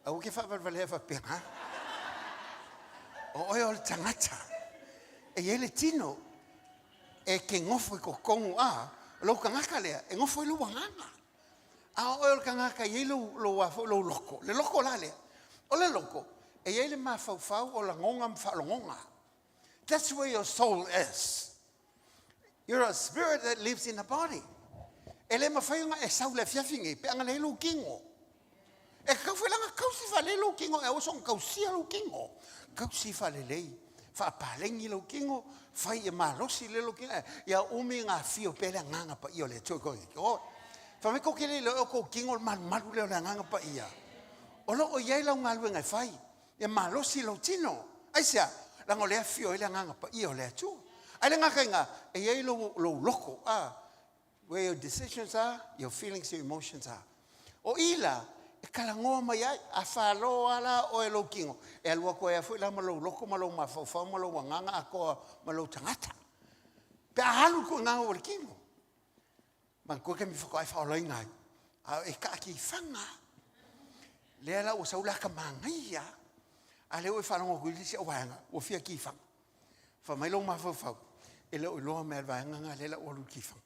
Au ke whawalwale fa pia ha. O oe o le tangata. E ele tino. E ke ngofo I ko kongu a. Lau kangaka lea. E ngofo I lu wanganga. A oe o le kangaka I lu wafo lu loko. Le loko la lea. O le loko. E ele ma fau o la ngonga mwhalongonga. That's where your soul is. You're a spirit that lives in a body. E le mawhaiunga e sau le fiafingi. Pe anga le lu kingo. E kauwhelanga kausi whale lo kingo. E osong kausia lo kingo. Kausi whale lei. Whaapalengi lo kingo. Whai e malosi le lo kingo. Ia umi ngā fio pele nganga pa ia le tui koi. Whame ko kele le oko kingo maru leo le nganga pa ia. O lo o iei lau ngā lue ngai whai. Ia malosi lo tino. Aisia. Lango lea fio le nganga pa ia le tui. Ai le ngaka inga. E iei lo loko. Where your decisions are, your feelings, your emotions are. O ila. E kalangoa mai ai, a whaloa ala o e lo kingo. E alua koe a fuila ma lo loko, ma lo mawhawhau, ma lo wanganga, a koa ma lo tangata. Pe a halu ko nganga o le kingo. Ma koe ke mi whako ai whaolai ngai. A e ka ki whanga. Lea la o saulaka mangaia. A leo e whanonga kuilisi o wahanga, o fia ki whanga. Whamailo mawhawhau. E leo i loa mea wahanga ngā lela o lu ki whanga.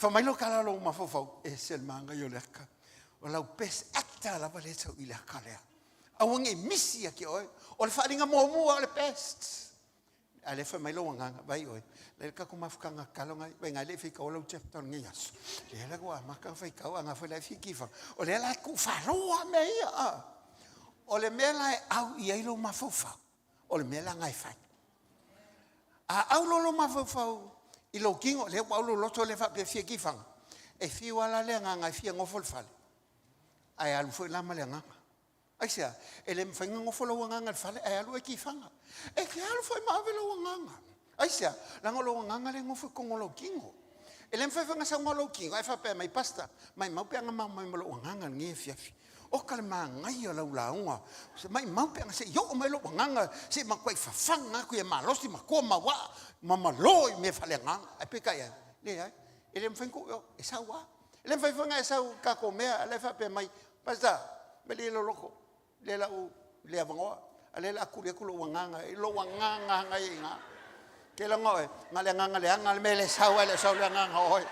Whamailo kala lo mawhawhau. E sel manga i o leka. O lau best actor la wale tau I le kalea. Awang e misi aki oe. O le wharinga mo'omua o le best. A le wha mailo wanganga, vai oe. Le kako mawhukanga kalonga, vai ngai le whika o lau chapter ngai aso. Le la kua maka whika o anga whai lai whikifang. O le la ku wharoa me ia. O le mea lai au I eilo mawhawhau. O le mea la ngai whai. A au lolo mawhawhau. I lo kingo, le au lo loto le whape whikifang. E whiwala le ngai whia ngofol whale. Ai alu foi lama le nganga. Ai sia, ele mwhainga ngofo lo nganga le whale, ai alu e ki whanga. E ki alu foi mawe lo nganga. Ai sia, lango lo nganga le ngofo kongo lo kingo. Ele mwhainga sa ngolo kingo, ai whapea mai pasta, mai maupe anga mai lo nganga nge fiafi. O kale maa ngai o lau launga. Mai maupe anga se, yo o mai lo nganga, se ma kwai whawhanga, kui e malosi, ma kua ma wa, ma maloi me whale nganga. Ai peka ia, le ai, ele mwhainga e sa wa. Ele whaiwhanga e sau kako mea, ele whapea mai, pasta, me le lo loko, le la u, le avangoa, ale la kuri aku lo wanganga, e lo wanganga ngai inga. Ke la ngoe, ngale nganga le anga, me le sau le nganga oi.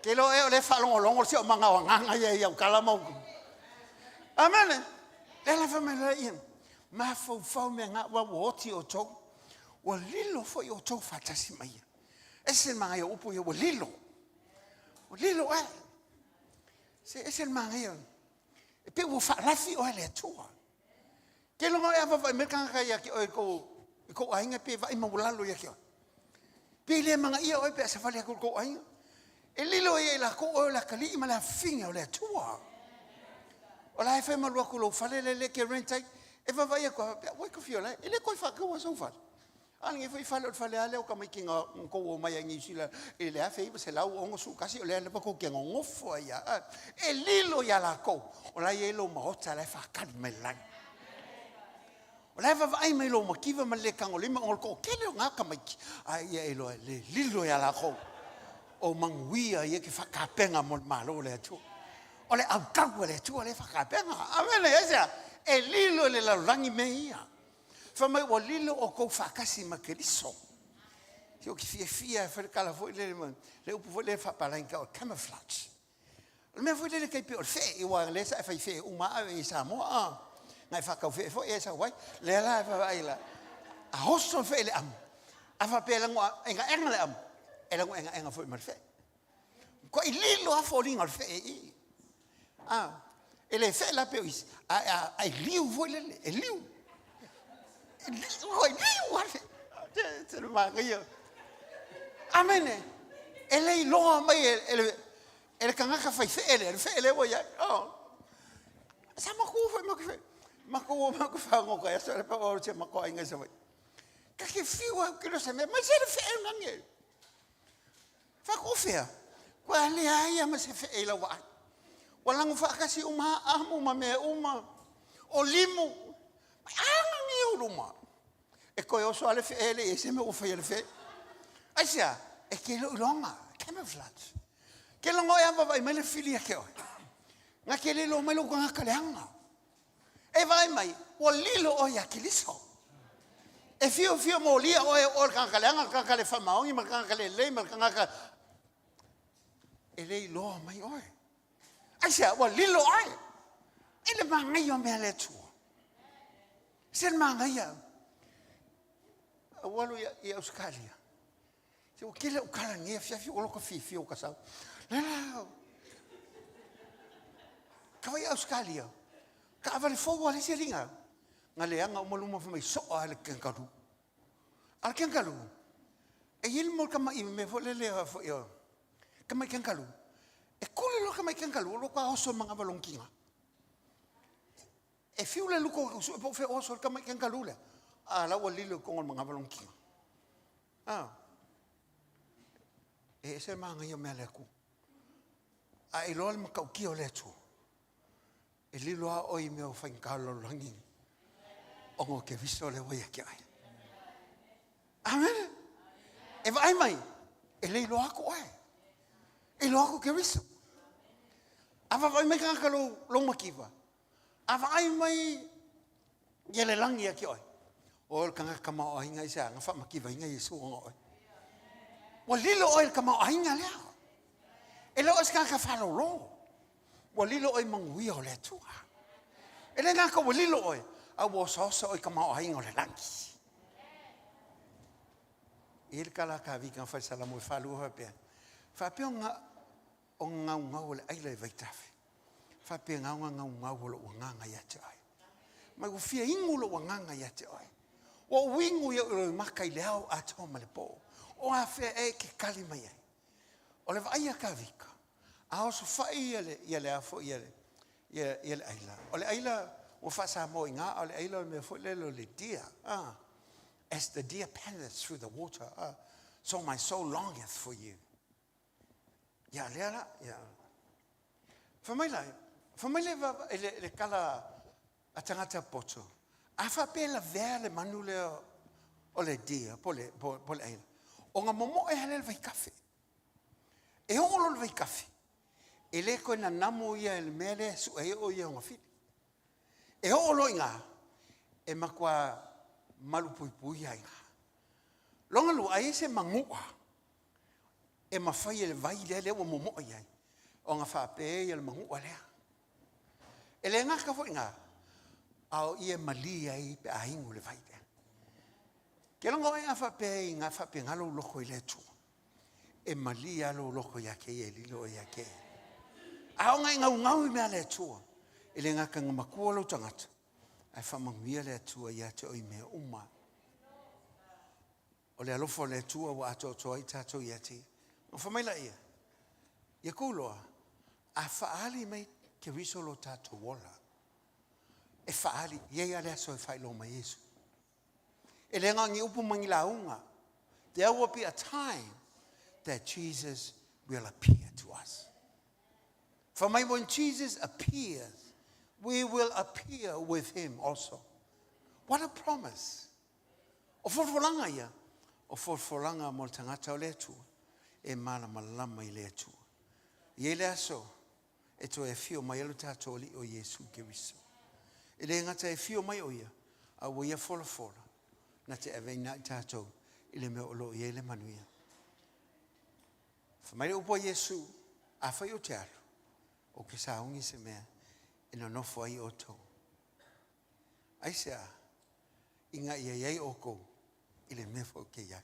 Ke lo e o le whalongolongo, si o manga wanganga ye iau kalamau. Amen. Le la whamela ian, ma fau me ngā wa woti o tau, Wa lilo fo yo tau fatasi mai. Ese mga yo upo yo wa lilo. Wa lilo Se ese mga yo. Pe wo fa rafi o le tua. Ke lo nga va me kanga ya ki ko ainga pe va imawulalo ya ki. Pe le mga ia o pe sa fale ko ainga. E lilo e la ko o la kali ma la finga o le tua. O la fe ma lo ko lo fale le ke rentai. E va vai ko wa ko fiola. Ele ko fa ko so fa. Ani e foi fale ale o ka mai kinga ko o mai ngi sila e le afe se la o ngo su kasi o le le ko ke ngo fo ya. E lilo ya la ko. O la ye lo ma o tsa la fa kan me la. O la va ai mai lo ma kiva ma le kango le ma o ko ke le nga ka mai. Ai e lo le lilo ya la ko. O manguia ye ke fa ka penga mo malo le tu. O le au ka le tu o le fa ka penga. Amene esa e lilo le la rangi meia. Famai o lilo o ko fakasi makeriso. Yo ki fia fa kala fo le upu fo le fa palanka o camouflage. Me fo le kai pe o fe e wa le sa fa fe uma e sa mo ngai fa ka fe fo e sa wai le la fa ai la. A hosto fe le am. A fa pe la ngo enga le am. E la ngo enga fo mal fe. Ko i lilo a fo ling al fe e. Ele fe la pe is. Ai liu fo le e liu. Oi, liu te ma io. Amene. Ele lo mai ele kanga ka fai ele wo ya. Sa ma ku fa ngo ka sa pa o se ma ko inga sa wai. Ka ke fiwa ke lo se me ma se fe ngange. Fa ku fe. Kwa le ai ma se fe la wa. Wala ngo fa ka si uma ma me uma. O limu. Ni uruma. E ko yo so ale fe ele e se me o fe ele fe. Asia, e ke lo longa, camouflage. Ke lo ngoya va vai mele filia ke o. Nga ke le lo melo nga kaleanga. E vai mai, o lilo o ya kiliso. E fio mo lia o ka kaleanga ka kale fa maongi ma ka kale le ma ka ele lo mai oi. Asia, o lilo ai. Ele manga yo me ale tu. Sen manga ya. Walu ya Australia. Se o kile o kala nge fiafi o loko fifi o kasau. La. Ka vai Australia. Ka vale fo wale se ringa. Ngale anga o maluma fa mai so ale kenkalu. Al kenkalu. E il mo kama I me fo lele fo yo. Kama kenkalu. E kule lo kama kenkalu lo ka oso manga balonkinga. E fiule luko so po fe oso kama kenkalu le. La o lilo con mga balongkinga. E se mga yo me aleku. I lo al makau ki o letu. E lilo a oi me o whainkalo langin. Ongo ke viso le wai ki ai. Amen. E vai mai. E lilo ako ai. E lo ako ke viso. Ava vai mai kakalo long makiva. Ava ai mai yele langi ki oi. O kanga kama o hinga isa nga fa makiva hinga Yesu ngo. Wa lilo o kama o hinga le. Elo os kanga fa lo. Wa lilo o mangui o le tu. Ele nga ka wa lilo o a wo so o kama o hinga le langi. Il kala ka vi kan fa sala mo fa lu ha pe. Fa pe nga o nga o le ai le vaitafe. Fa pe nga o lo nga ya te ai. Ma go fia ingulo o nga ya te ai. O wingu ya o makai leo a toma le po. O a fe e ke kali mai ai. O le vai a kavika. A o so fai ele a fo ele aila. O le aila o fa sa mo inga o le aila me fo le lo le dia. As the deer panteth through the water, so my soul longeth for you. Ya lea ya. Famile va le kala a tangata poto. Afa pela vele manule o le dia po le aila. O nga momo e halel vai kafe. E o lo vai kafe. E le ko na namu ia el mele su e o ia nga fit. E o lo inga e makwa malu pui ai. Longa lu ai se mangua. E mafai el vai le o momo ai. O nga fa pe el mangua le. E le nga ka fo inga. Au ia malia I pe aingu le vai. Ke longo e afa pe inga fa pe ngalo loko ile tu. E malia lo loko ya ke e lilo ya ke. A nga ngau me ale tu. Ile nga ka ngamaku lo tangata. Ai fa mangia le tu ya te o me uma. O le alofo le tu wa to to ai tato ya te. O fa mai la ia. Ia kuloa. A fa ali mai ke riso lo tato wola. E fa ali ye ale so e fa lo mai Yesu. Ele ngangi upu mangilaunga. There will be a time that Jesus will appear to us. For me, when Jesus appears, we will appear with him also. What a promise. O forfolanga ia. O forfolanga mo tangata o le tu. E mana malama i le tu. Ie le aso. E to e fio mai elu tato li o Yesu Kiriso. E le ngata e fio mai o ia. A wo ia fola. Na te ave na tato ile me olo ye le manuia. Fa mai upo Yesu a fai o teatro. O ke sa ungi se mea ina no foi o to. Ai sea inga ye o ko ile me fo ke ya.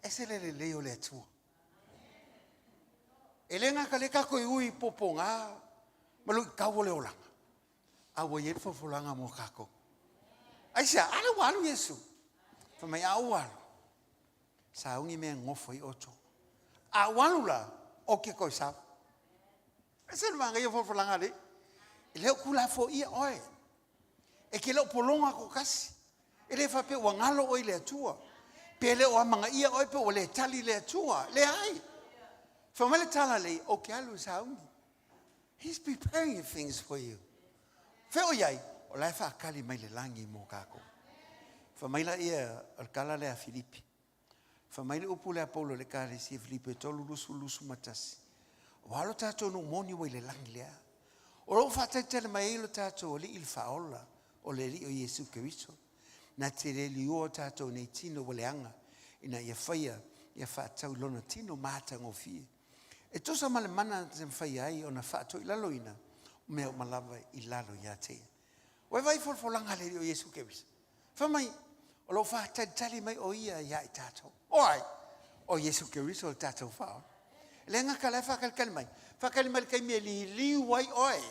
Ese le leo le tu. Elenga ka le ka ko ui poponga malu ka wo le olanga. A wo ye fo folanga mo ka ko. Aisha, ala walu Yesu. Fa mai awal. Sa ungi me ngofo I oto. Awalula o ke ko sa. Ese manga ye fo langa le. Ile kula fo I oi. E ke lo polonga ko kasi. Ile fa pe wangalo o ile tua. Pe le o manga ia oi pe o le tali le tua. Le ai. Fa mai le tala le o ke alu sa ungi. He's preparing things for you. Fe o yai. O lai fa kali mai le langi mo kako. Fa mai la ia al kala le a Filipi. Fa mai le upu le Apollo le kale si Filipi tolu lusu matasi. O halo tato no moni wa le langi lea. O lo fa tele mai lo tato o li il faola o le li o Yesu Kiriso. Na te le li o tato nei tino o le anga. Ina ia faia ia fa tau lona tino mata ngofi. E tosa male mana te faia ai ona fa to ilaloina. Me o malava ilalo ya te. Wai vai folanga le o Yesu Kiriso. Fa mai o lo fa tali mai o ia ya tato. Oi. O Yesu Kiriso o tato fa. Le nga kala fa kal mai. Fa kal mai kai me li wai oi.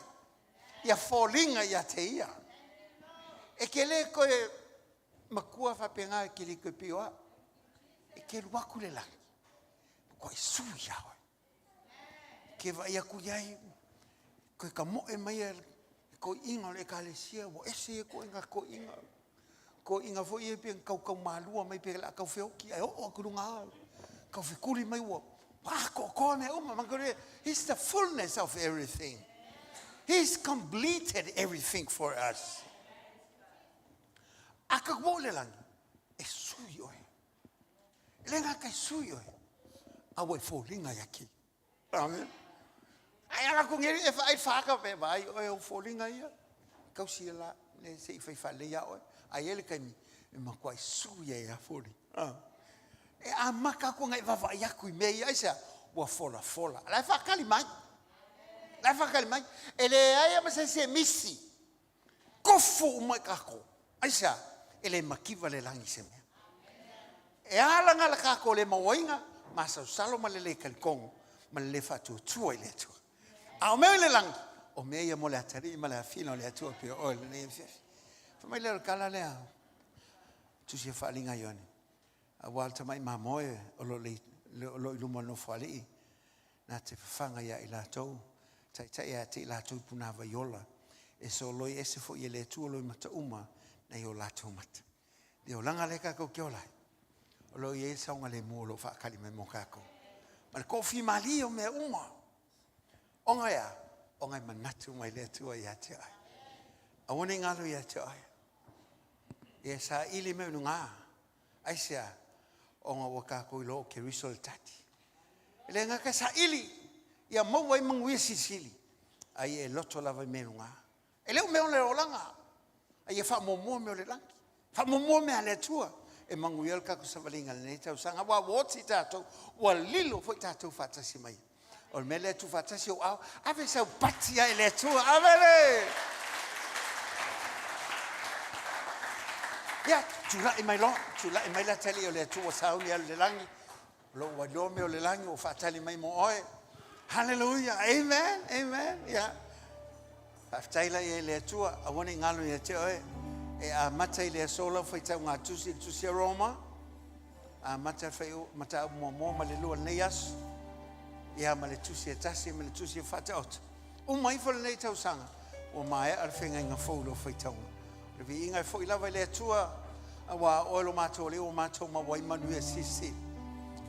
Ya folinga ya te ia. E ke le ko makua fa penga ki li ko pioa. E ke lua ku le la. Ko su ya. Ke va ia ku yai. Ko ka mo e mai ko inga le kalesia wo ese ko inga fo ie pe kau malua mai pe la kau feo ki ai o kurunga kau fe kuli mai wo pa ko ne o mangore he's the fullness of everything. He's completed everything for us. Aka wole lang e suyo lenga ka suyo a wo fo linga yaki. Amen. Ai ala ko ngeri e fa ka pe vai o folinga ia ka sila le se fa le ya o ai ele kai e ma kwai suya ya foli e a maka ko ngai va ya ku me ia isa wa fola la fa kali mai ele ai ma se misi kofu mai ka ko aisa ele makiva le langi se me e ala ngala ka ko le mawainga ma sa salo ma le kal kong ma le fa tu ile tu a me le lang o me ia mo le atari ma le fino le tu pe o le ne fa mai le kala le tu se fa linga yone a walta mai ma moe o lo lu mo no fali na te fanga ya ila to tai ya te la tu puna va yola e so lo ese fo ile tu lo mata uma na yo la tu mata de o langa le ka ko ke ola o lo ye sa nga le mo lo fa kali me mo ka ko ma ko fi mali o me uma onga ya onga manatu mai le tu ya te ai a woni ngalo ya te ai e sa ili me nunga ai sia onga waka ko lo ke resultati le nga ka sa ili ya mo wai mangwi sisili ai e loto lava me nunga e le me le olanga ai fa mo me le langi fa mo me le tua e mangwi el ka ko sa valinga le tau sanga wa woti tato wa lilo fo tato fata si mai o me le tu fata si o ave sa patia ele tua avele Ya, tula I mai la tali o le tua Sauniga le langi. Lo wa lo me o le langi o fatali mai mo oe. Hallelujah. Amen. Amen. Ya. Aftaila e le tua a woni ngalo e te oe. E a mata le sola foi tau ngā tusi Roma. A mata fai mata mo ma le lua neias. Ia ma le tusi e tasi ma le tusi e fata ot. O mai fo le nei tau sanga. O mai al fenga nga folo foi tau. Le vi inga fo ila vai le tua a wa oilo mato le o mato ma wai manu e sisi.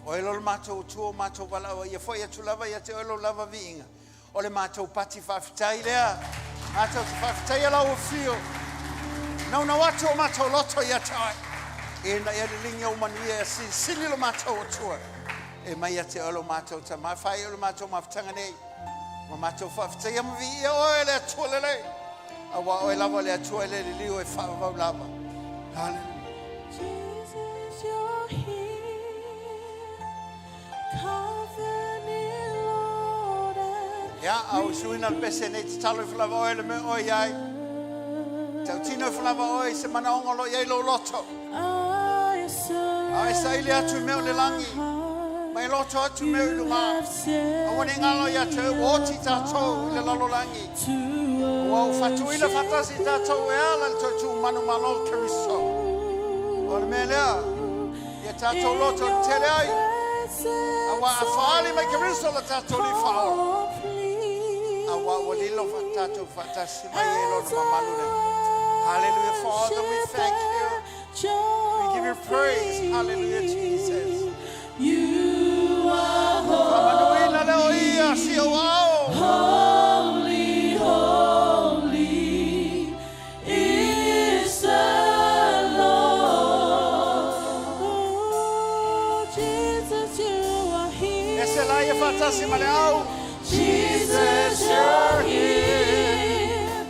Oilo mato tu mato wala o ia fo ia tu lava ia te oilo lava vi inga. O le mato pati fafitai lea. Mato fafitai la o fio. Nau na watu o mato loto ia tai. E na ia linga o manu e sisi lo mato o tua. E mai ia te oilo mato ta ma fai oilo mato mafitanga nei. Ma mato fafitai am vi ia oile tua lele. Awa oe lava le atua le liu e whaavau lava. Hallelujah. Jesus, you're here. Cover me, Lord, and Ia, au suina al pese nei te talo I whalava oe le me oe iai. Tau tino I whalava oe se mana ongolo iai lo loto. I surrender. Ai sa ili atu meo le langi. Mai loto atu meo I lunga. Awani ngalo ia te woti tatou I le lalo langi. Wow, fatuila fatasi tatou e ala le toi tu manu malo keriso. O le mea lea, ia tatou loto tele ai. Awa a whaali mai keriso la tatou li whao. Awa walilo tatou fatasi mai e lo na mamalu le. Hallelujah, Father, we thank you. We give you praise. Hallelujah, Jesus. You are Whamanuina leo ia si o ao. holy, holy is the Lord. Oh, Jesus, you are here. Ese la ia fatasi ma le au. Jesus, you're here.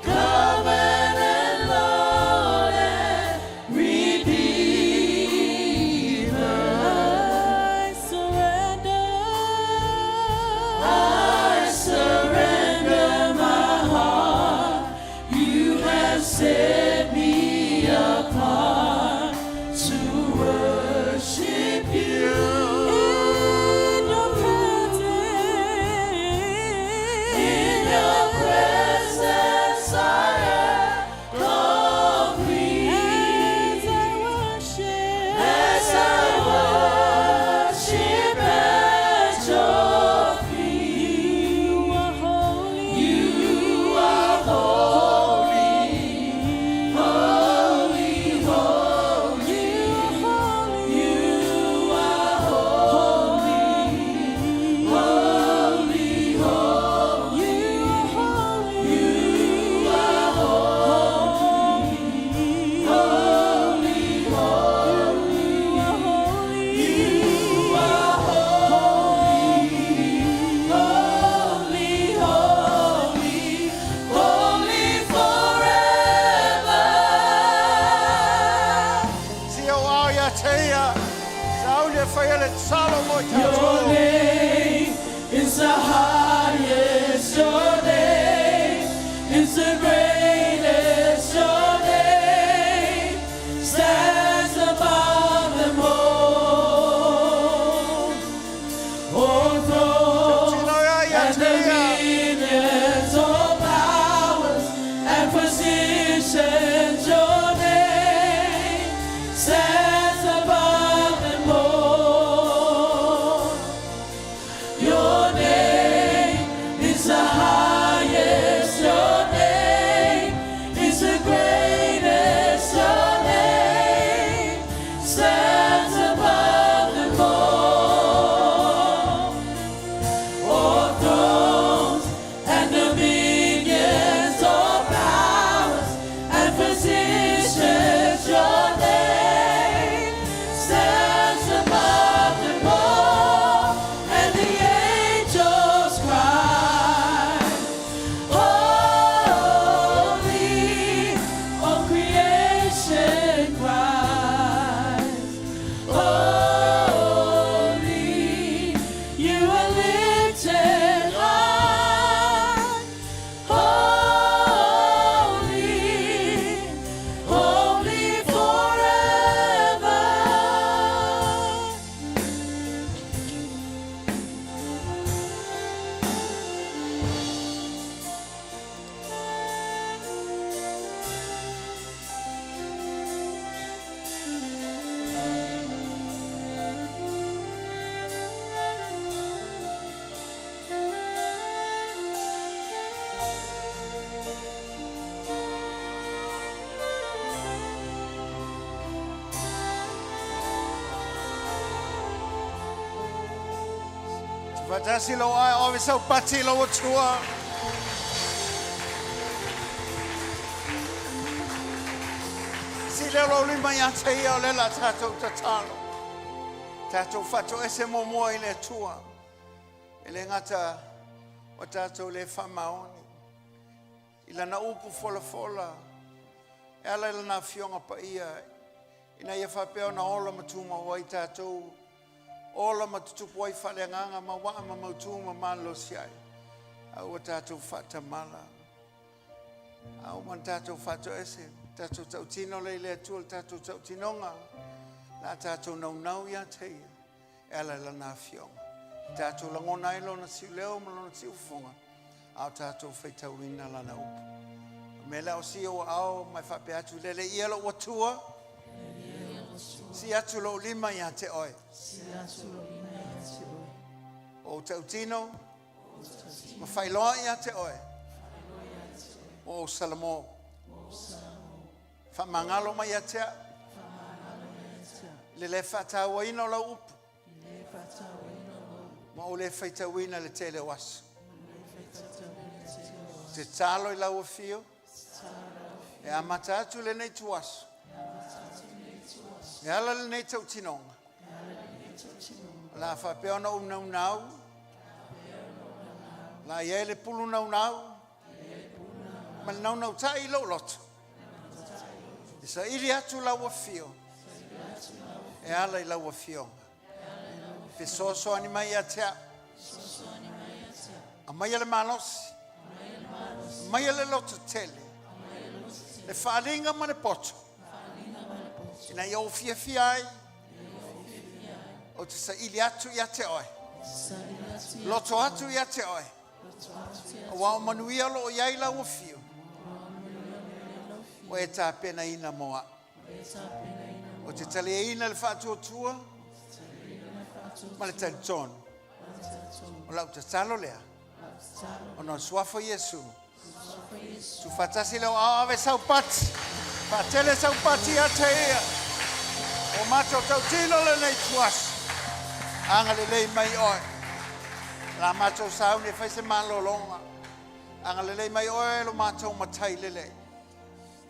Covenant Lord and Redeemer. I surrender my heart. You have set me apart to worship you. In your presence, I am complete. As I worship at your feet. You are holy. You are holy. Holy, holy. You are holy. Holy, holy. You are holy. Holy, holy. You are holy. Holy, holy forever. Si o ao ia te ia. Saulia whaia le talo mo I Your tatou. name is the highest. Your name is the greatest. Your name stands above them all. Oh, thrones Tino ia ia and te ia. dominions, all powers and positions. Your name stands above them all. Your name is the highest. Fatasi lo ai o sau pati lo tua. Sile lo lima ya te ia le la tato tatalo. Tato fato ese momo i le tua. Ele ngata o tato le famaoni. Ila na upu fola. Ela ila na fionga pa ia. Ina ia whapeo na ola matuma wai tato. Ola matutupu wai whaleanganga ma waa ma mautuma malo siai. Au tato fata mala. Au man tato fato ese. Tato tau tino le atua, tato tau tinonga. La tato nau ya teia. Ela ila na fionga. Tato langona ilo na siu leo malo na siu funga. Au tato whaitawina la na upu. Mela o si o au mai whape atu lele ielo o tua. Si atu lo lima ya te oi. O tau tino. Ma whailoa ya te oi. O salamo. Whamangalo mai atea. Le whatawaina la upu. Ma o le whaitawina le tele wasu. Te talo I lau fio. E amata atu le nei tuasu. E ala le nei tau tinonga. La whapeo na unau. La ia le pulu nau. Ma nau tai lo loto. Isa iri atu lau fio. E ala I lau fio. Pe soso ani mai atea. Amai le malosi. Mai le loto tele. Le whaalinga ma le poto. Ina iau fiai. O te sa ili atu ia te oi. Loto atu ia te oi. O wao manuia lo o iai lau fio. O e tā pena ina moa. O te tali e ina le whaatua tua. Ma le tali tonu. O lau te talo lea. O non suafo Yesu. Tu fatasi leo ave sau pati. Fatele sau pati a te ia. O mato tau tino le nei tuas. Anga le lei mai oi. La mato sau ne fai se malo longa. Anga le lei mai oi lo mato matai le lei.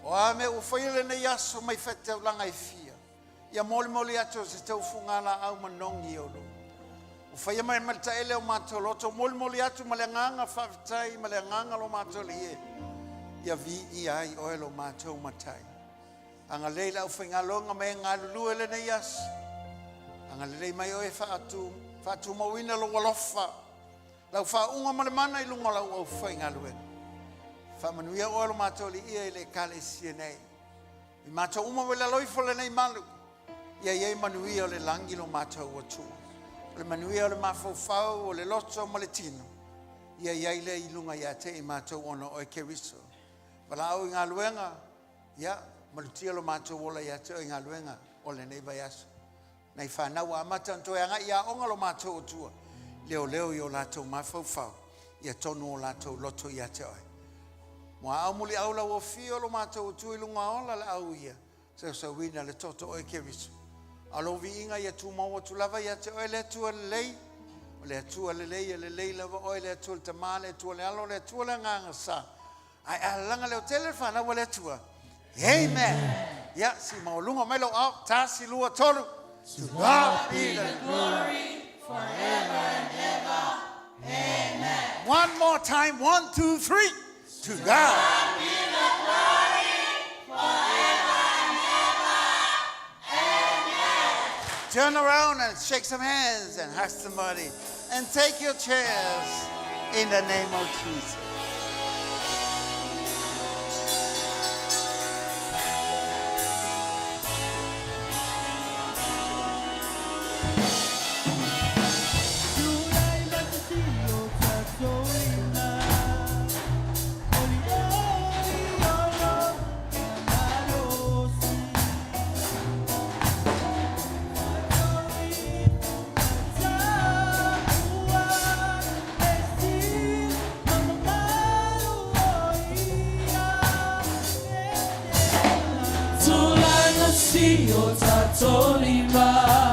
O ame u fai le nei aso mai fete langa I fia. Ia moli ato se tau fungala au manongi o lo. O fai mai malta ele o mato loto moli atu malenganga fafitai malenganga lo mato le ie. Ia vi I ai o lo mato matai. Anga leila u fai ngalonga me ngalulu ele nei aso. Anga lei mai o e fatu mawina lo walofa. Lau fa unga malemana I lunga lau au fai ngalue. Fa manuia o lo mato le ia I le kale sia nei. I mato uma wele loifo le nei malu. Ia iei manuia o le langi lo mato o tu. Le manuia o le mafau o le loto ma le tino. Ia iei le ilunga ia te I mato ono o e keriso. Wala au inga luenga. Ia malutia lo mato o la ia te o inga luenga o le nei vaiaso. Nei whanau a mata antoe anga ia onga lo mato o tua. Leo I o lato mafau. Ia tonu o lato loto ia te oi. Mua au muli au la o fio lo mato o tua ilunga ola le au ia. Sa wina le toto o e keriso. Alo vi inga ia tu maua tu lava ia te oi le atua le lei. O le atua le lei lava oi le atua le tamale, le atua le alo, le atua le nganga sa. Ai alanga leo tele whanau le atua. Amen. Ia si maulunga mai lo au, tasi lua tolu. To God be the glory forever and ever. Amen. One more time. 1, 2, 3. To God be the glory forever and ever. Amen. Turn around and shake some hands and hug somebody. And take your chairs in the name of Jesus. Tolima